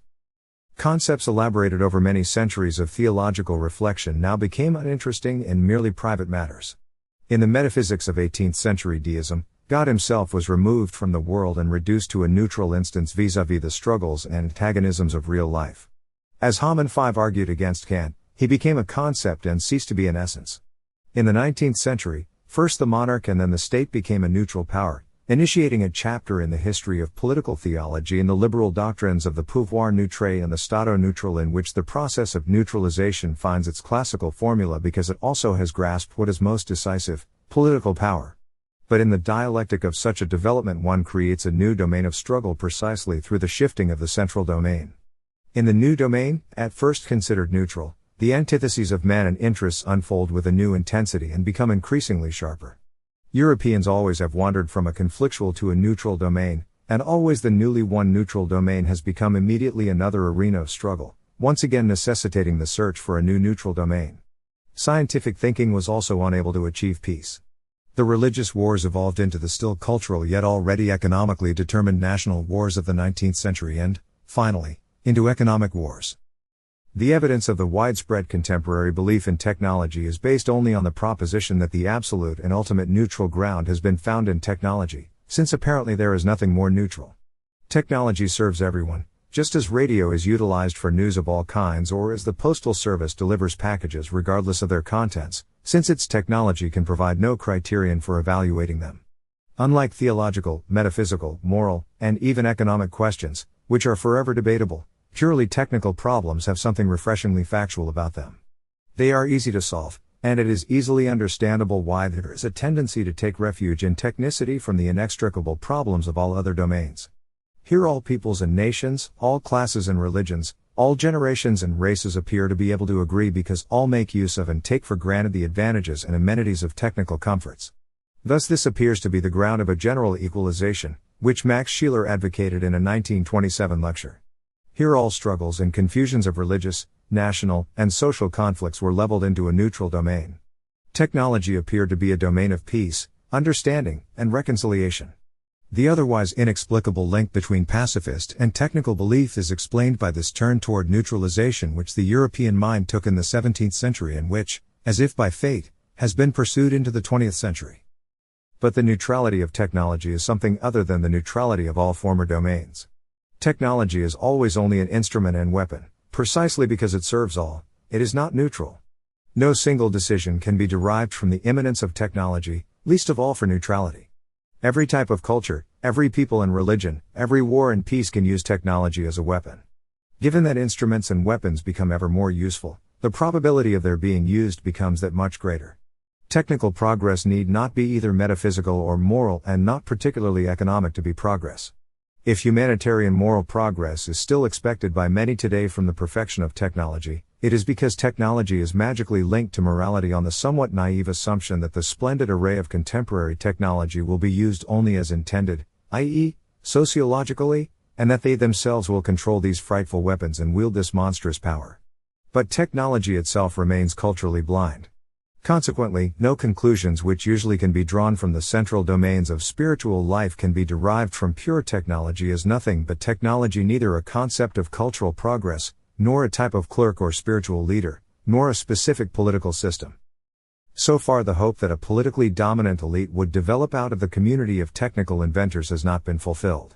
Concepts elaborated over many centuries of theological reflection now became uninteresting and merely private matters. In the metaphysics of 18th century deism, God himself was removed from the world and reduced to a neutral instance vis-à-vis the struggles and antagonisms of real life. As Hamann V argued against Kant, he became a concept and ceased to be an essence. In the 19th century, first the monarch and then the state became a neutral power, initiating a chapter in the history of political theology and the liberal doctrines of the pouvoir neutre and the stato neutral, in which the process of neutralization finds its classical formula because it also has grasped what is most decisive, political power. But in the dialectic of such a development one creates a new domain of struggle precisely through the shifting of the central domain. In the new domain, at first considered neutral, the antitheses of man and interests unfold with a new intensity and become increasingly sharper. Europeans always have wandered from a conflictual to a neutral domain, and always the newly won neutral domain has become immediately another arena of struggle, once again necessitating the search for a new neutral domain. Scientific thinking was also unable to achieve peace. The religious wars evolved into the still cultural yet already economically determined national wars of the 19th century and, finally, into economic wars. The evidence of the widespread contemporary belief in technology is based only on the proposition that the absolute and ultimate neutral ground has been found in technology, since apparently there is nothing more neutral. Technology serves everyone, just as radio is utilized for news of all kinds or as the postal service delivers packages regardless of their contents, since its technology can provide no criterion for evaluating them. Unlike theological, metaphysical, moral, and even economic questions, which are forever debatable, purely technical problems have something refreshingly factual about them. They are easy to solve, and it is easily understandable why there is a tendency to take refuge in technicity from the inextricable problems of all other domains. Here all peoples and nations, all classes and religions, all generations and races appear to be able to agree because all make use of and take for granted the advantages and amenities of technical comforts. Thus this appears to be the ground of a general equalization, which Max Scheler advocated in a 1927 lecture. Here all struggles and confusions of religious, national, and social conflicts were leveled into a neutral domain. Technology appeared to be a domain of peace, understanding, and reconciliation. The otherwise inexplicable link between pacifist and technical belief is explained by this turn toward neutralization which the European mind took in the 17th century and which, as if by fate, has been pursued into the 20th century. But the neutrality of technology is something other than the neutrality of all former domains. Technology is always only an instrument and weapon, precisely because it serves all, it is not neutral. No single decision can be derived from the immanence of technology, least of all for neutrality. Every type of culture, every people and religion, every war and peace can use technology as a weapon. Given that instruments and weapons become ever more useful, the probability of their being used becomes that much greater. Technical progress need not be either metaphysical or moral and not particularly economic to be progress. If humanitarian moral progress is still expected by many today from the perfection of technology, it is because technology is magically linked to morality on the somewhat naive assumption that the splendid array of contemporary technology will be used only as intended, i.e., sociologically, and that they themselves will control these frightful weapons and wield this monstrous power. But technology itself remains culturally blind. Consequently, no conclusions which usually can be drawn from the central domains of spiritual life can be derived from pure technology as nothing but technology, neither a concept of cultural progress, nor a type of clerk or spiritual leader, nor a specific political system. So far the hope that a politically dominant elite would develop out of the community of technical inventors has not been fulfilled.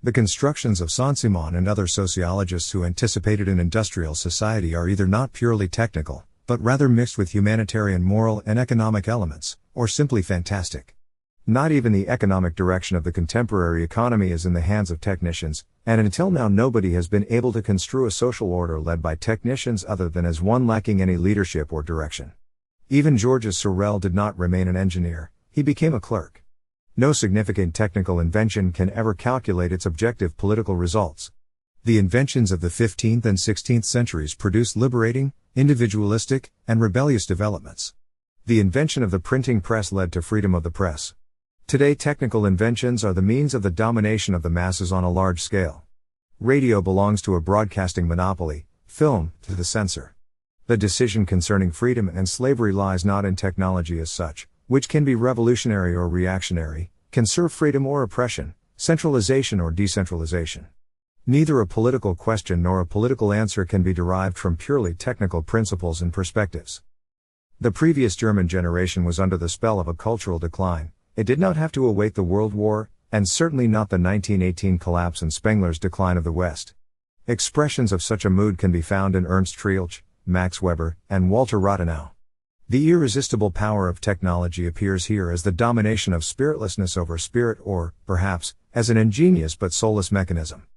The constructions of Saint-Simon and other sociologists who anticipated an industrial society are either not purely technical, but rather mixed with humanitarian moral and economic elements, or simply fantastic. Not even the economic direction of the contemporary economy is in the hands of technicians, and until now nobody has been able to construe a social order led by technicians other than as one lacking any leadership or direction. Even Georges Sorel did not remain an engineer, he became a clerk. No significant technical invention can ever calculate its objective political results. The inventions of the 15th and 16th centuries produced liberating, individualistic, and rebellious developments. The invention of the printing press led to freedom of the press. Today technical inventions are the means of the domination of the masses on a large scale. Radio belongs to a broadcasting monopoly, film, to the censor. The decision concerning freedom and slavery lies not in technology as such, which can be revolutionary or reactionary, conserve freedom or oppression, centralization or decentralization. Neither a political question nor a political answer can be derived from purely technical principles and perspectives. The previous German generation was under the spell of a cultural decline. It did not have to await the World War, and certainly not the 1918 collapse and Spengler's decline of the West. Expressions of such a mood can be found in Ernst Trilch, Max Weber, and Walter Rathenau. The irresistible power of technology appears here as the domination of spiritlessness over spirit or, perhaps, as an ingenious but soulless mechanism.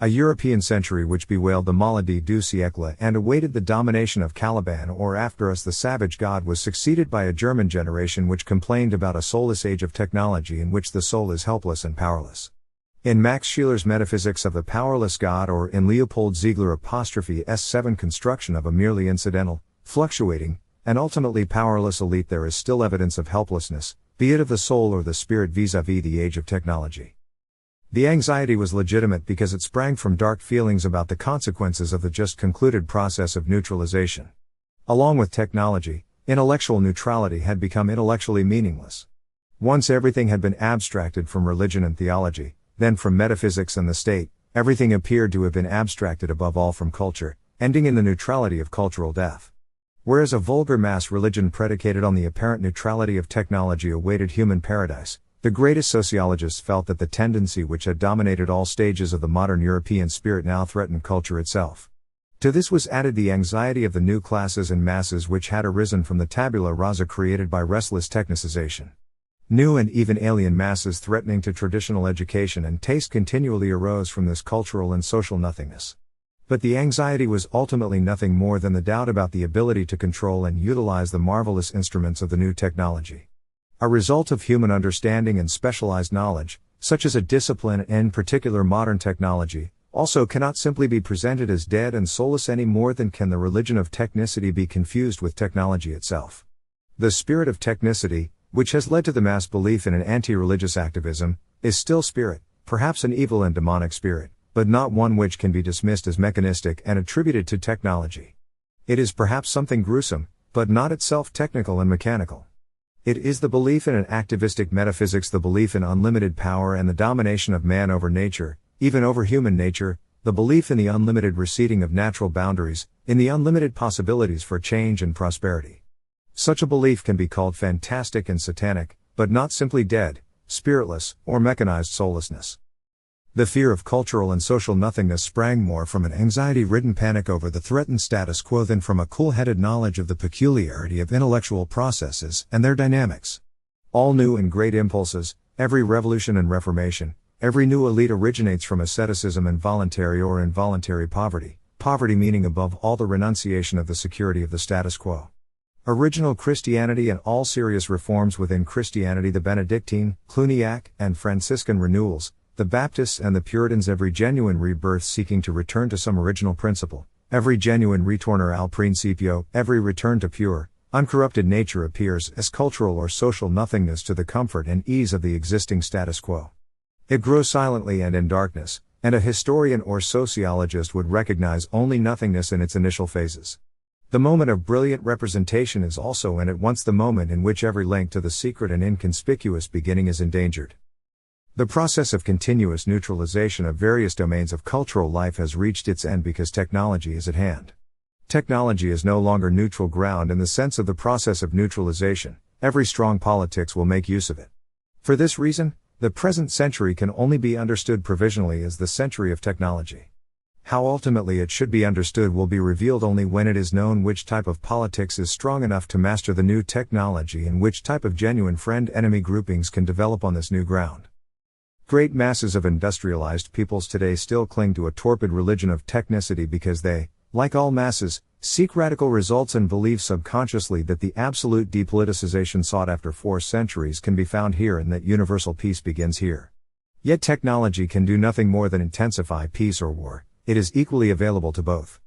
A European century which bewailed the maladie du siècle and awaited the domination of Caliban or after us the savage god was succeeded by a German generation which complained about a soulless age of technology in which the soul is helpless and powerless. In Max Scheler's Metaphysics of the Powerless God or in Leopold Ziegler S7 construction of a merely incidental, fluctuating, and ultimately powerless elite there is still evidence of helplessness, be it of the soul or the spirit vis-à-vis the age of technology. The anxiety was legitimate because it sprang from dark feelings about the consequences of the just concluded process of neutralization. Along with technology, intellectual neutrality had become intellectually meaningless. Once everything had been abstracted from religion and theology, then from metaphysics and the state, everything appeared to have been abstracted above all from culture, ending in the neutrality of cultural death. Whereas a vulgar mass religion predicated on the apparent neutrality of technology awaited human paradise, the greatest sociologists felt that the tendency which had dominated all stages of the modern European spirit now threatened culture itself. To this was added the anxiety of the new classes and masses which had arisen from the tabula rasa created by restless technicization. New and even alien masses threatening to traditional education and taste continually arose from this cultural and social nothingness. But the anxiety was ultimately nothing more than the doubt about the ability to control and utilize the marvelous instruments of the new technology. A result of human understanding and specialized knowledge, such as a discipline and in particular modern technology, also cannot simply be presented as dead and soulless any more than can the religion of technicity be confused with technology itself. The spirit of technicity, which has led to the mass belief in an anti-religious activism, is still spirit, perhaps an evil and demonic spirit, but not one which can be dismissed as mechanistic and attributed to technology. It is perhaps something gruesome, but not itself technical and mechanical. It is the belief in an activistic metaphysics, the belief in unlimited power and the domination of man over nature, even over human nature, the belief in the unlimited receding of natural boundaries, in the unlimited possibilities for change and prosperity. Such a belief can be called fantastic and satanic, but not simply dead, spiritless, or mechanized soullessness. The fear of cultural and social nothingness sprang more from an anxiety-ridden panic over the threatened status quo than from a cool-headed knowledge of the peculiarity of intellectual processes and their dynamics. All new and great impulses, every revolution and reformation, every new elite originates from asceticism and voluntary or involuntary poverty, poverty meaning above all the renunciation of the security of the status quo. Original Christianity and all serious reforms within Christianity, the Benedictine, Cluniac, and Franciscan renewals, the Baptists and the Puritans, every genuine rebirth seeking to return to some original principle, every genuine ritorno al principio, every return to pure, uncorrupted nature appears as cultural or social nothingness to the comfort and ease of the existing status quo. It grows silently and in darkness, and a historian or sociologist would recognize only nothingness in its initial phases. The moment of brilliant representation is also and at once the moment in which every link to the secret and inconspicuous beginning is endangered. The process of continuous neutralization of various domains of cultural life has reached its end because technology is at hand. Technology is no longer neutral ground in the sense of the process of neutralization. Every strong politics will make use of it. For this reason, the present century can only be understood provisionally as the century of technology. How ultimately it should be understood will be revealed only when it is known which type of politics is strong enough to master the new technology and which type of genuine friend-enemy groupings can develop on this new ground. Great masses of industrialized peoples today still cling to a torpid religion of technicity because they, like all masses, seek radical results and believe subconsciously that the absolute depoliticization sought after for centuries can be found here and that universal peace begins here. Yet technology can do nothing more than intensify peace or war. It is equally available to both.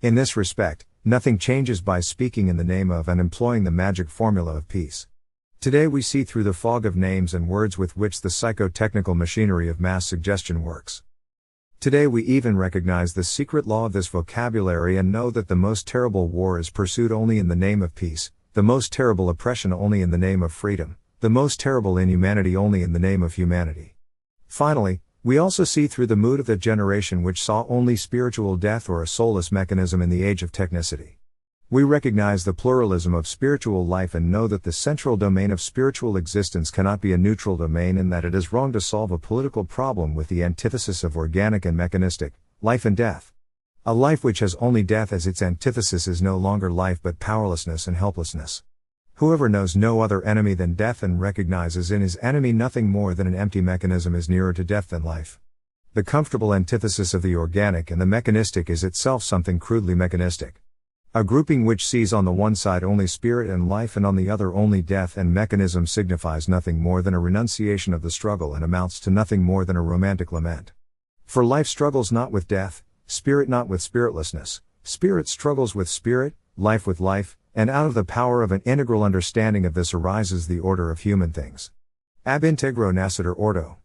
In this respect, nothing changes by speaking in the name of and employing the magic formula of peace. Today we see through the fog of names and words with which the psychotechnical machinery of mass suggestion works. Today we even recognize the secret law of this vocabulary and know that the most terrible war is pursued only in the name of peace, the most terrible oppression only in the name of freedom, the most terrible inhumanity only in the name of humanity. Finally, we also see through the mood of the generation which saw only spiritual death or a soulless mechanism in the age of technicity. We recognize the pluralism of spiritual life and know that the central domain of spiritual existence cannot be a neutral domain and that it is wrong to solve a political problem with the antithesis of organic and mechanistic, life and death. A life which has only death as its antithesis is no longer life but powerlessness and helplessness. Whoever knows no other enemy than death and recognizes in his enemy nothing more than an empty mechanism is nearer to death than life. The comfortable antithesis of the organic and the mechanistic is itself something crudely mechanistic. A grouping which sees on the one side only spirit and life and on the other only death and mechanism signifies nothing more than a renunciation of the struggle and amounts to nothing more than a romantic lament. For life struggles not with death, spirit not with spiritlessness, spirit struggles with spirit, life with life, and out of the power of an integral understanding of this arises the order of human things. Ab integro nascitur ordo.